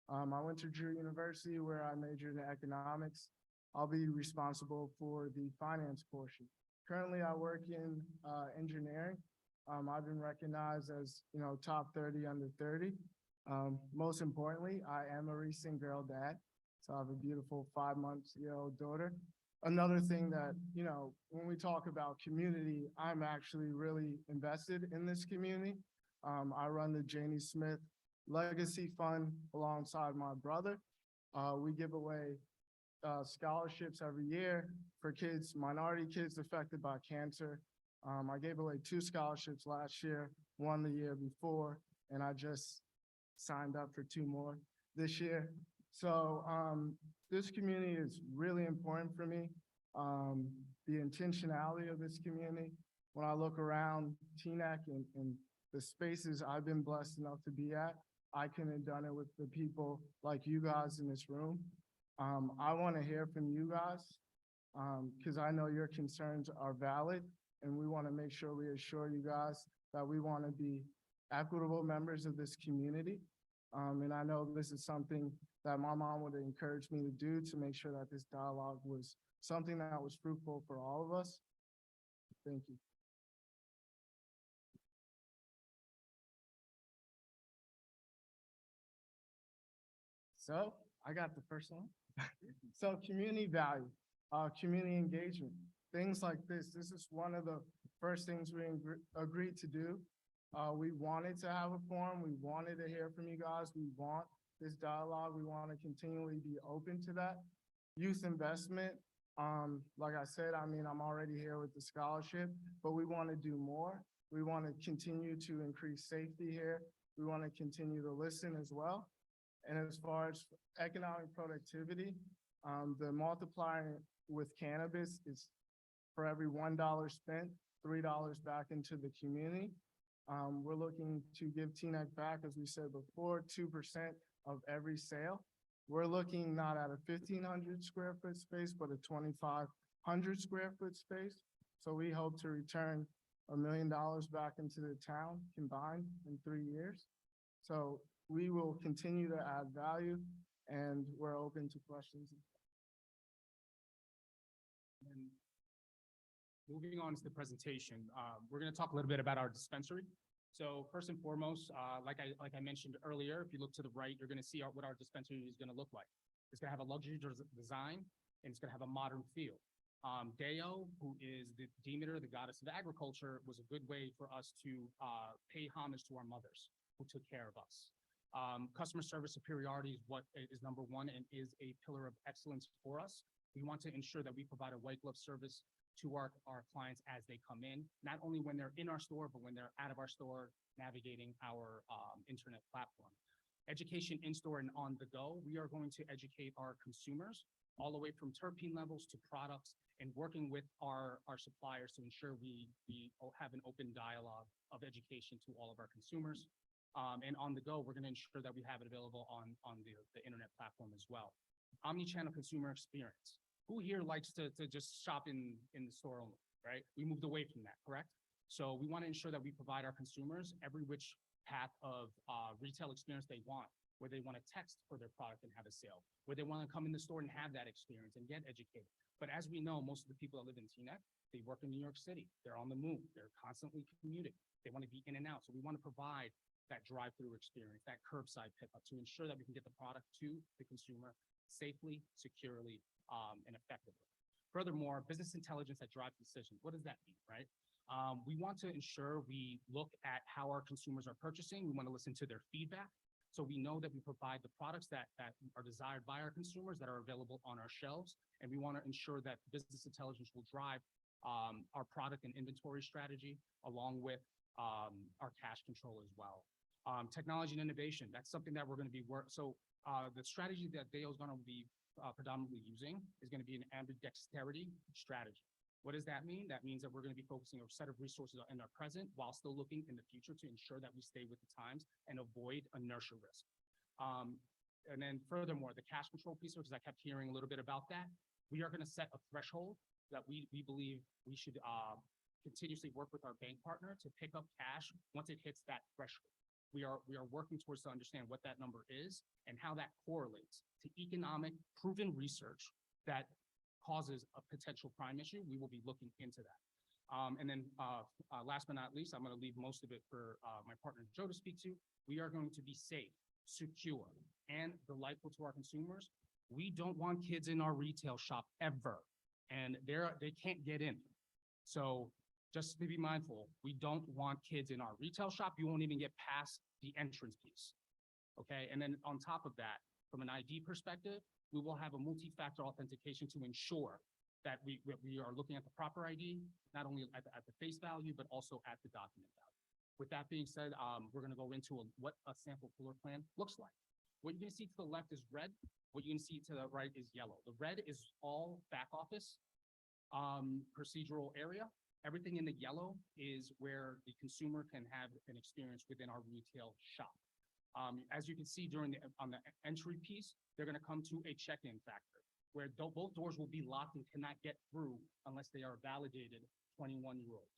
I went to Drew University where I majored in economics. I'll be responsible for the finance portion. Currently, I work in engineering. I've been recognized as, you know, top 30 under 30. Most importantly, I am a recent girl dad. So I have a beautiful 5-month-old daughter. Another thing that, you know, when we talk about community, I'm actually really invested in this community. I run the Janie Smith Legacy Fund alongside my brother. We give away scholarships every year for kids, minority kids affected by cancer. I gave away 2 scholarships last year, 1 the year before, and I just signed up for 2 more this year. So this community is really important for me. The intentionality of this community, when I look around Teaneck and the spaces I've been blessed enough to be at, I couldn't have done it with the people like you guys in this room. I want to hear from you guys because I know your concerns are valid and we want to make sure we assure you guys that we want to be equitable members of this community. And I know this is something that my mom would encourage me to do to make sure that this dialogue was something that was fruitful for all of us. Thank you. So I got the first one. So community value, community engagement, things like this. This is one of the first things we agreed to do. We wanted to have a forum. We wanted to hear from you guys. We want this dialogue. We want to continually be open to that. Youth investment, like I said, I mean, I'm already here with the scholarship, but we want to do more. We want to continue to increase safety here. We want to continue to listen as well. And as far as economic productivity, the multiplier with cannabis is for every $1 spent, $3 back into the community. We're looking to give Teaneck back, as we said before, 2% of every sale. We're looking not at a 1,500 square foot space, but a 2,500 square foot space. So we hope to return $1 million back into the town combined in 3 years. So we will continue to add value, and we're open to questions. And moving on to the presentation, we're going to talk a little bit about our dispensary. So first and foremost, like I mentioned earlier, if you look to the right, you're going to see what our dispensary is going to look like. It's going to have a luxury design, and it's going to have a modern feel. Deo, who is the Demeter, the goddess of agriculture, was a good way for us to pay homage to our mothers who took care of us. Customer service superiority is what is number one and is a pillar of excellence for us. We want to ensure that we provide a white glove service to our clients as they come in, not only when they're in our store, but when they're out of our store, navigating our internet platform. Education in-store and on the go, we are going to educate our consumers all the way from terpene levels to products and working with our suppliers to ensure we have an open dialogue of education to all of our consumers. And on the go, we're going to ensure that we have it available on the internet platform as well. Omnichannel consumer experience. Who here likes to just shop in the store only, right? We moved away from that, correct? So we want to ensure that we provide our consumers every which path of retail experience they want, where they want to text for their product and have a sale, where they want to come in the store and have that experience and get educated. But as we know, most of the people that live in Teaneck, they work in New York City. They're on the move. They're constantly commuting. They want to be in and out. So we want to provide that drive-through experience, that curbside pickup to ensure that we can get the product to the consumer safely, securely, and effectively. Furthermore, business intelligence that drives decisions. What does that mean, right? We want to ensure we look at how our consumers are purchasing. We want to listen to their feedback. So we know that we provide the products that are desired by our consumers that are available on our shelves. And we want to ensure that business intelligence will drive our product and inventory strategy along with our cash control as well. Technology and innovation, that's something that we're going to be the strategy that Dale is going to be predominantly using is going to be an ambidexterity strategy. What does that mean? That means that we're going to be focusing a set of resources in our present while still looking in the future to ensure that we stay with the times and avoid inertia risk. And then furthermore, the cash control piece, because I kept hearing a little bit about that, we are going to set a threshold that we believe we should continuously work with our bank partner to pick up cash once it hits that threshold. We are working towards to understand what that number is and how that correlates to economic proven research that causes a potential crime issue. We will be looking into that. And then last but not least, I'm going to leave most of it for my partner Joe to speak to. We are going to be safe, secure, and delightful to our consumers. We don't want kids in our retail shop ever, and they can't get in. So just to be mindful, we don't want kids in our retail shop. You won't even get past the entrance piece, okay? And then on top of that, from an ID perspective, we will have a multi-factor authentication to ensure that we are looking at the proper ID, not only at the face value, but also at the document value. With that being said, we're gonna go into what a sample floor plan looks like. What you're gonna see to the left is red. What you're gonna see to the right is yellow. The red is all back office procedural area. Everything in the yellow is where the consumer can have an experience within our retail shop. As you can see on the entry piece, they're going to come to a check-in factor where both doors will be locked and cannot get through unless they are validated 21-year-olds.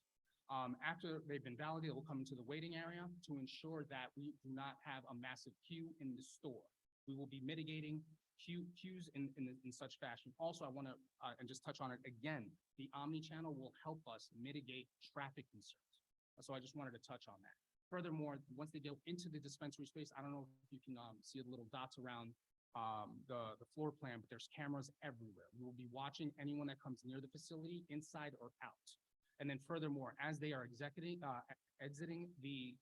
After they've been validated, we'll come into the waiting area to ensure that we do not have a massive queue in the store. We will be mitigating queues in such fashion. Also, I want to, and just touch on it again, the omni-channel will help us mitigate traffic concerns. So I just wanted to touch on that. Furthermore, once they go into the dispensary space, I don't know if you can see the little dots around the floor plan, but there's cameras everywhere. We will be watching anyone that comes near the facility, inside or out. And then furthermore, as they are exiting the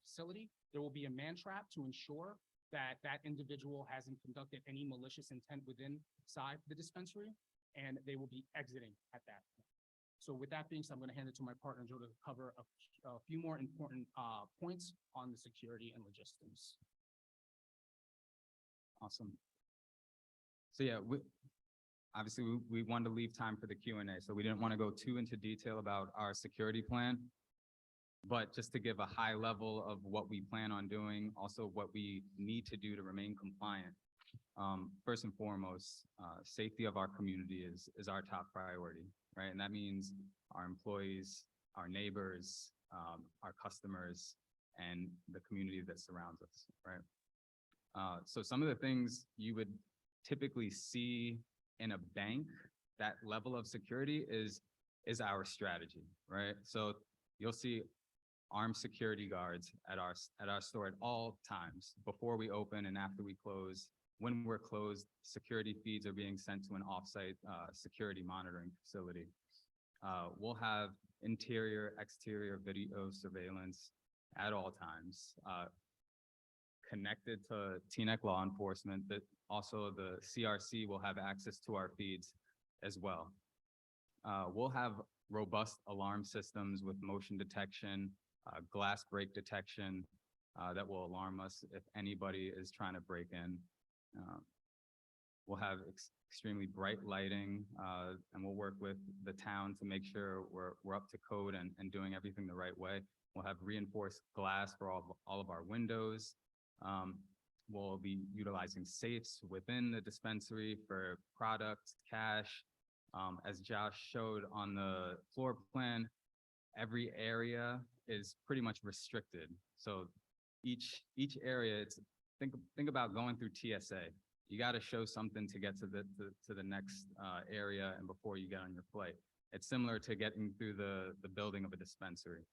facility, there will be a man trap to ensure that that individual hasn't conducted any malicious intent inside the dispensary, and they will be exiting at that point. So with that being said, I'm going to hand it to my partner, Joe, to cover a few more important points on the security and logistics. Awesome. So yeah, obviously we wanted to leave time for the Q&A, so we didn't want to go too into detail about our security plan. But just to give a high level of what we plan on doing, also what we need to do to remain compliant. First and foremost, safety of our community is our top priority, right? And that means our employees, our neighbors, our customers, and the community that surrounds us, right? So some of the things you would typically see in a bank, that level of security is our strategy, right? So you'll see armed security guards at our store at all times, before we open and after we close. When we're closed, security feeds are being sent to an offsite security monitoring facility. We'll have interior, exterior video surveillance at all times, connected to Teaneck law enforcement, that also the CRC will have access to our feeds as well. We'll have robust alarm systems with motion detection, glass break detection, that will alarm us if anybody is trying to break in. We'll have extremely bright lighting, and we'll work with the town to make sure we're up to code and doing everything the right way. We'll have reinforced glass for all of our windows. We'll be utilizing safes within the dispensary for products, cash. As Josh showed on the floor plan, every area is pretty much restricted. So each area, think about going through TSA. You got to show something to get to the next area and before you get on your flight. It's similar to getting through the building of a dispensary.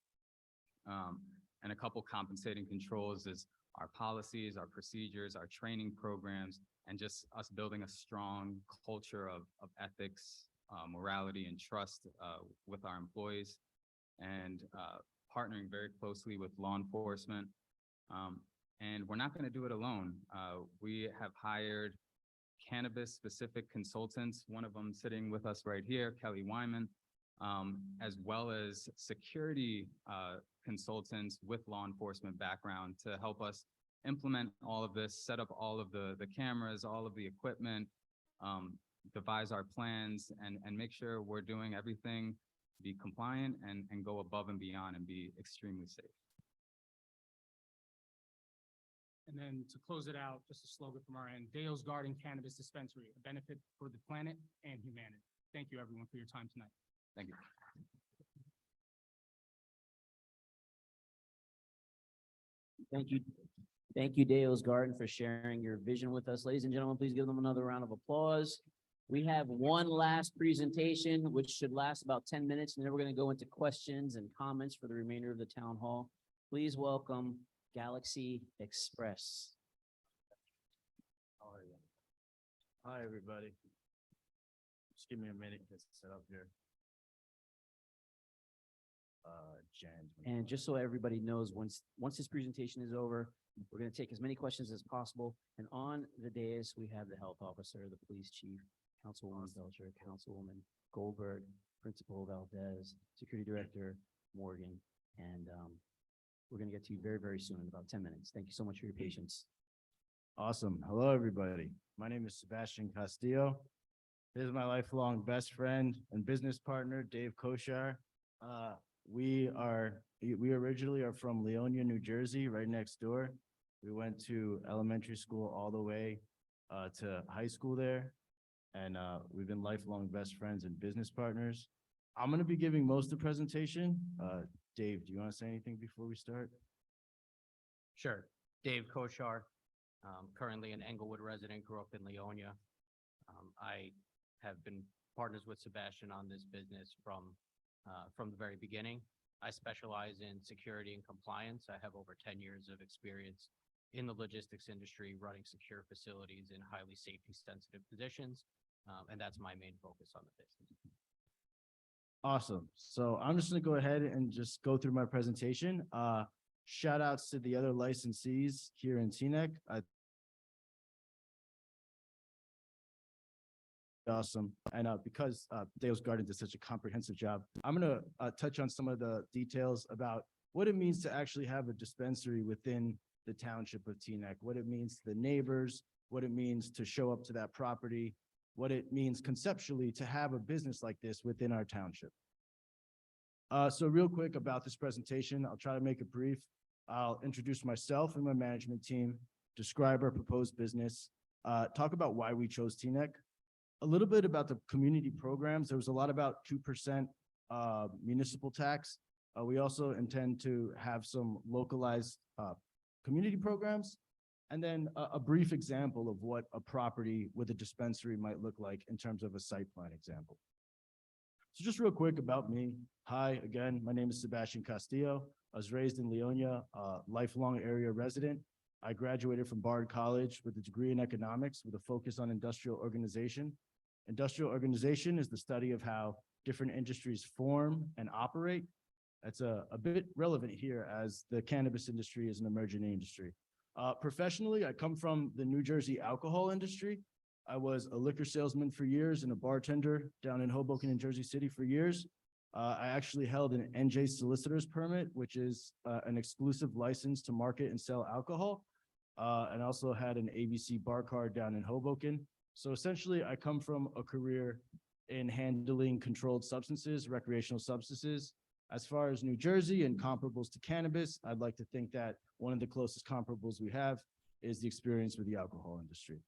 And a couple compensating controls is our policies, our procedures, our training programs, and just us building a strong culture of ethics, morality, and trust with our employees, and partnering very closely with law enforcement. And we're not going to do it alone. We have hired cannabis-specific consultants, one of them sitting with us right here, Kelly Wyman, as well as security consultants with law enforcement background to help us implement all of this, set up all of the cameras, all of the equipment, devise our plans, and make sure we're doing everything, be compliant and go above and beyond and be extremely safe. And then to close it out, just a slogan from our end, Dale's Garden Cannabis Dispensary, a benefit for the planet and humanity. Thank you, everyone, for your time tonight. Thank you. Thank you. Thank you, Dale's Garden, for sharing your vision with us. Ladies and gentlemen, please give them another round of applause. We have one last presentation, which should last about 10 minutes, and then we're going to go into questions and comments for the remainder of the town hall. Please welcome Galaxy Express. How are you? Hi, everybody. Just give me a minute to set up here. And just so everybody knows, once this presentation is over, we're going to take as many questions as possible. And on the dais, we have the health officer, the police chief, Councilwoman Belcher, Councilwoman Goldberg, Principal Valdez, Security Director Morgan, and we're going to get to you very, very soon in about 10 minutes. Thank you so much for your patience. Awesome. Hello, everybody. My name is Sebastian Castillo. This is my lifelong best friend and business partner, Dave Koshar. We originally are from Leonia, New Jersey, right next door. We went to elementary school all the way to high school there. And we've been lifelong best friends and business partners. I'm gonna be giving most of the presentation. Dave, do you want to say anything before we start? Sure. Dave Koshar, currently an Englewood resident, grew up in Leonia. I have been partners with Sebastian on this business from the very beginning. I specialize in security and compliance. I have over 10 years of experience in the logistics industry, running secure facilities in highly safety sensitive positions. And that's my main focus on the business. Awesome. So I'm just gonna go ahead and just go through my presentation. Shout outs to the other licensees here in Teaneck. Awesome. And because Dale's Garden did such a comprehensive job, I'm gonna touch on some of the details about what it means to actually have a dispensary within the township of Teaneck, what it means to the neighbors, what it means to show up to that property, what it means conceptually to have a business like this within our township. So real quick about this presentation, I'll try to make it brief. I'll introduce myself and my management team, describe our proposed business, talk about why we chose Teaneck, a little bit about the community programs. There was a lot about 2% municipal tax. We also intend to have some localized community programs, and then a brief example of what a property with a dispensary might look like in terms of a site plan example. So just real quick about me. Hi, again, my name is Sebastian Castillo. I was raised in Leonia, a lifelong area resident. I graduated from Bard College with a degree in economics with a focus on industrial organization. Industrial organization is the study of how different industries form and operate. That's a bit relevant here as the cannabis industry is an emerging industry. Professionally, I come from the New Jersey alcohol industry. I was a liquor salesman for years and a bartender down in Hoboken and Jersey City for years. I actually held an NJ solicitor's permit, which is an exclusive license to market and sell alcohol. And also had an ABC bar card down in Hoboken. So essentially, I come from a career in handling controlled substances, recreational substances. As far as New Jersey and comparables to cannabis, I'd like to think that one of the closest comparables we have is the experience with the alcohol industry.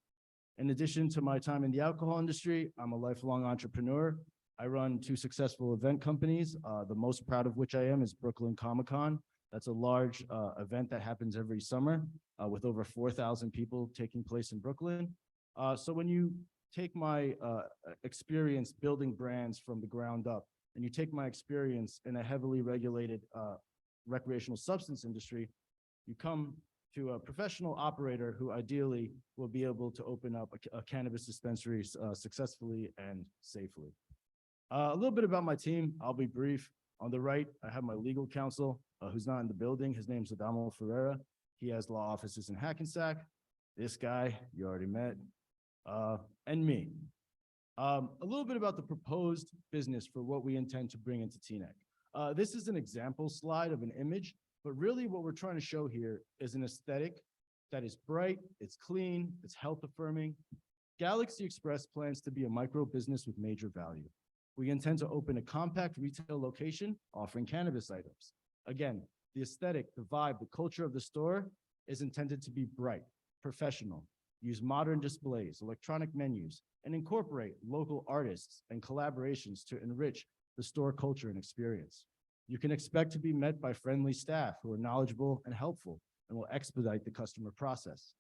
In addition to my time in the alcohol industry, I'm a lifelong entrepreneur. I run 2 successful event companies, the most proud of which I am is Brooklyn Comic-Con. That's a large event that happens every summer with over 4,000 people taking place in Brooklyn. So when you take my experience building brands from the ground up, and you take my experience in a heavily regulated recreational substance industry, you come to a professional operator who ideally will be able to open up a cannabis dispensary successfully and safely. A little bit about my team, I'll be brief. On the right, I have my legal counsel who's not in the building. His name's Adamo Ferreira. He has law offices in Hackensack. This guy, you already met, and me. A little bit about the proposed business for what we intend to bring into Teaneck. This is an example slide of an image, but really what we're trying to show here is an aesthetic that is bright, it's clean, it's health affirming. Galaxy Express plans to be a micro business with major value. We intend to open a compact retail location offering cannabis items. Again, the aesthetic, the vibe, the culture of the store is intended to be bright, professional, use modern displays, electronic menus, and incorporate local artists and collaborations to enrich the store culture and experience. You can expect to be met by friendly staff who are knowledgeable and helpful and will expedite the customer process.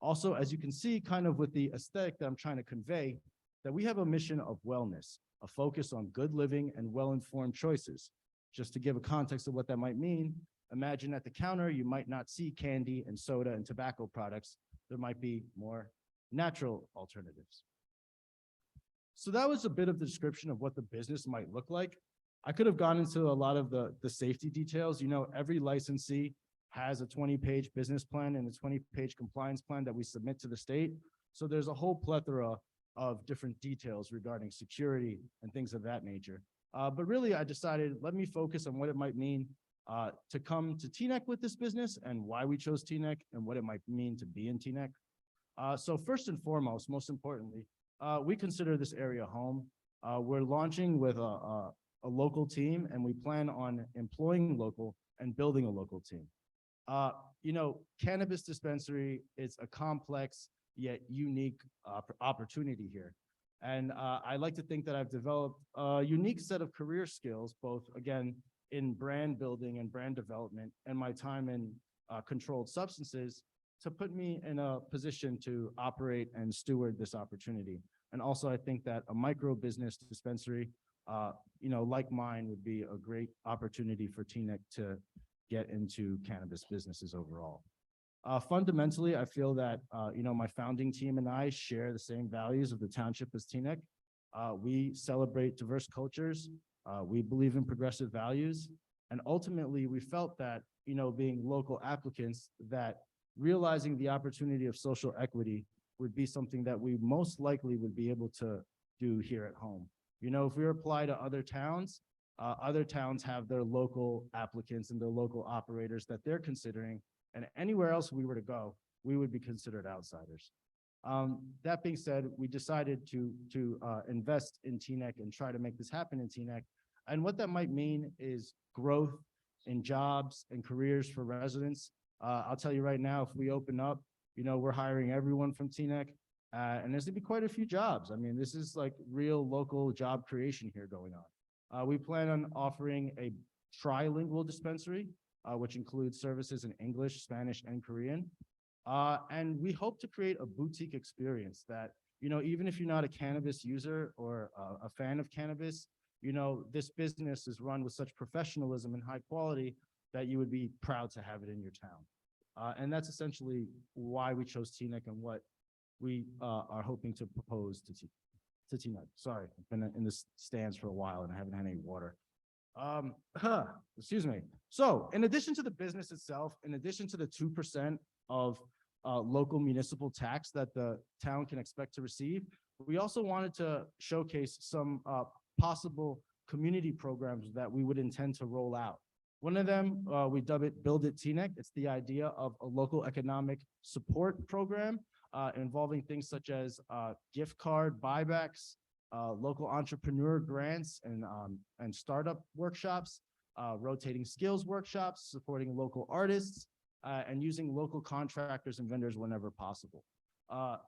Also, as you can see, kind of with the aesthetic that I'm trying to convey, that we have a mission of wellness, a focus on good living and well-informed choices. Just to give a context of what that might mean, imagine at the counter, you might not see candy and soda and tobacco products. There might be more natural alternatives. So that was a bit of the description of what the business might look like. I could have gone into a lot of the safety details. You know, every licensee has a 20-page business plan and a 20-page compliance plan that we submit to the state. So there's a whole plethora of different details regarding security and things of that nature. But really, I decided, let me focus on what it might mean to come to Teaneck with this business and why we chose Teaneck and what it might mean to be in Teaneck. So first and foremost, most importantly, we consider this area home. We're launching with a local team, and we plan on employing local and building a local team. You know, cannabis dispensary is a complex yet unique opportunity here. And I like to think that I've developed a unique set of career skills, both again, in brand building and brand development and my time in controlled substances to put me in a position to operate and steward this opportunity. And also I think that a micro business dispensary, like mine would be a great opportunity for Teaneck to get into cannabis businesses overall. Fundamentally, I feel that, my founding team and I share the same values of the township as Teaneck. We celebrate diverse cultures. We believe in progressive values. And ultimately, we felt that, being local applicants, that realizing the opportunity of social equity would be something that we most likely would be able to do here at home. If we apply to other towns have their local applicants and their local operators that they're considering. And anywhere else we were to go, we would be considered outsiders. That being said, we decided to invest in Teaneck and try to make this happen in Teaneck. And what that might mean is growth in jobs and careers for residents. I'll tell you right now, if we open up, we're hiring everyone from Teaneck, and there's gonna be quite a few jobs. I mean, this is like real local job creation here going on. We plan on offering a trilingual dispensary, which includes services in English, Spanish, and Korean. And we hope to create a boutique experience that, even if you're not a cannabis user or a fan of cannabis, this business is run with such professionalism and high quality that you would be proud to have it in your town. And that's essentially why we chose Teaneck and what we are hoping to propose to Teaneck. Sorry, I've been in this stands for a while and I haven't had any water. Excuse me. So in addition to the business itself, in addition to the 2% of local municipal tax that the town can expect to receive, we also wanted to showcase some possible community programs that we would intend to roll out. One of them, we dub it Build It Teaneck. It's the idea of a local economic support program involving things such as gift card buybacks, local entrepreneur grants and startup workshops, rotating skills workshops, supporting local artists, and using local contractors and vendors whenever possible.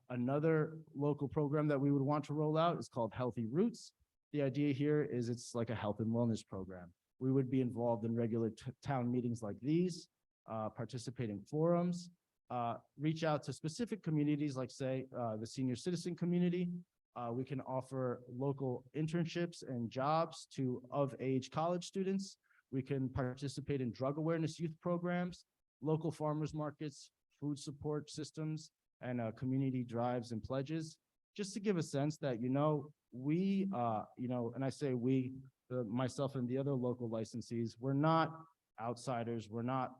Another local program that we would want to roll out is called Healthy Roots. The idea here is it's like a health and wellness program. We would be involved in regular town meetings like these, participate in forums, reach out to specific communities like, say, the senior citizen community. We can offer local internships and jobs to of-age college students. We can participate in drug awareness youth programs, local farmers markets, food support systems, and community drives and pledges. Just to give a sense that, we, and I say we, myself and the other local licensees, we're not outsiders. We're not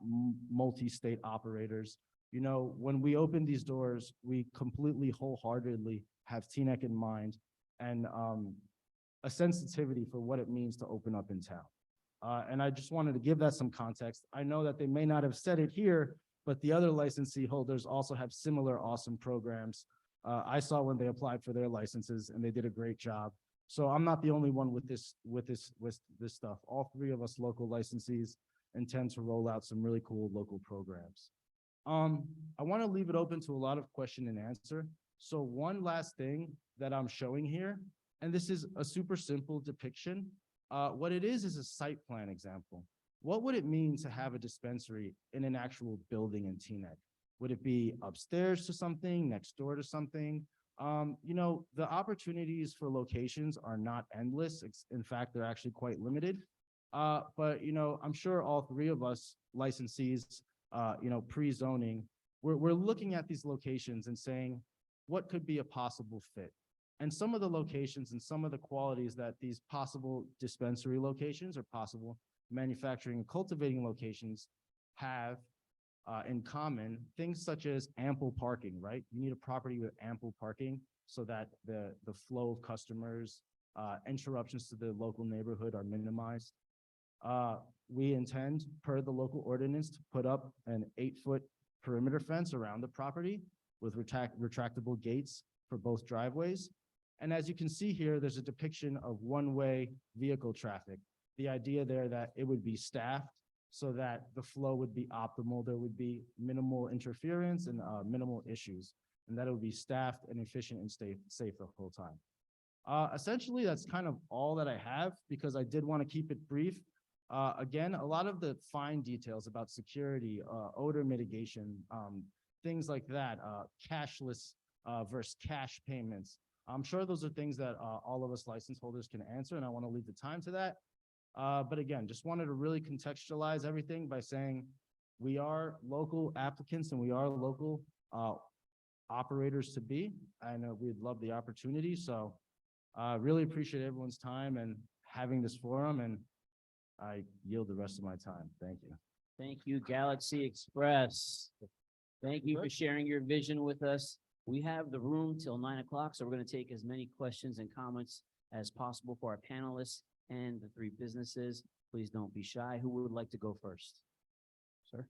multi-state operators. When we open these doors, we completely wholeheartedly have Teaneck in mind and a sensitivity for what it means to open up in town. And I just wanted to give that some context. I know that they may not have said it here, but the other licensee holders also have similar awesome programs. I saw when they applied for their licenses and they did a great job. So I'm not the only one with this stuff. All three of us local licensees intend to roll out some really cool local programs. I want to leave it open to a lot of question and answer. So one last thing that I'm showing here, and this is a super simple depiction. What it is a site plan example. What would it mean to have a dispensary in an actual building in Teaneck? Would it be upstairs to something, next door to something? The opportunities for locations are not endless. In fact, they're actually quite limited. But I'm sure all three of us licensees, pre-zoning, we're looking at these locations and saying, what could be a possible fit? And some of the locations and some of the qualities that these possible dispensary locations or possible manufacturing and cultivating locations have in common, things such as ample parking, right? You need a property with ample parking so that the flow of customers, interruptions to the local neighborhood are minimized. We intend, per the local ordinance, to put up an 8-foot perimeter fence around the property with retractable gates for both driveways. And as you can see here, there's a depiction of one-way vehicle traffic. The idea there that it would be staffed so that the flow would be optimal. There would be minimal interference and minimal issues, and that it would be staffed and efficient and safe the whole time. Essentially, that's kind of all that I have because I did want to keep it brief. Again, a lot of the fine details about security, odor mitigation, things like that, cashless versus cash payments. I'm sure those are things that all of us license holders can answer, and I want to leave the time to that. But again, just wanted to really contextualize everything by saying we are local applicants and we are local operators to be, and we'd love the opportunity. So really appreciate everyone's time and having this forum, and I yield the rest of my time. Thank you. Thank you, Galaxy Express. Thank you for sharing your vision with us. We have the room till 9 o'clock, so we're going to take as many questions and comments as possible for our panelists and the three businesses. Please don't be shy. Who would like to go first? Sir?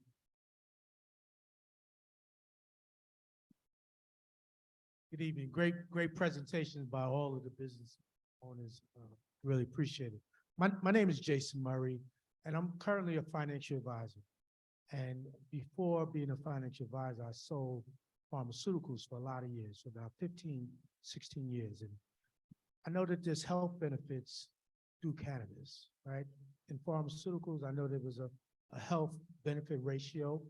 Good evening. Great presentations by all of the business owners. Really appreciate it. My name is Jason Murray, and I'm currently a financial advisor. And before being a financial advisor, I sold pharmaceuticals for a lot of years, for about 15, 16 years. And I know that there's health benefits through cannabis, right? In pharmaceuticals, I know there was a health benefit ratio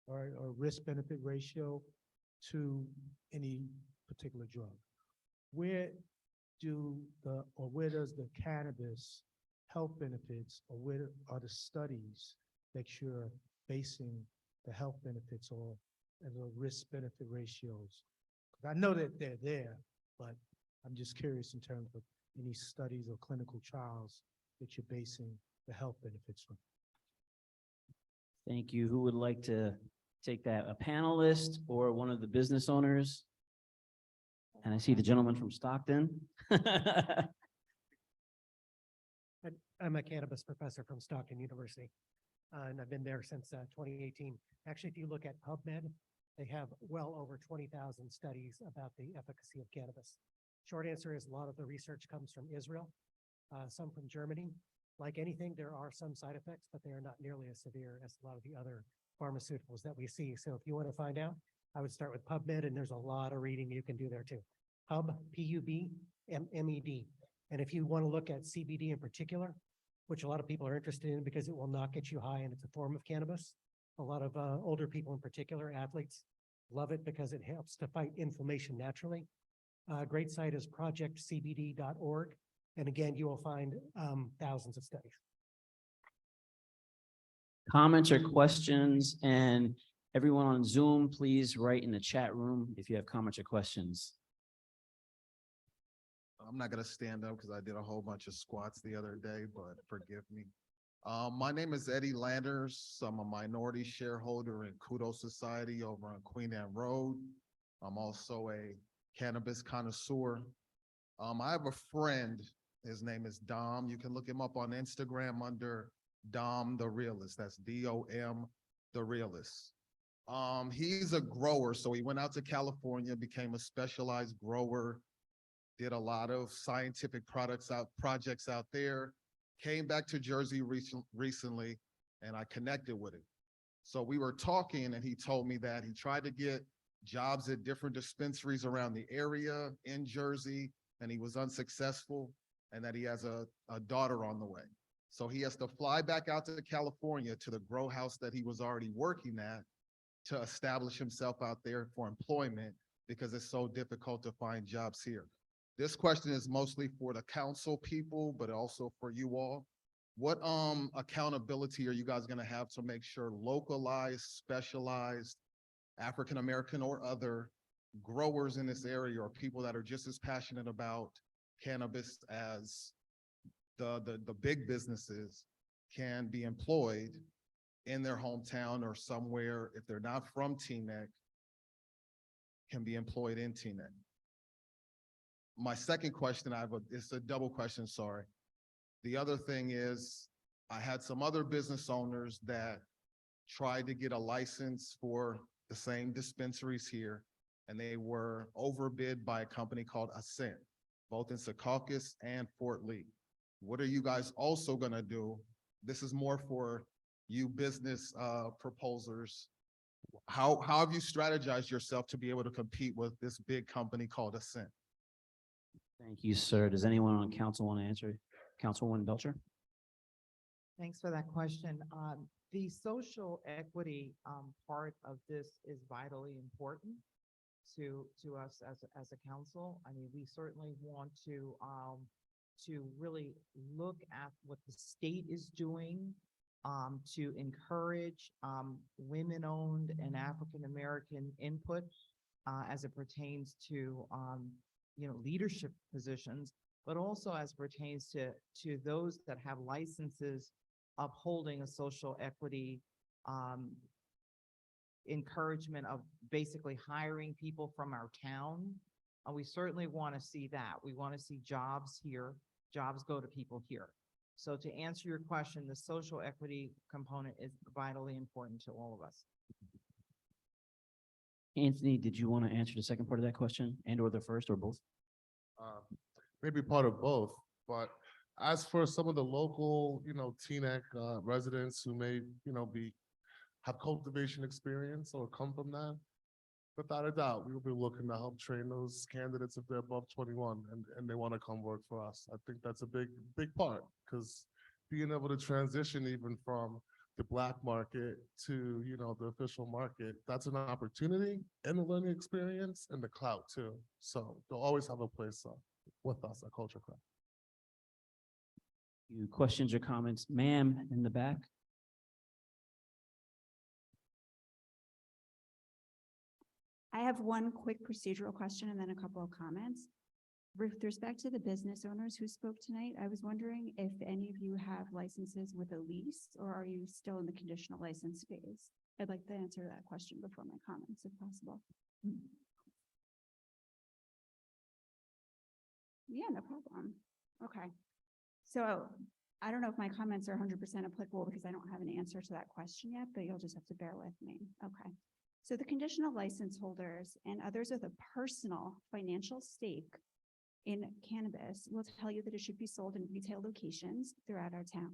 or risk benefit ratio to any particular drug. Where does the cannabis health benefits, or where are the studies that you're basing the health benefits or the risk benefit ratios? Because I know that they're there, but I'm just curious in terms of any studies or clinical trials that you're basing the health benefits from. Thank you. Who would like to take that? A panelist or one of the business owners? And I see the gentleman from Stockton. I'm a cannabis professor from Stockton University, and I've been there since 2018. Actually, if you look at PubMed, they have well over 20,000 studies about the efficacy of cannabis. Short answer is a lot of the research comes from Israel, some from Germany. Like anything, there are some side effects, but they are not nearly as severe as a lot of the other pharmaceuticals that we see. So if you want to find out, I would start with PubMed, and there's a lot of reading you can do there too. PubMed. And if you want to look at CBD in particular, which a lot of people are interested in because it will not get you high and it's a form of cannabis. A lot of older people in particular, athletes, love it because it helps to fight inflammation naturally. Great site is projectcbd.org. And again, you will find thousands of studies. Comments or questions, and everyone on Zoom, please write in the chat room if you have comments or questions. I'm not gonna stand up because I did a whole bunch of squats the other day, but forgive me. My name is Eddie Landers. I'm a minority shareholder in Kudos Society over on Queen Anne Road. I'm also a cannabis connoisseur. I have a friend, his name is Dom. You can look him up on Instagram under Dom the Realist. That's D-O-M the Realist. He's a grower, so he went out to California, became a specialized grower, did a lot of scientific projects out there, came back to Jersey recently, and I connected with him. So we were talking, and he told me that he tried to get jobs at different dispensaries around the area in Jersey, and he was unsuccessful, and that he has a daughter on the way. So he has to fly back out to California to the grow house that he was already working at to establish himself out there for employment because it's so difficult to find jobs here. This question is mostly for the council people, but also for you all. What accountability are you guys gonna have to make sure localized, specialized, African-American or other growers in this area, or people that are just as passionate about cannabis as the big businesses, can be employed in their hometown or somewhere, if they're not from Teaneck, can be employed in Teaneck? My second question, it's a double question, sorry. The other thing is, I had some other business owners that tried to get a license for the same dispensaries here, and they were overbid by a company called Ascent, both in Secaucus and Fort Lee. What are you guys also gonna do? This is more for you business proposers. How have you strategized yourself to be able to compete with this big company called Ascent? Thank you, sir. Does anyone on council want to answer? Councilwoman Belcher? Thanks for that question. The social equity, part of this is vitally important to us as a council. I mean, we certainly want to really look at what the state is doing, to encourage, women-owned and African-American input, as it pertains to, leadership positions, but also as pertains to those that have licenses upholding a social equity, encouragement of basically hiring people from our town. We certainly want to see that. We want to see jobs here, jobs go to people here. So to answer your question, the social equity component is vitally important to all of us. Anthony, did you want to answer the second part of that question and or the first or both? Maybe part of both, but as for some of the local, Teaneck residents who may, have cultivation experience or come from that, without a doubt, we will be looking to help train those candidates if they're above 21 and they want to come work for us. I think that's a big part, because being able to transition even from the black market to, the official market, that's an opportunity and a learning experience and the clout too. So they'll always have a place with us at Culture Craft. You questions or comments? Ma'am, in the back? I have one quick procedural question and then a couple of comments. With respect to the business owners who spoke tonight, I was wondering if any of you have licenses with a lease, or are you still in the conditional license phase? I'd like to answer that question before my comments, if possible. Yeah, no problem. Okay. So I don't know if my comments are 100% applicable because I don't have an answer to that question yet, but you'll just have to bear with me. Okay. So the conditional license holders and others with a personal financial stake in cannabis will tell you that it should be sold in retail locations throughout our town.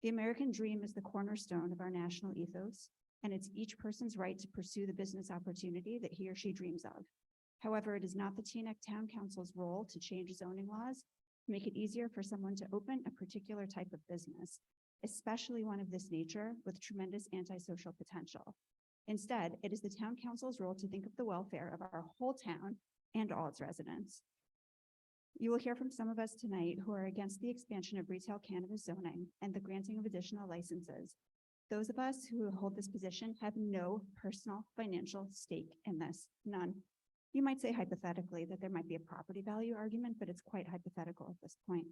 The American dream is the cornerstone of our national ethos, and it's each person's right to pursue the business opportunity that he or she dreams of. However, it is not the Teaneck Town Council's role to change zoning laws to make it easier for someone to open a particular type of business, especially one of this nature with tremendous antisocial potential. Instead, it is the Town Council's role to think of the welfare of our whole town and all its residents. You will hear from some of us tonight who are against the expansion of retail cannabis zoning and the granting of additional licenses. Those of us who hold this position have no personal financial stake in this, none. You might say hypothetically that there might be a property value argument, but it's quite hypothetical at this point.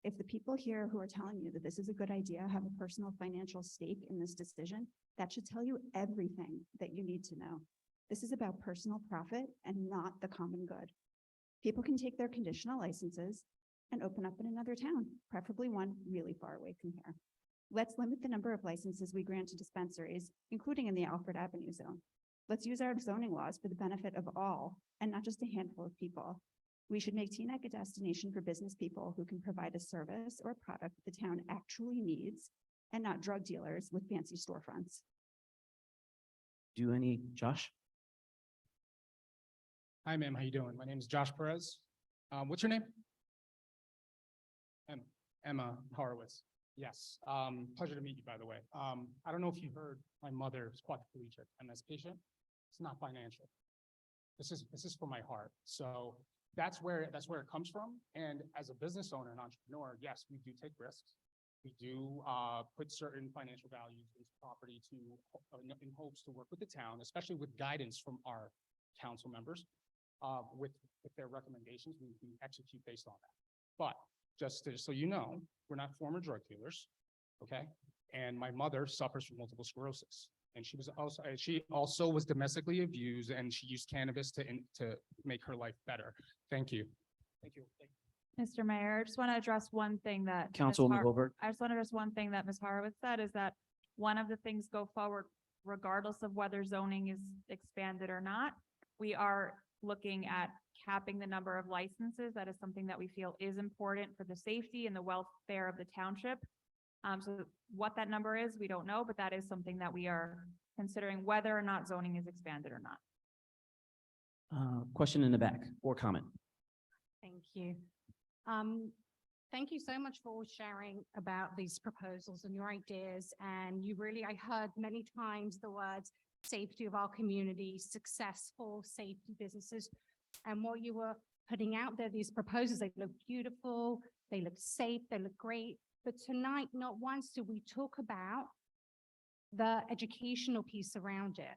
If the people here who are telling you that this is a good idea have a personal financial stake in this decision, that should tell you everything that you need to know. This is about personal profit and not the common good. People can take their conditional licenses and open up in another town, preferably one really far away from here. Let's limit the number of licenses we grant to dispensaries, including in the Alfred Avenue zone. Let's use our zoning laws for the benefit of all and not just a handful of people. We should make Teaneck a destination for business people who can provide a service or product the town actually needs and not drug dealers with fancy storefronts. Josh? Hi, ma'am. How you doing? My name is Josh Perez. What's your name? Emma Horowitz. Yes. Pleasure to meet you, by the way. I don't know if you heard, my mother is quadriplegic, MS patient. It's not financial. This is for my heart. So that's where it comes from. And as a business owner and entrepreneur, yes, we do take risks. We do put certain financial values into property in hopes to work with the town, especially with guidance from our council members. With their recommendations, we execute based on that. But just so you know, we're not former drug dealers, okay? And my mother suffers from multiple sclerosis, and she also was domestically abused, and she used cannabis to make her life better. Thank you. Thank you. Mr. Mayor, I just want to address one thing that Councilwoman Goldberg. I just want to address one thing that Ms. Horowitz said, is that one of the things go forward, regardless of whether zoning is expanded or not. We are looking at capping the number of licenses. That is something that we feel is important for the safety and the welfare of the township. So what that number is, we don't know, but that is something that we are considering, whether or not zoning is expanded or not. Question in the back or comment? you. Thank you so much for all sharing about these proposals and your ideas. And I heard many times the words safety of our community, successful safety businesses. And what you were putting out there, these proposals, they look beautiful, they look safe, they look great. But tonight, not once did we talk about the educational piece around it,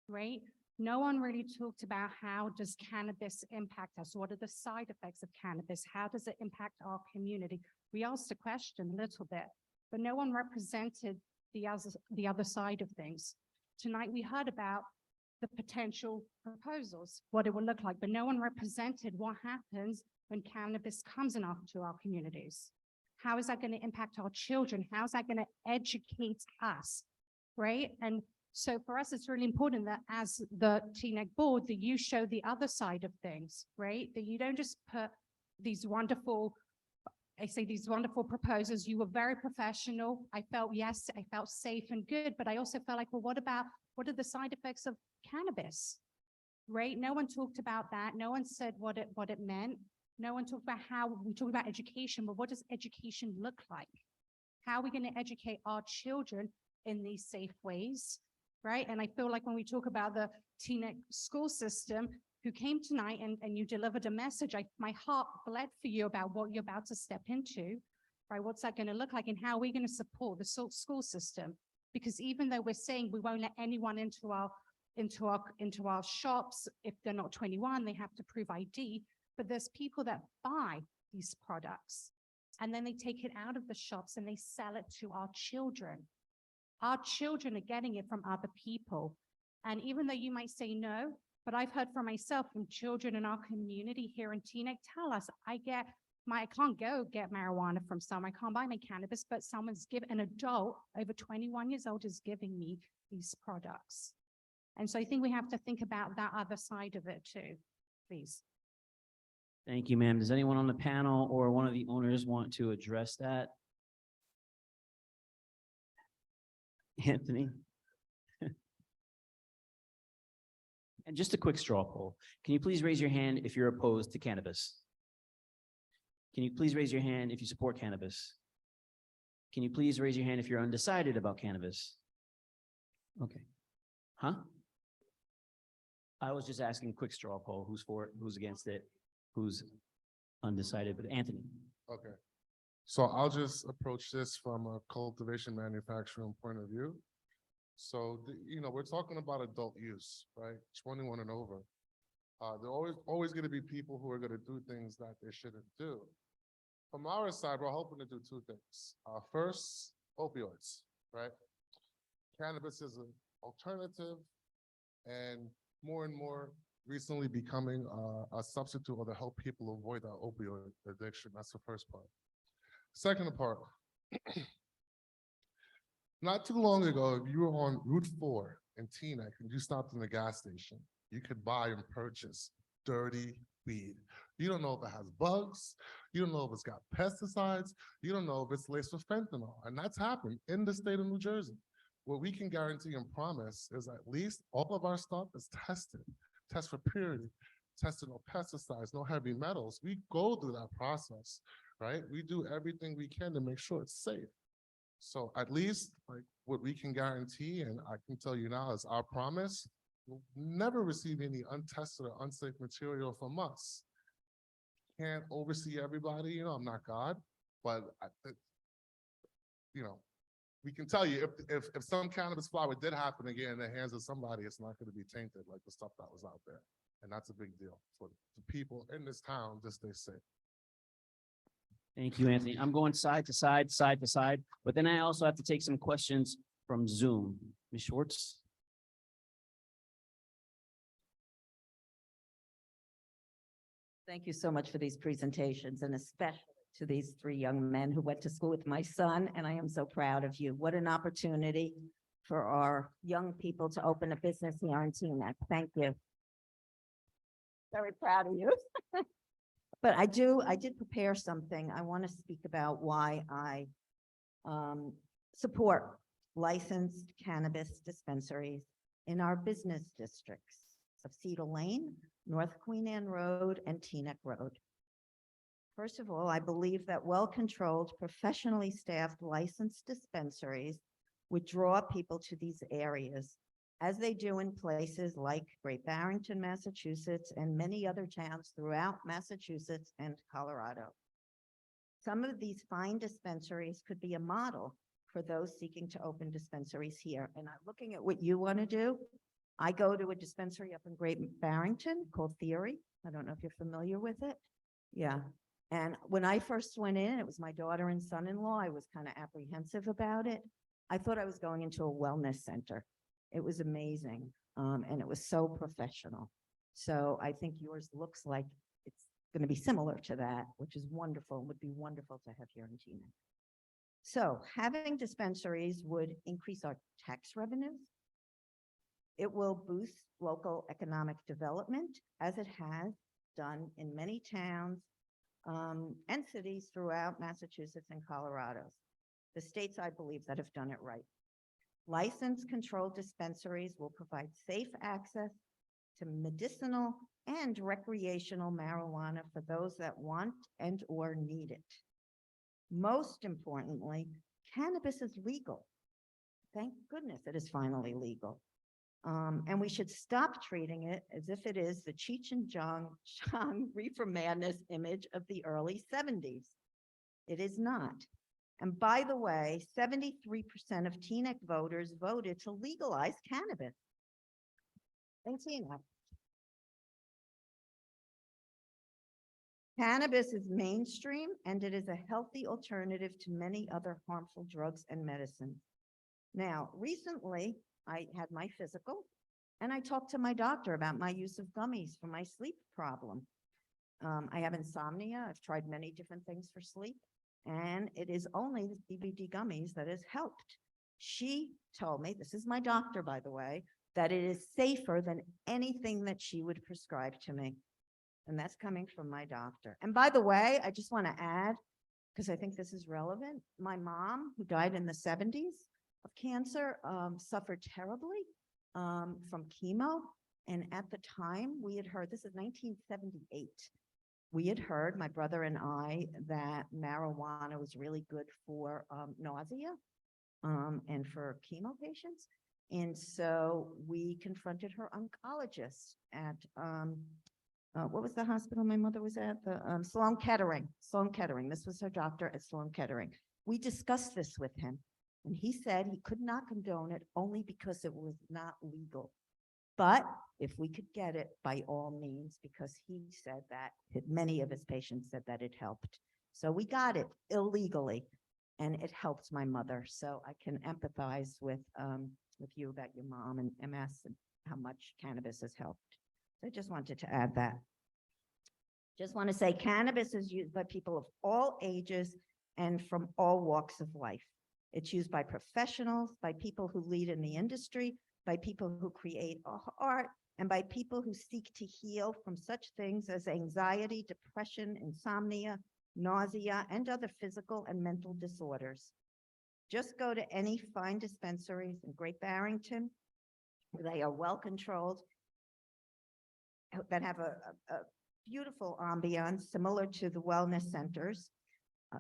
right? No one really talked about how does cannabis impact us? What are the side effects of cannabis? How does it impact our community? We asked the question a little bit, but no one represented the other side of things. Tonight, we heard about the potential proposals, what it will look like, but no one represented what happens when cannabis comes into our communities. How is that going to impact our children? How is that going to educate us, right? And so for us, it's really important that as the Teaneck board, that you show the other side of things, right? That you don't just put these wonderful proposals. You were very professional. I felt safe and good, but I also felt like, well, what are the side effects of cannabis, right? No one talked about that. No one said what it meant. No one talked about we talk about education, but what does education look like? How are we going to educate our children in these safe ways, right? And I feel like when we talk about the Teaneck school system, who came tonight and you delivered a message, my heart bled for you about what you're about to step into, right? What's that going to look like and how are we going to support the school system? Because even though we're saying we won't let anyone into our shops, if they're not 21, they have to prove ID, but there's people that buy these products and then they take it out of the shops and they sell it to our children. Our children are getting it from other people. And even though you might say no, but I've heard from myself, from children in our community here in Teaneck, tell us, I can't go get marijuana from someone, I can't buy my cannabis, but an adult over 21 years old is giving me these products. And so I think we have to think about that other side of it too, please. Thank you, ma'am. Does anyone on the panel or one of the owners want to address that? Anthony? And just a quick straw poll. Can you please raise your hand if you're opposed to cannabis? Can you please raise your hand if you support cannabis? Can you please raise your hand if you're undecided about cannabis? Okay. Huh? I was just asking quick straw poll. Who's for it? Who's against it? Who's undecided? But Anthony. Okay. So I'll just approach this from a cultivation manufacturing point of view. So, we're talking about adult use, right? 21 and over. There are always going to be people who are going to do things that they shouldn't do. From our side, we're hoping to do two things. First, opioids, right? Cannabis is an alternative and more recently becoming a substitute to help people avoid that opioid addiction. That's the first part. Second part, not too long ago, if you were on Route 4 in Teaneck and you stopped in the gas station, you could buy and purchase dirty weed. You don't know if it has bugs. You don't know if it's got pesticides. You don't know if it's laced with fentanyl. And that's happened in the state of New Jersey. What we can guarantee and promise is at least all of our stuff is tested. Test for purity, tested no pesticides, no heavy metals. We go through that process, right? We do everything we can to make sure it's safe. So at least like what we can guarantee, and I can tell you now is our promise, you'll never receive any untested or unsafe material from us. Can't oversee everybody, I'm not God, but we can tell you if some cannabis flower did happen again in the hands of somebody, it's not going to be tainted like the stuff that was out there. And that's a big deal for the people in this town to stay safe. Thank you, Anthony. I'm going side to side, but then I also have to take some questions from Zoom. Ms. Schwartz? Thank you so much for these presentations, and especially to these three young men who went to school with my son, and I am so proud of you. What an opportunity for our young people to open a business here in Teaneck. Thank you. Very proud of you. But I did prepare something. I want to speak about why I support licensed cannabis dispensaries in our business districts of Cedar Lane, North Queen Anne Road, and Teaneck Road. First of all, I believe that well-controlled, professionally staffed licensed dispensaries would draw people to these areas, as they do in places like Great Barrington, Massachusetts, and many other towns throughout Massachusetts and Colorado. Some of these fine dispensaries could be a model for those seeking to open dispensaries here. And I'm looking at what you want to do. I go to a dispensary up in Great Barrington called Theory. I don't know if you're familiar with it. Yeah. And when I first went in, it was my daughter and son-in-law. I was kind of apprehensive about it. I thought I was going into a wellness center. It was amazing. And it was so professional. So I think yours looks like it's going to be similar to that, which is wonderful, would be wonderful to have here in Teaneck. So having dispensaries would increase our tax revenues. It will boost local economic development, as it has done in many towns and cities throughout Massachusetts and Colorado, the states, I believe, that have done it right. Licensed controlled dispensaries will provide safe access to medicinal and recreational marijuana for those that want and or need it. Most importantly, cannabis is legal. Thank goodness it is finally legal. And we should stop treating it as if it is the Cheech and Chong reefer madness image of the early 70s. It is not. And by the way, 73% of Teaneck voters voted to legalize cannabis in Teaneck. Cannabis is mainstream, and it is a healthy alternative to many other harmful drugs and medicines. Now, recently, I had my physical, and I talked to my doctor about my use of gummies for my sleep problem. I have insomnia. I've tried many different things for sleep, and it is only the CBD gummies that has helped. She told me, this is my doctor, by the way, that it is safer than anything that she would prescribe to me. And that's coming from my doctor. And by the way, I just want to add, because I think this is relevant, my mom, who died in the 70s of cancer, suffered terribly from chemo. And at the time, we had heard, this is 1978, we had heard, my brother and I, that marijuana was really good for nausea and for chemo patients. And so we confronted her oncologist at, what was the hospital my mother was at? The Sloan Kettering. Sloan Kettering. This was her doctor at Sloan Kettering. We discussed this with him, and he said he could not condone it only because it was not legal. But if we could get it, by all means, because he said that many of his patients said that it helped. So we got it illegally, and it helped my mother. So I can empathize with you about your mom and MS and how much cannabis has helped. So I just wanted to add that. Just want to say cannabis is used by people of all ages and from all walks of life. It's used by professionals, by people who lead in the industry, by people who create art, and by people who seek to heal from such things as anxiety, depression, insomnia, nausea, and other physical and mental disorders. Just go to any fine dispensaries in Great Barrington, where they are well controlled, that have a beautiful ambiance similar to the wellness centers,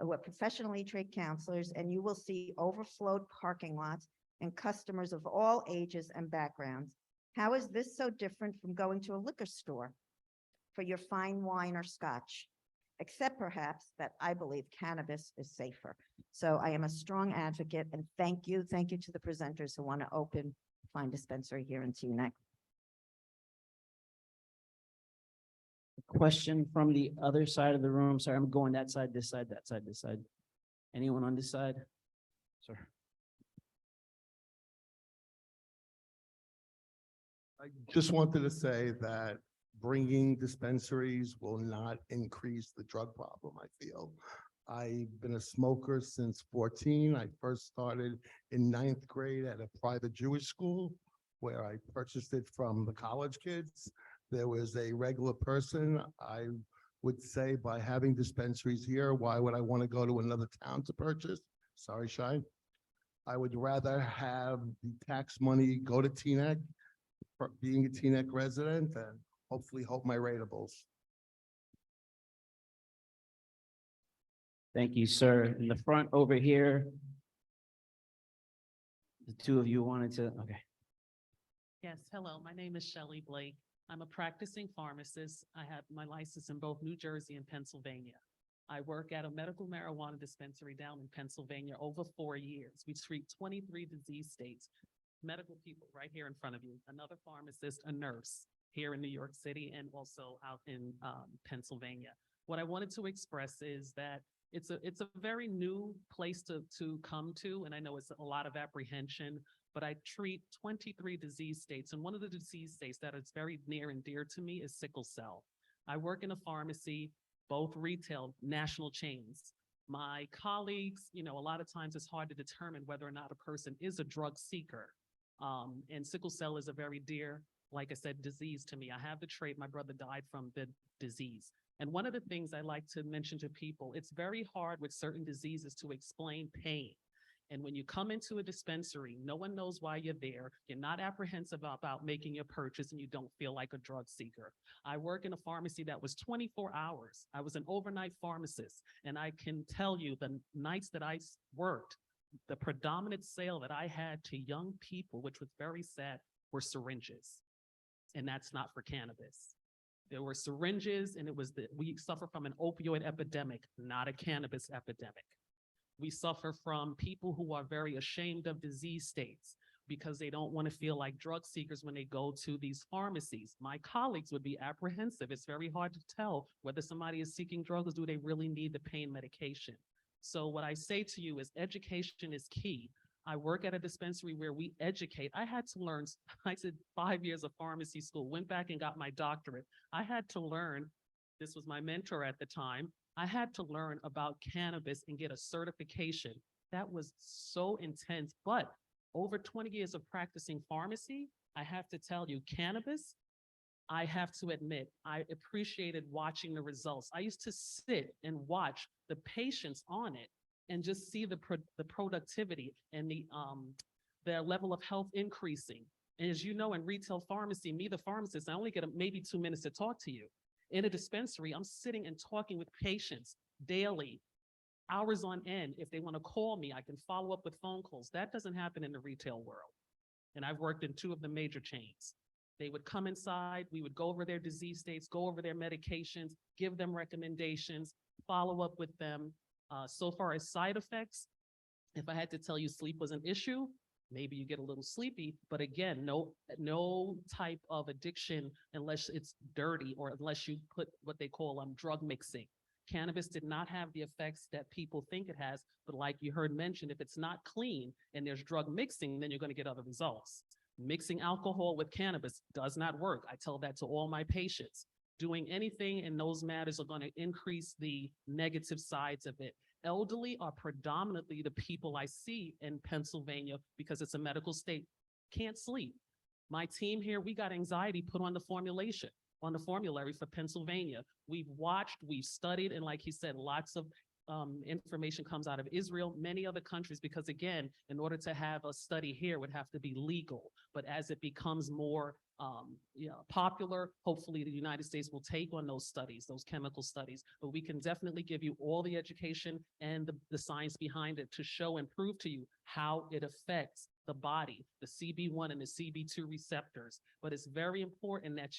with professionally trained counselors, and you will see overflowed parking lots and customers of all ages and backgrounds. How is this so different from going to a liquor store for your fine wine or scotch? Except perhaps that I believe cannabis is safer. So I am a strong advocate, and thank you to the presenters who want to open a fine dispensary here in Teaneck. Question from the other side of the room. Sorry, I'm going that side, this side, that side, this side. Anyone on this side? Sir. I just wanted to say that bringing dispensaries will not increase the drug problem, I feel. I've been a smoker since 14. I first started in 9th grade at a private Jewish school where I purchased it from the college kids. There was a regular person. I would say by having dispensaries here, why would I want to go to another town to purchase? Sorry, Shine. I would rather have the tax money go to Teaneck, for being a Teaneck resident, and hopefully help my ratables. Thank you, sir. In the front over here. The two of you wanted to, okay. Yes, hello, my name is Shelley Blake. I'm a practicing pharmacist. I have my license in both New Jersey and Pennsylvania. I work at a medical marijuana dispensary down in Pennsylvania over 4 years. We treat 23 disease states, medical people right here in front of you, another pharmacist, a nurse here in New York City and also out in Pennsylvania. What I wanted to express is that it's a very new place to come to, and I know it's a lot of apprehension, but I treat 23 disease states, and one of the disease states that is very near and dear to me is sickle cell. I work in a pharmacy, both retail, national chains. My colleagues, a lot of times it's hard to determine whether or not a person is a drug seeker. And sickle cell is a very dear, like I said, disease to me. I have the trait, my brother died from the disease. And one of the things I like to mention to people, it's very hard with certain diseases to explain pain. And when you come into a dispensary, no one knows why you're there. You're not apprehensive about making your purchase and you don't feel like a drug seeker. I work in a pharmacy that was 24 hours. I was an overnight pharmacist. And I can tell you the nights that I worked, the predominant sale that I had to young people, which was very sad, were syringes. And that's not for cannabis. There were syringes, and we suffer from an opioid epidemic, not a cannabis epidemic. We suffer from people who are very ashamed of disease states because they don't want to feel like drug seekers when they go to these pharmacies. My colleagues would be apprehensive. It's very hard to tell whether somebody is seeking drugs, do they really need the pain medication? So what I say to you is education is key. I work at a dispensary where we educate. I had to learn, I did 5 years of pharmacy school, went back and got my doctorate. I had to learn, this was my mentor at the time, I had to learn about cannabis and get a certification. That was so intense, but over 20 years of practicing pharmacy, I have to tell you, cannabis, I have to admit, I appreciated watching the results. I used to sit and watch the patients on it and just see the productivity and their level of health increasing. And as you know, in retail pharmacy, me, the pharmacist, I only get maybe 2 minutes to talk to you. In a dispensary, I'm sitting and talking with patients daily, hours on end. If they want to call me, I can follow up with phone calls. That doesn't happen in the retail world. And I've worked in 2 of the major chains. They would come inside, we would go over their disease states, go over their medications, give them recommendations, follow up with them. So far as side effects, if I had to tell you sleep was an issue, maybe you get a little sleepy, but again, no type of addiction unless it's dirty or unless you put what they call drug mixing. Cannabis did not have the effects that people think it has, but like you heard mentioned, if it's not clean and there's drug mixing, then you're going to get other results. Mixing alcohol with cannabis does not work. I tell that to all my patients. Doing anything in those matters are going to increase the negative sides of it. Elderly are predominantly the people I see in Pennsylvania because it's a medical state, can't sleep. My team here, we got anxiety put on the formulary for Pennsylvania. We've watched, we've studied, and like he said, lots of information comes out of Israel, many other countries, because again, in order to have a study here, it would have to be legal. But as it becomes more popular, hopefully the United States will take on those studies, those chemical studies. But we can definitely give you all the education and the science behind it to show and prove to you how it affects the body, the CB1 and the CB2 receptors. But it's very important that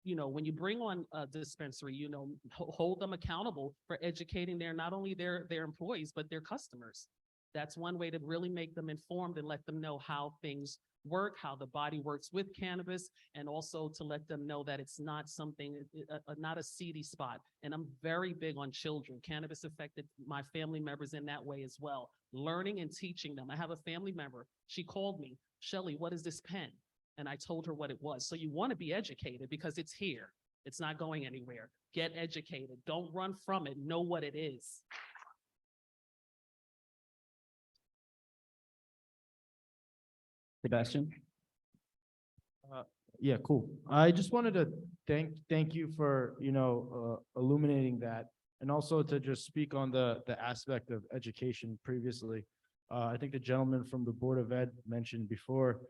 when you bring on a dispensary, hold them accountable for educating not only their employees, but their customers. That's one way to really make them informed and let them know how things work, how the body works with cannabis, and also to let them know that it's not not a seedy spot. And I'm very big on children. Cannabis affected my family members in that way as well. Learning and teaching them. I have a family member, she called me, Shelley, what is this pen? And I told her what it was. So you want to be educated because it's here. It's not going anywhere. Get educated. Don't run from it. Know what it is. Sebastian? Yeah, cool. I just wanted to thank you for, illuminating that, and also to just speak on the aspect of education previously. I think the gentleman from the Board of Ed mentioned before,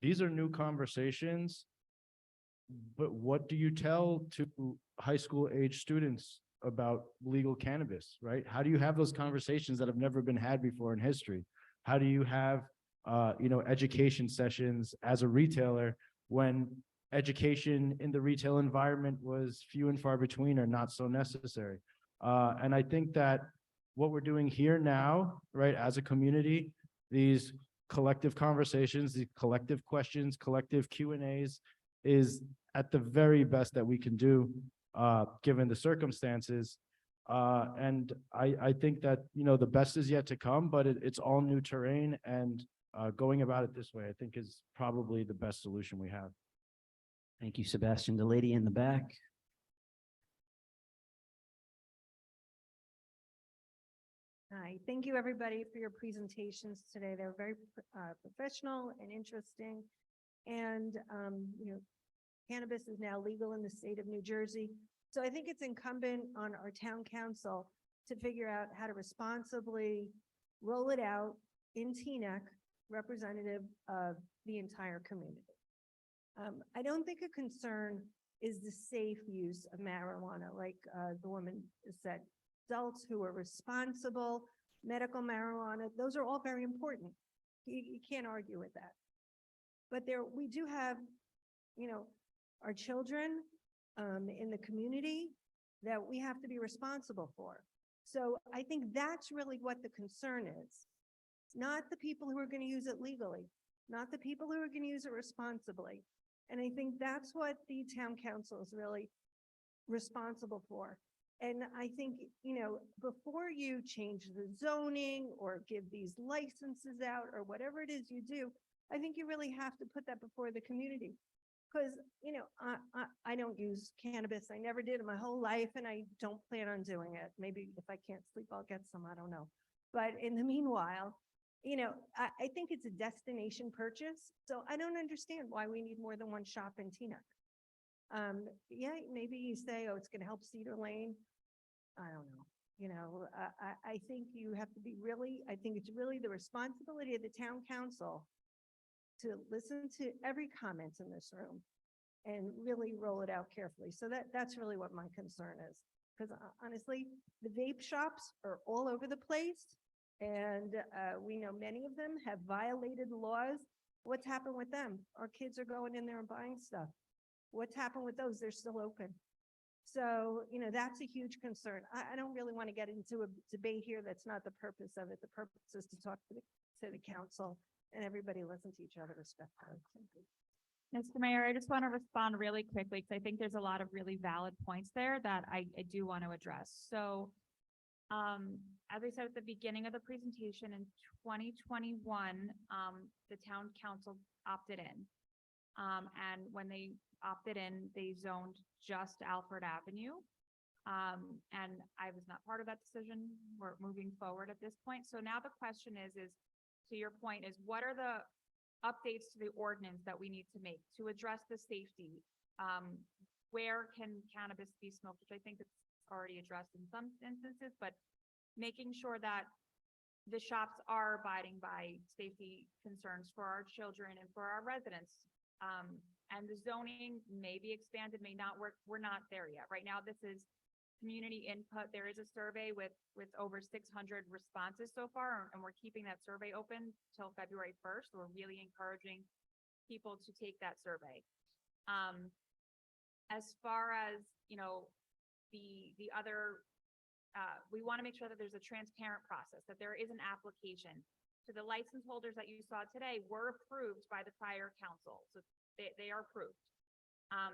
these are new conversations, but what do you tell to high school age students about legal cannabis, right? How do you have those conversations that have never been had before in history? How do you have, education sessions as a retailer when education in the retail environment was few and far between or not so necessary? And I think that what we're doing here now, right, as a community, these collective conversations, these collective questions, collective Q&As is at the very best that we can do, given the circumstances. And I think that, the best is yet to come, but it's all new terrain, and going about it this way, I think, is probably the best solution we have. Thank you, Sebastian. The lady in the back. Hi, thank you, everybody, for your presentations today. They were very professional and interesting. And, cannabis is now legal in the state of New Jersey. So I think it's incumbent on our town council to figure out how to responsibly roll it out in Teaneck, representative of the entire community. I don't think a concern is the safe use of marijuana, like the woman said. Adults who are responsible, medical marijuana, those are all very important. You can't argue with that. But we do have, our children in the community that we have to be responsible for. So I think that's really what the concern is. Not the people who are going to use it legally, not the people who are going to use it responsibly. And I think that's what the town council is really responsible for. And I think, before you change the zoning or give these licenses out or whatever it is you do, I think you really have to put that before the community. Because, I don't use cannabis. I never did in my whole life, and I don't plan on doing it. Maybe if I can't sleep, I'll get some, I don't know. But in the meanwhile, I think it's a destination purchase. So I don't understand why we need more than one shop in Teaneck. Yeah, maybe you say, oh, it's going to help Cedar Lane. I don't know. I think you have to be I think it's really the responsibility of the town council to listen to every comment in this room and really roll it out carefully. So that's really what my concern is. Because honestly, the vape shops are all over the place. And we know many of them have violated laws. What's happened with them? Our kids are going in there and buying stuff. What's happened with those? They're still open. So, that's a huge concern. I don't really want to get into a debate here. That's not the purpose of it. The purpose is to talk to the council and everybody listen to each other respectfully. Mr. Mayor, I just want to respond really quickly because I think there's a lot of really valid points there that I do want to address. So, as I said at the beginning of the presentation, in 2021, the town council opted in. And when they opted in, they zoned just Alfred Avenue. And I was not part of that decision. We're moving forward at this point. So now the question is to your point, is what are the updates to the ordinance that we need to make to address the safety? Where can cannabis be smoked, which I think it's already addressed in some instances, but making sure that the shops are abiding by safety concerns for our children and for our residents. And the zoning may be expanded, may not work. We're not there yet. Right now, this is community input. There is a survey with over 600 responses so far, and we're keeping that survey open till February 1st. We're really encouraging people to take that survey. As far as, the other, we want to make sure that there's a transparent process, that there is an application. So the license holders that you saw today were approved by the prior council. So they are approved.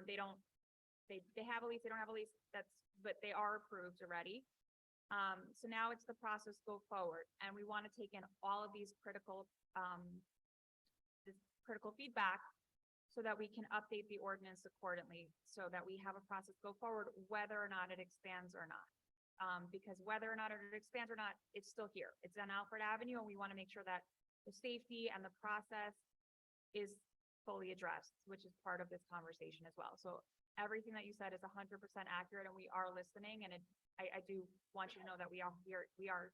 They have a lease, they don't have a lease, but they are approved already. So now it's the process go forward. And we want to take in all of these critical feedback so that we can update the ordinance accordingly, so that we have a process go forward, whether or not it expands or not. Because whether or not it expands or not, it's still here. It's on Alfred Avenue, and we want to make sure that the safety and the process is fully addressed, which is part of this conversation as well. So everything that you said is 100% accurate, and we are listening. And I do want you to know that we are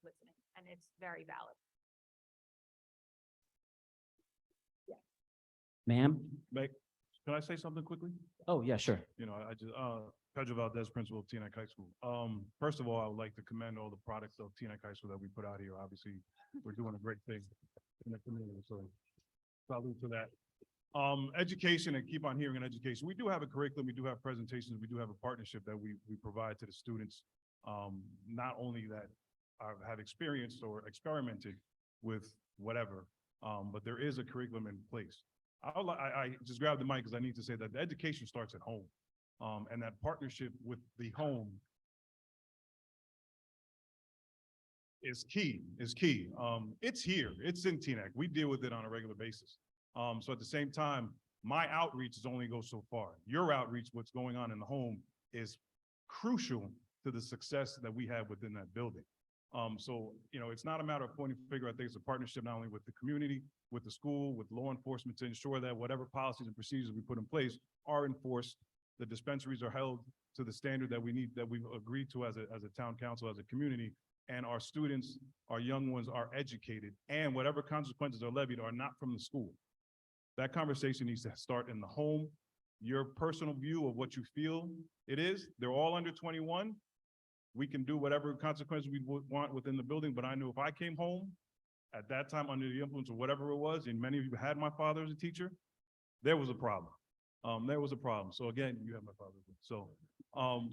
listening, and it's very valid. Ma'am? Can I say something quickly? Oh, yeah, sure. I just, Pedro Valdez, principal of Teaneck High School. First of all, I would like to commend all the products of Teaneck High School that we put out here. Obviously, we're doing a great thing in the community, so salute to that. Education, and keep on hearing in education. We do have a curriculum, we do have presentations, we do have a partnership that we provide to the students. Not only that have experienced or experimented with whatever, but there is a curriculum in place. I just grabbed the mic because I need to say that the education starts at home. And that partnership with the home is key. It's here, it's in Teaneck. We deal with it on a regular basis. So at the same time, my outreach is only go so far. Your outreach, what's going on in the home, is crucial to the success that we have within that building. So, it's not a matter of pointing finger. I think it's a partnership not only with the community, with the school, with law enforcement to ensure that whatever policies and procedures we put in place are enforced. The dispensaries are held to the standard that we need, that we've agreed to as a town council, as a community, and our students, our young ones are educated, and whatever consequences are levied are not from the school. That conversation needs to start in the home. Your personal view of what you feel it is, they're all under 21. We can do whatever consequences we would want within the building, but I knew if I came home at that time under the influence of whatever it was, and many of you had my father as a teacher, there was a problem. So again, you have my father.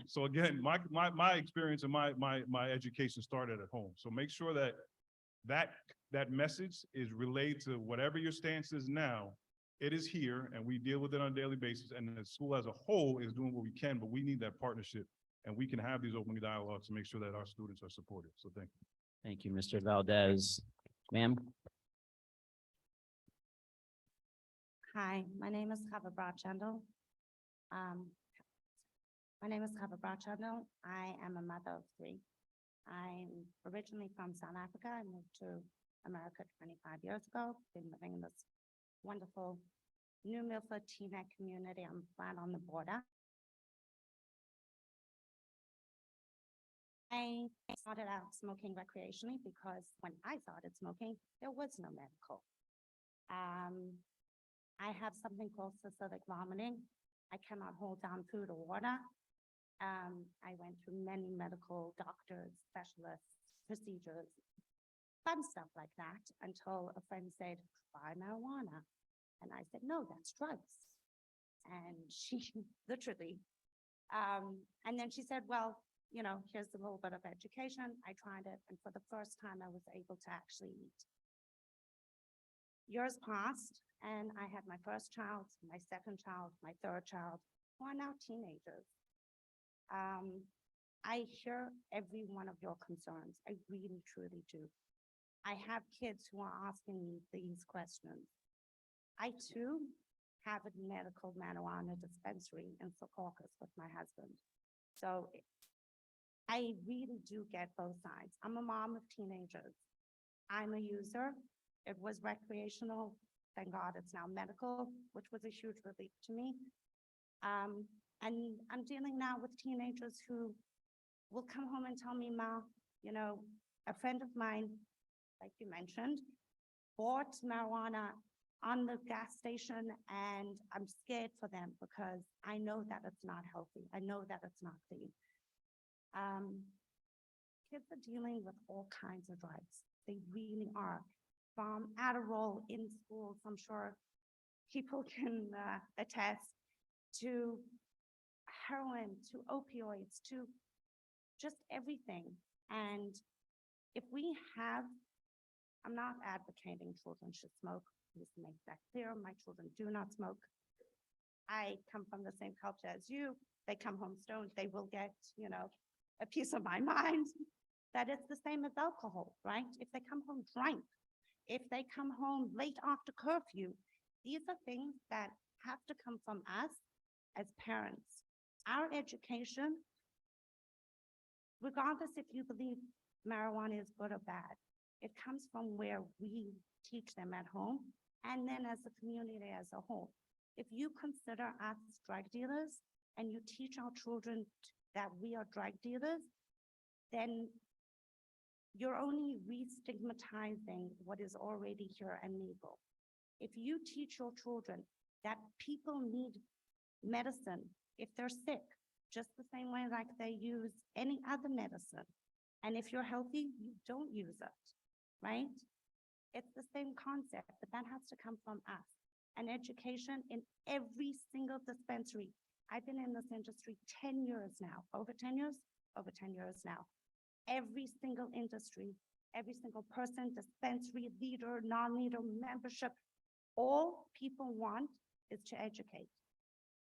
So again, my experience and my education started at home. So make sure that message is relayed to whatever your stance is now. It is here, and we deal with it on a daily basis, and the school as a whole is doing what we can, but we need that partnership, and we can have these open dialogues to make sure that our students are supported. So thank you. Thank you, Mr. Valdez. Ma'am? Hi, my name is Chava Brachandel. I am a mother of three. I'm originally from South Africa. I moved to America 25 years ago. Been living in this wonderful New Milford Teaneck community. I'm right on the border. I started out smoking recreationally because when I started smoking, there was no medical. I have something called systemic vomiting. I cannot hold down food or water. I went through many medical doctors, specialists, procedures, fun stuff like that, until a friend said, try marijuana. And I said, no, that's drugs. And she literally, and then she said, well, here's a little bit of education. I tried it, and for the first time, I was able to actually eat. Years passed, and I had my first child, my second child, my third child, who are now teenagers. I hear every one of your concerns. I really, truly do. I have kids who are asking me these questions. I too have a medical marijuana dispensary in Secaucus with my husband. So I really do get both sides. I'm a mom of teenagers. I'm a user. It was recreational. Thank God it's now medical, which was a huge relief to me. And I'm dealing now with teenagers who will come home and tell me, Ma, a friend of mine, like you mentioned, bought marijuana on the gas station, and I'm scared for them because I know that it's not healthy. I know that it's not clean. Kids are dealing with all kinds of drugs. They really are. From Adderall in schools, I'm sure people can attest, to heroin, to opioids, to just everything. And if we have, I'm not advocating children should smoke. Please make that clear. My children do not smoke. I come from the same culture as you. They come home stoned. They will get, a piece of my mind that it's the same as alcohol, right? If they come home drunk, if they come home late after curfew, these are things that have to come from us as parents. Our education, regardless if you believe marijuana is good or bad, it comes from where we teach them at home and then as a community as a whole. If you consider us drug dealers and you teach our children that we are drug dealers, then you're only re-stigmatizing what is already here and legal. If you teach your children that people need medicine if they're sick, just the same way like they use any other medicine. And if you're healthy, you don't use it, right? It's the same concept, but that has to come from us. And education in every single dispensary. I've been in this industry 10 years now, over 10 years, over 10 years now. Every single industry, every single person, dispensary, leader, non-leader, membership, all people want is to educate.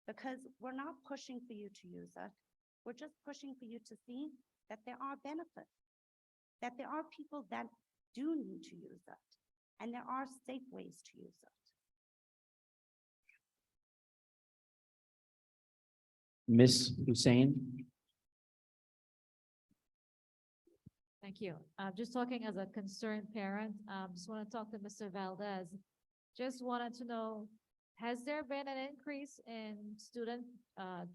Because we're not pushing for you to use it. We're just pushing for you to see that there are benefits, that there are people that do need to use it, and there are safe ways to use it. Ms. Hussein? Thank you. Just talking as a concerned parent, just want to talk to Mr. Valdez. Just wanted to know, has there been an increase in student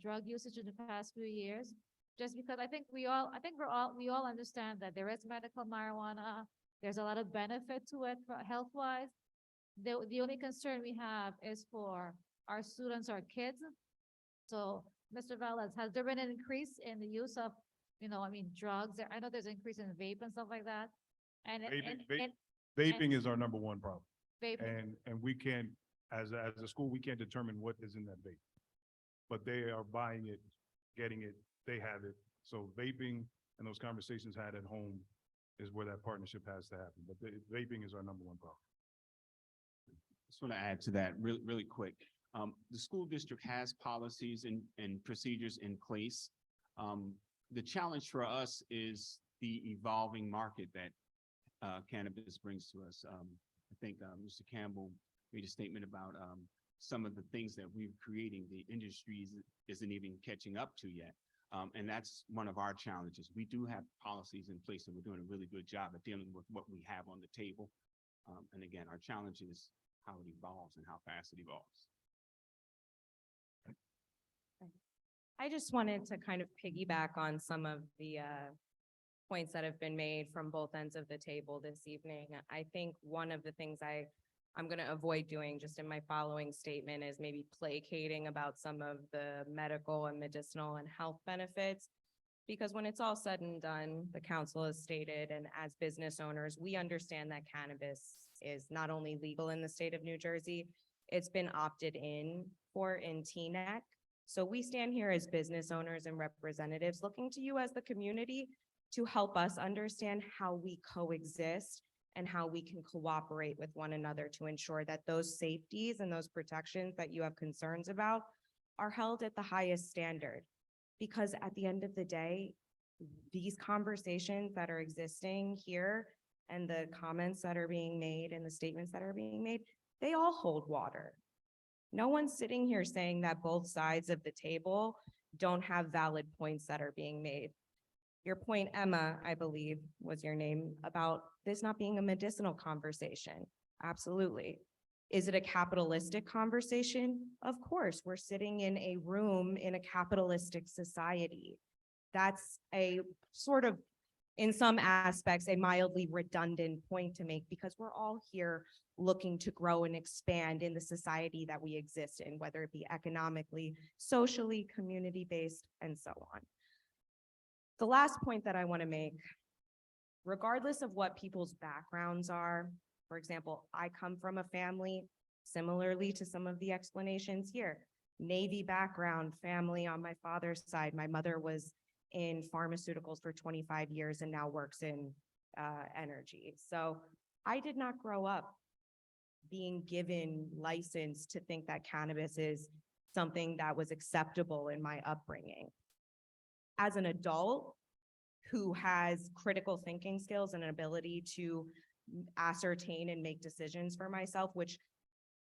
drug usage in the past few years? Just because I think we all understand that there is medical marijuana. There's a lot of benefit to it health-wise. The only concern we have is for our students, our kids. So, Mr. Valdez, has there been an increase in the use of, drugs? I know there's an increase in vape and stuff like that. And Vaping is our number one problem. Vaping. And we can't, as a school, we can't determine what is in that vape. But they are buying it, getting it, they have it. So vaping and those conversations had at home is where that partnership has to happen. But vaping is our number one problem. Just want to add to that really quick. The school district has policies and procedures in place. The challenge for us is the evolving market that cannabis brings to us. I think Mr. Campbell made a statement about some of the things that we're creating, the industry isn't even catching up to yet. And that's one of our challenges. We do have policies in place and we're doing a really good job at dealing with what we have on the table. And again, our challenge is how it evolves and how fast it evolves. I just wanted to kind of piggyback on some of the points that have been made from both ends of the table this evening. I think one of the things I'm going to avoid doing just in my following statement is maybe placating about some of the medical and medicinal and health benefits. Because when it's all said and done, the council has stated, and as business owners, we understand that cannabis is not only legal in the state of New Jersey, it's been opted in for in Teaneck. So we stand here as business owners and representatives looking to you as the community to help us understand how we coexist and how we can cooperate with one another to ensure that those safeties and those protections that you have concerns about are held at the highest standard. Because at the end of the day, these conversations that are existing here and the comments that are being made and the statements that are being made, they all hold water. No one's sitting here saying that both sides of the table don't have valid points that are being made. Your point, Emma, I believe was your name, about this not being a medicinal conversation. Absolutely. Is it a capitalistic conversation? Of course, we're sitting in a room in a capitalistic society. That's a sort of, in some aspects, a mildly redundant point to make because we're all here looking to grow and expand in the society that we exist in, whether it be economically, socially, community-based, and so on. The last point that I want to make, regardless of what people's backgrounds are, for example, I come from a family, similarly to some of the explanations here, Navy background family on my father's side. My mother was in pharmaceuticals for 25 years and now works in energy. So I did not grow up being given license to think that cannabis is something that was acceptable in my upbringing. As an adult who has critical thinking skills and an ability to ascertain and make decisions for myself, which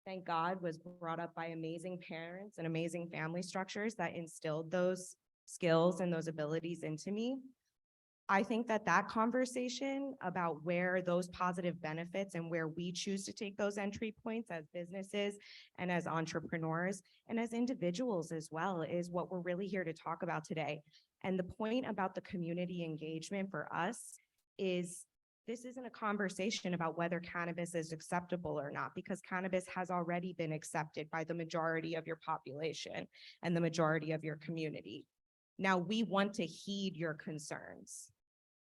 thank God was brought up by amazing parents and amazing family structures that instilled those skills and those abilities into me. I think that that conversation about where those positive benefits and where we choose to take those entry points as businesses and as entrepreneurs and as individuals as well is what we're really here to talk about today. And the point about the community engagement for us is this isn't a conversation about whether cannabis is acceptable or not, because cannabis has already been accepted by the majority of your population and the majority of your community. Now, we want to heed your concerns.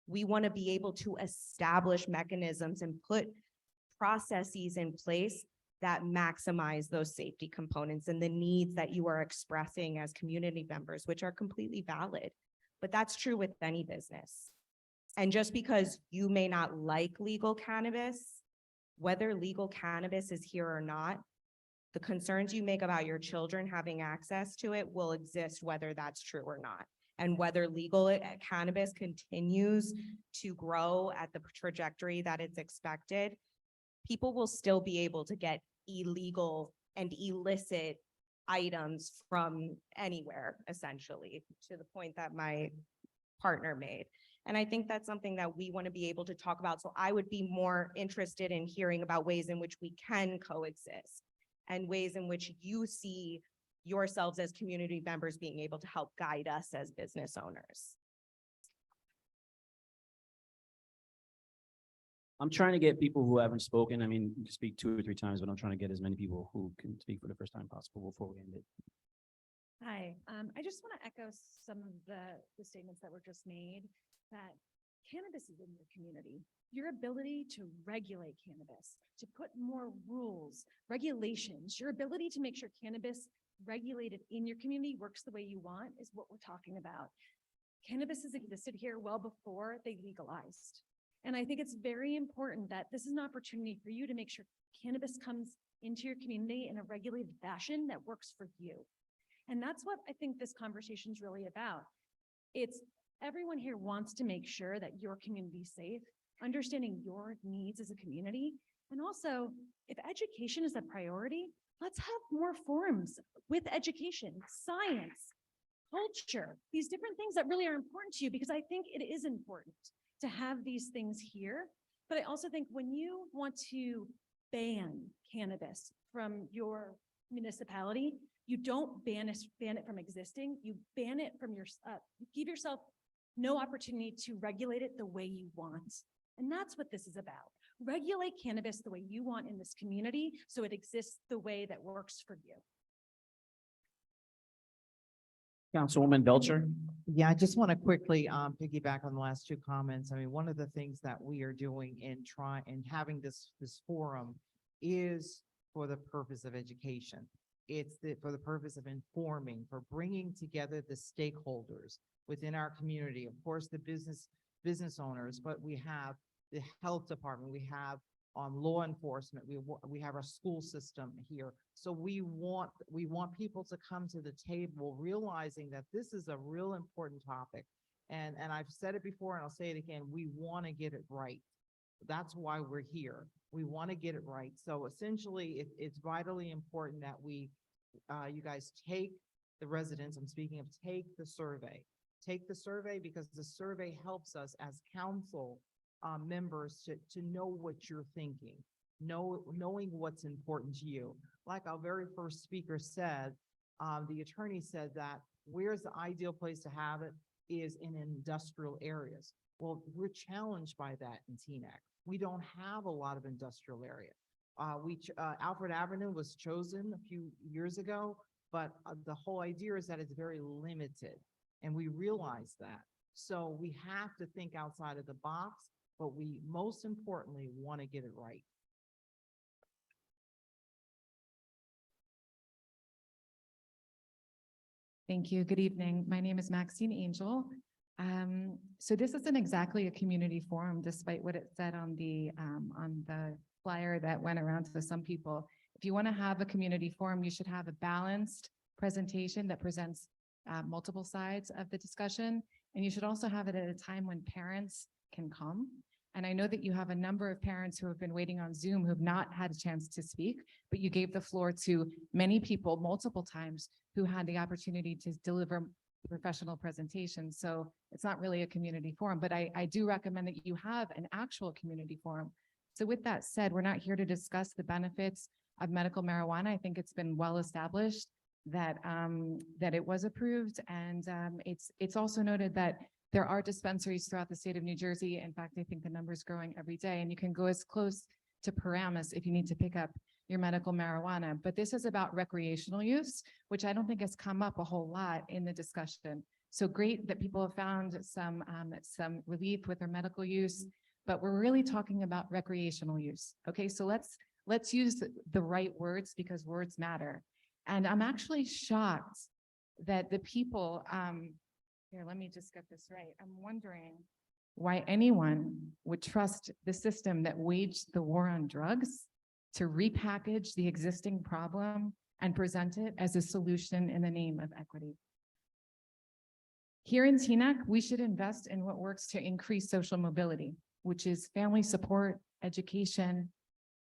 We want to be able to establish mechanisms and put processes in place that maximize those safety components and the needs that you are expressing as community members, which are completely valid. But that's true with any business. And just because you may not like legal cannabis, whether legal cannabis is here or not, the concerns you make about your children having access to it will exist whether that's true or not. And whether legal cannabis continues to grow at the trajectory that it's expected, people will still be able to get illegal and illicit items from anywhere, essentially, to the point that my partner made. And I think that's something that we want to be able to talk about. So I would be more interested in hearing about ways in which we can coexist and ways in which you see yourselves as community members being able to help guide us as business owners. I'm trying to get people who haven't spoken. I mean, you can speak 2 or 3 times, but I'm trying to get as many people who can speak for the first time possible before we end it. Hi, I just want to echo some of the statements that were just made, that cannabis is in your community. Your ability to regulate cannabis, to put more rules, regulations, your ability to make sure cannabis regulated in your community works the way you want is what we're talking about. Cannabis has existed here well before they legalized. And I think it's very important that this is an opportunity for you to make sure cannabis comes into your community in a regulated fashion that works for you. And that's what I think this conversation is really about. It's everyone here wants to make sure that your community is safe, understanding your needs as a community. And also, if education is a priority, let's have more forums with education, science, culture, these different things that really are important to you, because I think it is important to have these things here. But I also think when you want to ban cannabis from your municipality, you don't ban it from existing, you ban it from your, you give yourself no opportunity to regulate it the way you want. And that's what this is about. Regulate cannabis the way you want in this community so it exists the way that works for you. Councilwoman Belcher. Yeah, I just want to quickly piggyback on the last 2 comments. I mean, one of the things that we are doing in having this forum is for the purpose of education. It's for the purpose of informing, for bringing together the stakeholders within our community. Of course, the business owners, but we have the health department, we have law enforcement, we have our school system here. So we want people to come to the table realizing that this is a real important topic. And I've said it before and I'll say it again, we want to get it right. That's why we're here. We want to get it right. So essentially, it's vitally important that you guys take the residents, I'm speaking of, take the survey. Take the survey because the survey helps us as council members to know what you're thinking, knowing what's important to you. Like our very first speaker said, the attorney said that where's the ideal place to have it is in industrial areas. Well, we're challenged by that in Teaneck. We don't have a lot of industrial area. Alfred Avenue was chosen a few years ago, but the whole idea is that it's very limited, and we realize that. So we have to think outside of the box, but we most importantly want to get it right. Thank you. Good evening. My name is Maxine Angel. So this isn't exactly a community forum, despite what it said on the flyer that went around to some people. If you want to have a community forum, you should have a balanced presentation that presents multiple sides of the discussion. And you should also have it at a time when parents can come. And I know that you have a number of parents who have been waiting on Zoom who have not had a chance to speak, but you gave the floor to many people multiple times who had the opportunity to deliver professional presentations. So it's not really a community forum, but I do recommend that you have an actual community forum. So with that said, we're not here to discuss the benefits of medical marijuana. I think it's been well established that that it was approved, and it's also noted that There are dispensaries throughout the state of New Jersey. In fact, I think the number's growing every day, and you can go as close to Paramus if you need to pick up your medical marijuana. But this is about recreational use, which I don't think has come up a whole lot in the discussion. So great that people have found some relief with their medical use, but we're really talking about recreational use. Okay, so let's use the right words because words matter. And I'm actually shocked that the people, here, let me just get this right. I'm wondering why anyone would trust the system that waged the war on drugs to repackage the existing problem and present it as a solution in the name of equity. Here in Teaneck, we should invest in what works to increase social mobility, which is family support, education,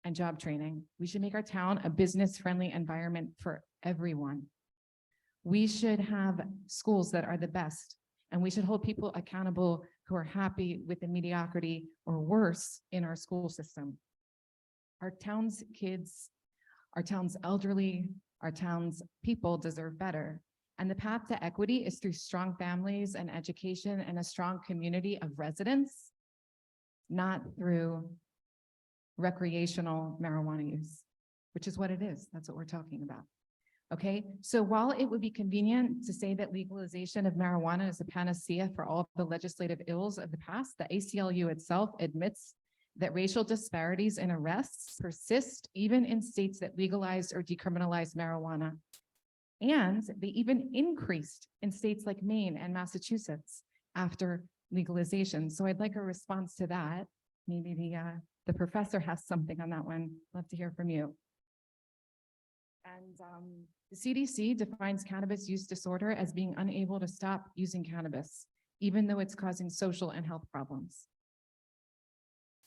and job training. We should make our town a business-friendly environment for everyone. We should have schools that are the best, and we should hold people accountable who are happy with the mediocrity or worse in our school system. Our town's kids, our town's elderly, our town's people deserve better. And the path to equity is through strong families and education and a strong community of residents, not through recreational marijuana use, which is what it is. That's what we're talking about. Okay, so while it would be convenient to say that legalization of marijuana is a panacea for all of the legislative ills of the past, the ACLU itself admits that racial disparities in arrests persist even in states that legalized or decriminalized marijuana. And they even increased in states like Maine and Massachusetts after legalization. So I'd like a response to that. Maybe the professor has something on that one. Love to hear from you. And the CDC defines cannabis use disorder as being unable to stop using cannabis, even though it's causing social and health problems.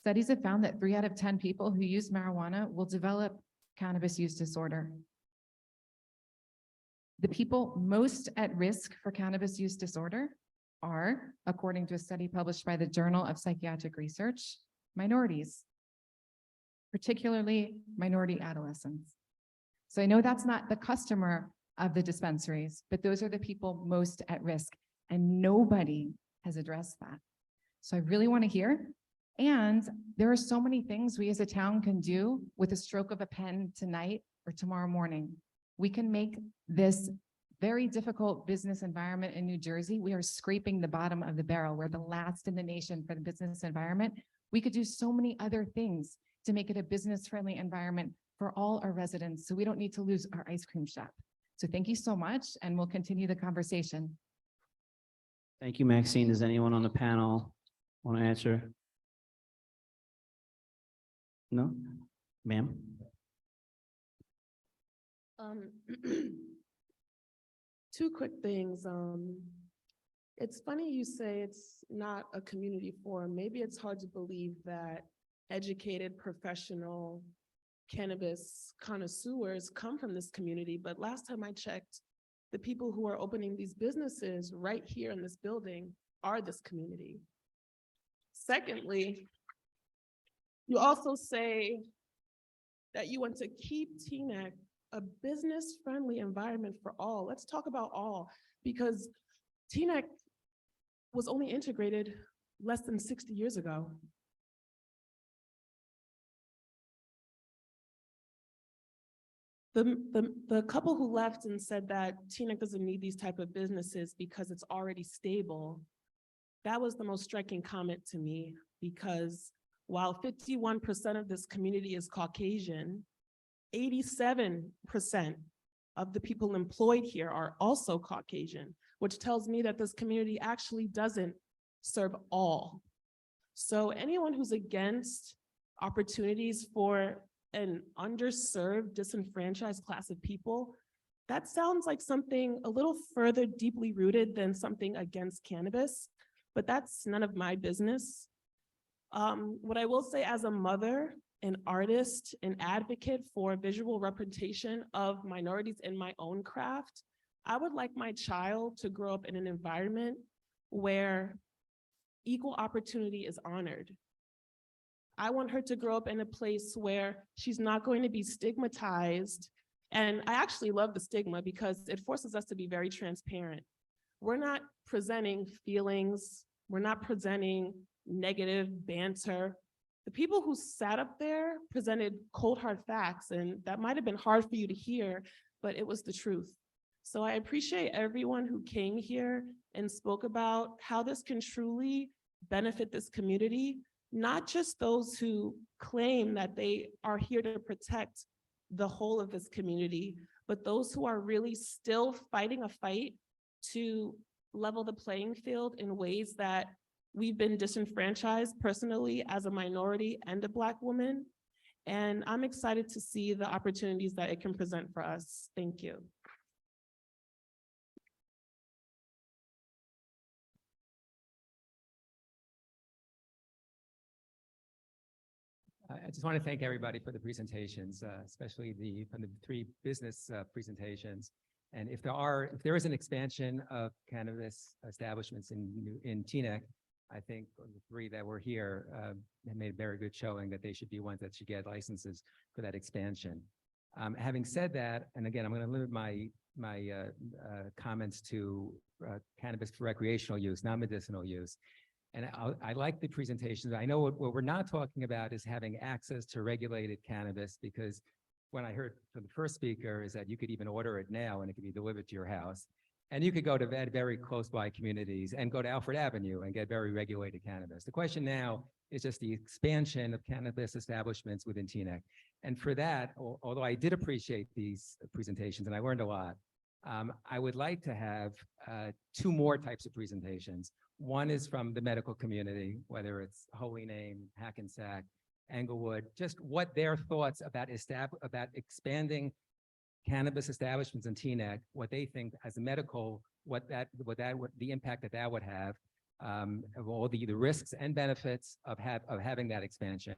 Studies have found that 3 out of 10 people who use marijuana will develop cannabis use disorder. The people most at risk for cannabis use disorder are, according to a study published by the Journal of Psychiatric Research, minorities, particularly minority adolescents. So I know that's not the customer of the dispensaries, but those are the people most at risk, and nobody has addressed that. So I really want to hear. And there are so many things we as a town can do with a stroke of a pen tonight or tomorrow morning. We can make this very difficult business environment in New Jersey. We are scraping the bottom of the barrel. We're the last in the nation for the business environment. We could do so many other things to make it a business-friendly environment for all our residents, so we don't need to lose our ice cream shop. So thank you so much, and we'll continue the conversation. Thank you, Maxine. Does anyone on the panel want to answer? No? Ma'am? Two quick things. It's funny you say it's not a community forum. Maybe it's hard to believe that educated, professional cannabis connoisseurs come from this community, but last time I checked, the people who are opening these businesses right here in this building are this community. Secondly, you also say that you want to keep Teaneck a business-friendly environment for all. Let's talk about all, because Teaneck was only integrated less than 60 years ago. The couple who left and said that Teaneck doesn't need these type of businesses because it's already stable, that was the most striking comment to me, because while 51% of this community is Caucasian, 87% of the people employed here are also Caucasian, which tells me that this community actually doesn't serve all. So anyone who's against opportunities for an underserved, disenfranchised class of people, that sounds like something a little further deeply rooted than something against cannabis, but that's none of my business. What I will say as a mother, an artist, an advocate for visual representation of minorities in my own craft, I would like my child to grow up in an environment where equal opportunity is honored. I want her to grow up in a place where she's not going to be stigmatized. And I actually love the stigma because it forces us to be very transparent. we're not presenting feelings. We're not presenting negative banter. The people who sat up there presented cold, hard facts, and that might have been hard for you to hear, but it was the truth. So I appreciate everyone who came here and spoke about how this can truly benefit this community, not just those who claim that they are here to protect the whole of this community, but those who are really still fighting a fight to level the playing field in ways that we've been disenfranchised personally as a minority and a Black woman. And I'm excited to see the opportunities that it can present for us. Thank you. I just want to thank everybody for the presentations, especially from the three business presentations. And if there is an expansion of cannabis establishments in Teaneck, I think the three that were here have made a very good showing that they should be ones that should get licenses for that expansion. Having said that, and again, I'm going to limit my comments to cannabis for recreational use, not medicinal use. And I like the presentations. I know what we're not talking about is having access to regulated cannabis, because when I heard from the first speaker is that you could even order it now and it could be delivered to your house. And you could go to very close by communities and go to Alfred Avenue and get very regulated cannabis. The question now is just the expansion of cannabis establishments within Teaneck. And for that, although I did appreciate these presentations and I learned a lot, I would like to have two more types of presentations. One is from the medical community, whether it's Holy Name, Hackensack, Englewood, just what their thoughts about expanding cannabis establishments in Teaneck, what they think as a medical, the impact that would have, of all the risks and benefits of having that expansion.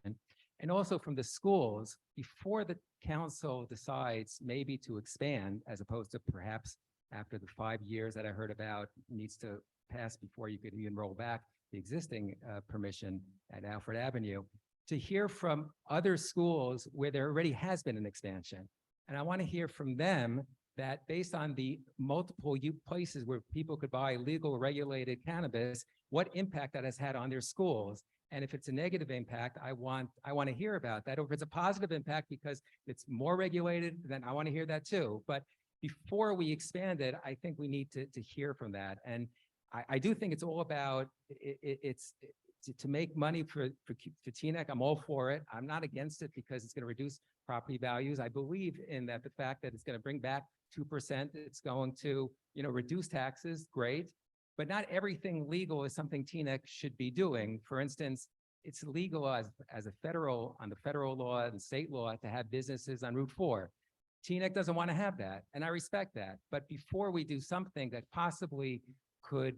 And also from the schools, before the council decides maybe to expand, as opposed to perhaps after the 5 years that I heard about needs to pass before you could even roll back the existing permission at Alfred Avenue, to hear from other schools where there already has been an expansion. And I want to hear from them that based on the multiple places where people could buy legal regulated cannabis, what impact that has had on their schools. And if it's a negative impact, I want to hear about that. Or if it's a positive impact because it's more regulated, then I want to hear that too. But before we expand it, I think we need to hear from that. And I do think it's all about, to make money for Teaneck. I'm all for it. I'm not against it because it's going to reduce property values. I believe in that, the fact that it's going to bring back 2%, it's going to, reduce taxes, great. But not everything legal is something Teaneck should be doing. For instance, it's legal on the federal law and state law to have businesses on Route 4. Teaneck doesn't want to have that, and I respect that. But before we do something that possibly could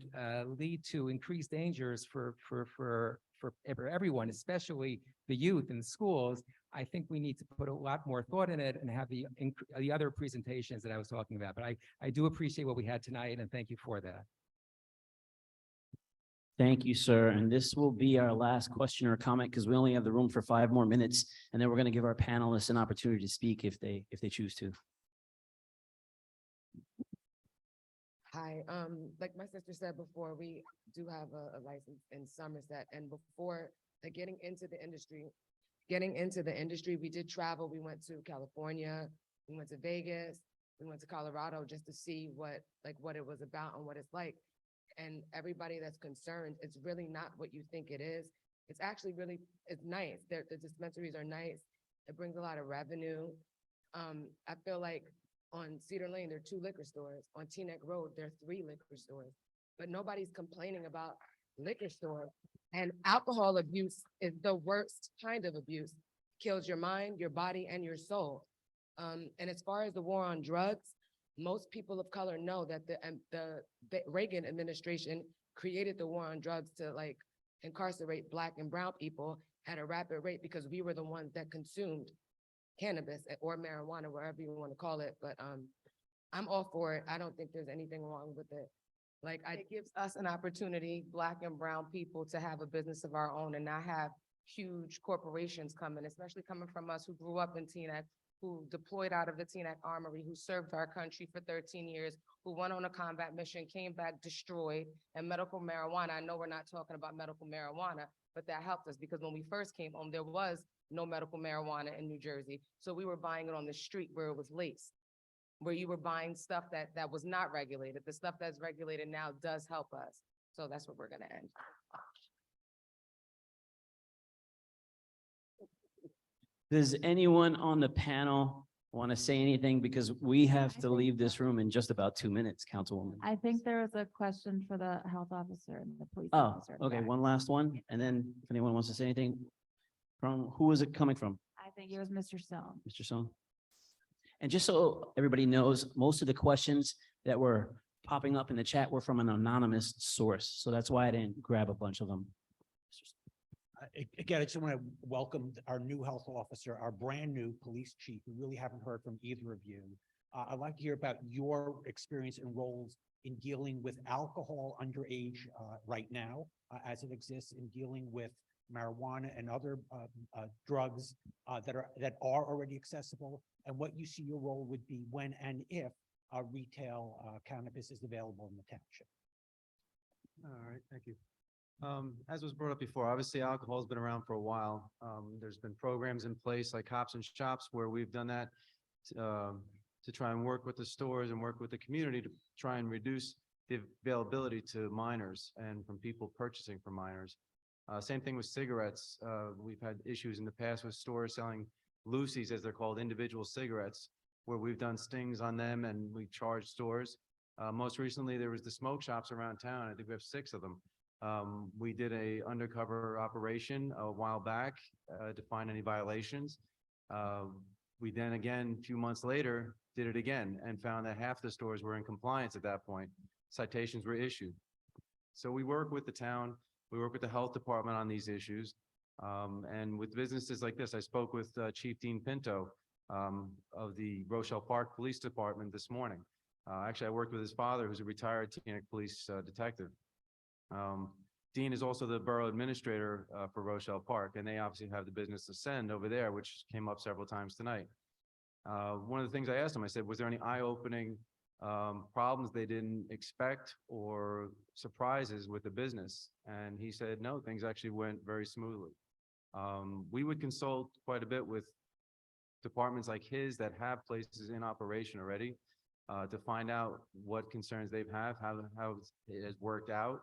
lead to increased dangers for everyone, especially the youth in schools, I think we need to put a lot more thought in it and have the other presentations that I was talking about. But I do appreciate what we had tonight, and thank you for that. Thank you, sir. And this will be our last question or comment because we only have the room for 5 more minutes. And then we're going to give our panelists an opportunity to speak if they choose to. Hi, like my sister said before, we do have a license in Somerset, and before getting into the industry, we did travel. We went to California, we went to Vegas, we went to Colorado just to see what it was about and what it's like. And everybody that's concerned, it's really not what you think it is. It's actually it's nice. The dispensaries are nice. It brings a lot of revenue. I feel like on Cedar Lane, there are 2 liquor stores. On Teaneck Road, there are 3 liquor stores. But nobody's complaining about liquor stores. And alcohol abuse is the worst kind of abuse. Kills your mind, your body, and your soul. And as far as the war on drugs, most people of color know that the Reagan administration created the war on drugs to incarcerate Black and brown people at a rapid rate because we were the ones that consumed cannabis or marijuana, wherever you want to call it. But I'm all for it. I don't think there's anything wrong with it. It gives us an opportunity, Black and brown people, to have a business of our own and not have huge corporations coming, especially coming from us who grew up in Teaneck, who deployed out of the Teaneck Armory, who served our country for 13 years, who went on a combat mission, came back destroyed, and medical marijuana. I know we're not talking about medical marijuana, but that helped us because when we first came home, there was no medical marijuana in New Jersey. So we were buying it on the street where it was laced, where you were buying stuff that was not regulated. The stuff that's regulated now does help us. So that's what we're gonna end. Does anyone on the panel want to say anything? Because we have to leave this room in just about 2 minutes, Councilwoman. I think there was a question for the health officer and the police Oh, officer. okay, one last one, and then if anyone wants to say anything, from, who is it coming from? I think it was Mr. Stone. Mr. Song? And just so everybody knows, most of the questions that were popping up in the chat were from an anonymous source, so that's why I didn't grab a bunch of them. Again, I just want to welcome our new health officer, our brand new police chief. We really haven't heard from either of you. I'd like to hear about your experience and roles in dealing with alcohol underage right now, as it exists, in dealing with marijuana and other drugs that are already accessible, and what you see your role would be when and if retail cannabis is available in the township. All right, thank you. As was brought up before, obviously alcohol has been around for a while. There's been programs in place like Cops and Shops where we've done that to try and work with the stores and work with the community to try and reduce the availability to minors and from people purchasing from minors. Same thing with cigarettes. We've had issues in the past with stores selling loosies, as they're called, individual cigarettes, where we've done stings on them and we charge stores. Most recently, there was the smoke shops around town. I think we have 6 of them. We did a undercover operation a while back to find any violations. We then again, a few months later, did it again and found that half the stores were in compliance at that point. Citations were issued. So we work with the town, we work with the health department on these issues. And with businesses like this, I spoke with Chief Dean Pinto of the Rochelle Park Police Department this morning. Actually, I worked with his father, who's a retired Teaneck police detective. Dean is also the borough administrator for Rochelle Park, and they obviously have the business Ascend over there, which came up several times tonight. One of the things I asked him, I said, was there any eye-opening problems they didn't expect or surprises with the business? And he said, no, things actually went very smoothly. We would consult quite a bit with departments like his that have places in operation already to find out what concerns they have, how it has worked out.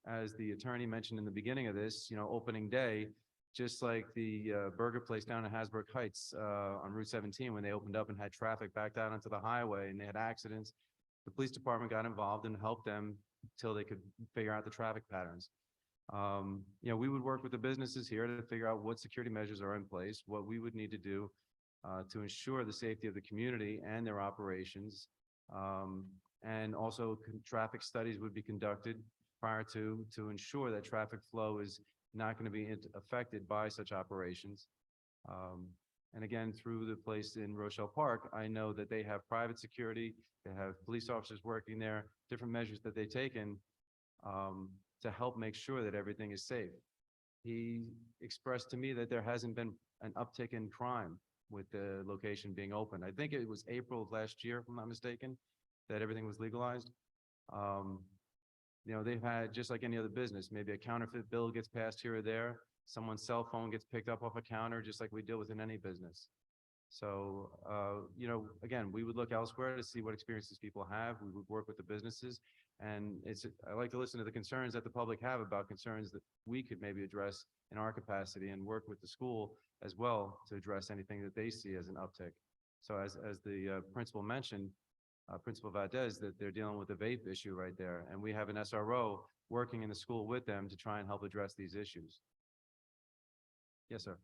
As the attorney mentioned in the beginning of this, opening day, just like the burger place down in Hasbrook Heights on Route 17, when they opened up and had traffic backed out onto the highway and they had accidents, the police department got involved and helped them until they could figure out the traffic patterns. We would work with the businesses here to figure out what security measures are in place, what we would need to do to ensure the safety of the community and their operations. And also traffic studies would be conducted prior to ensure that traffic flow is not going to be affected by such operations. And again, through the place in Rochelle Park, I know that they have private security, they have police officers working there, different measures that they've taken to help make sure that everything is safe. He expressed to me that there hasn't been an uptick in crime with the location being open. I think it was April of last year, if I'm not mistaken, that everything was legalized. They've had, just like any other business, maybe a counterfeit bill gets passed here or there, someone's cell phone gets picked up off a counter, just like we deal with in any business. So, again, we would look elsewhere to see what experiences people have. We would work with the businesses, and I like to listen to the concerns that the public have about concerns that we could maybe address in our capacity and work with the school as well to address anything that they see as an uptick. So as the principal mentioned, Principal Valdez, that they're dealing with a vape issue right there. And we have an SRO working in the school with them to try and help address these issues. Yes, sir.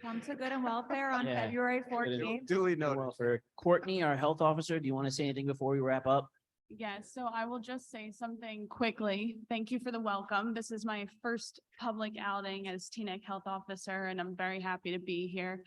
Come to Good and Welfare on Yeah. February 14th. Duly noted. Courtney, our health officer, do you want to say anything before we wrap up? Yes, so I will just say something quickly. Thank you for the welcome. This is my first public outing as Teaneck Health Officer, and I'm very happy to be here.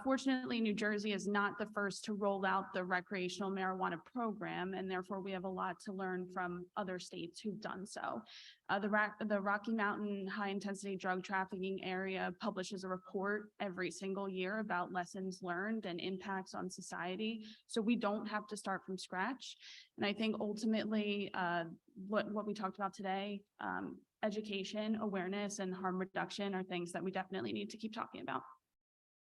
Fortunately, New Jersey is not the first to roll out the recreational marijuana program, and therefore we have a lot to learn from other states who've done so. The Rocky Mountain High Intensity Drug Trafficking Area publishes a report every single year about lessons learned and impacts on society. So we don't have to start from scratch. And I think ultimately, what we talked about today, education, awareness, and harm reduction are things that we definitely need to keep talking about.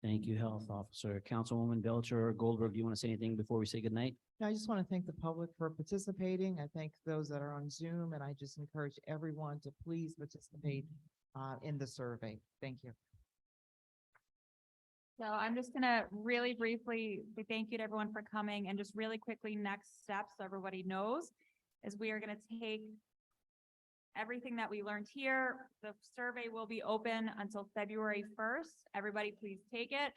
Thank you, Health Officer. Councilwoman Belcher or Goldberg, do you want to say anything before we say goodnight? I just want to thank the public for participating. I thank those that are on Zoom, and I just encourage everyone to please participate in the survey. Thank you. So I'm just gonna really briefly, thank you to everyone for coming, and just really quickly, next steps, so everybody knows, is we are gonna take everything that we learned here. The survey will be open until February 1st. Everybody please take it.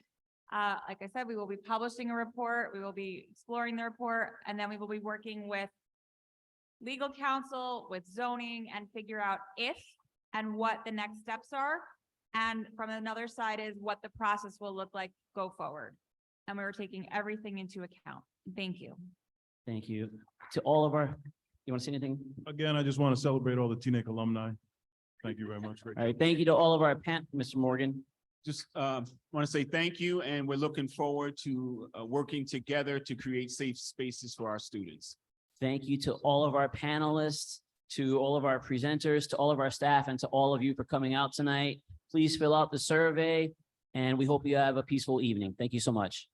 Like I said, we will be publishing a report, we will be exploring the report, and then we will be working with legal counsel, with zoning, and figure out if and what the next steps are. And from another side is what the process will look like go forward. And we're taking everything into account. Thank you. Thank you. To all of our, you want to say anything? Again, I just want to celebrate all the Teaneck alumni. Thank you very much. All right, thank you to all of our Mr. Morgan. Just want to say thank you, and we're looking forward to working together to create safe spaces for our students. Thank you to all of our panelists, to all of our presenters, to all of our staff, and to all of you for coming out tonight. Please fill out the survey, and we hope you have a peaceful evening. Thank you so much.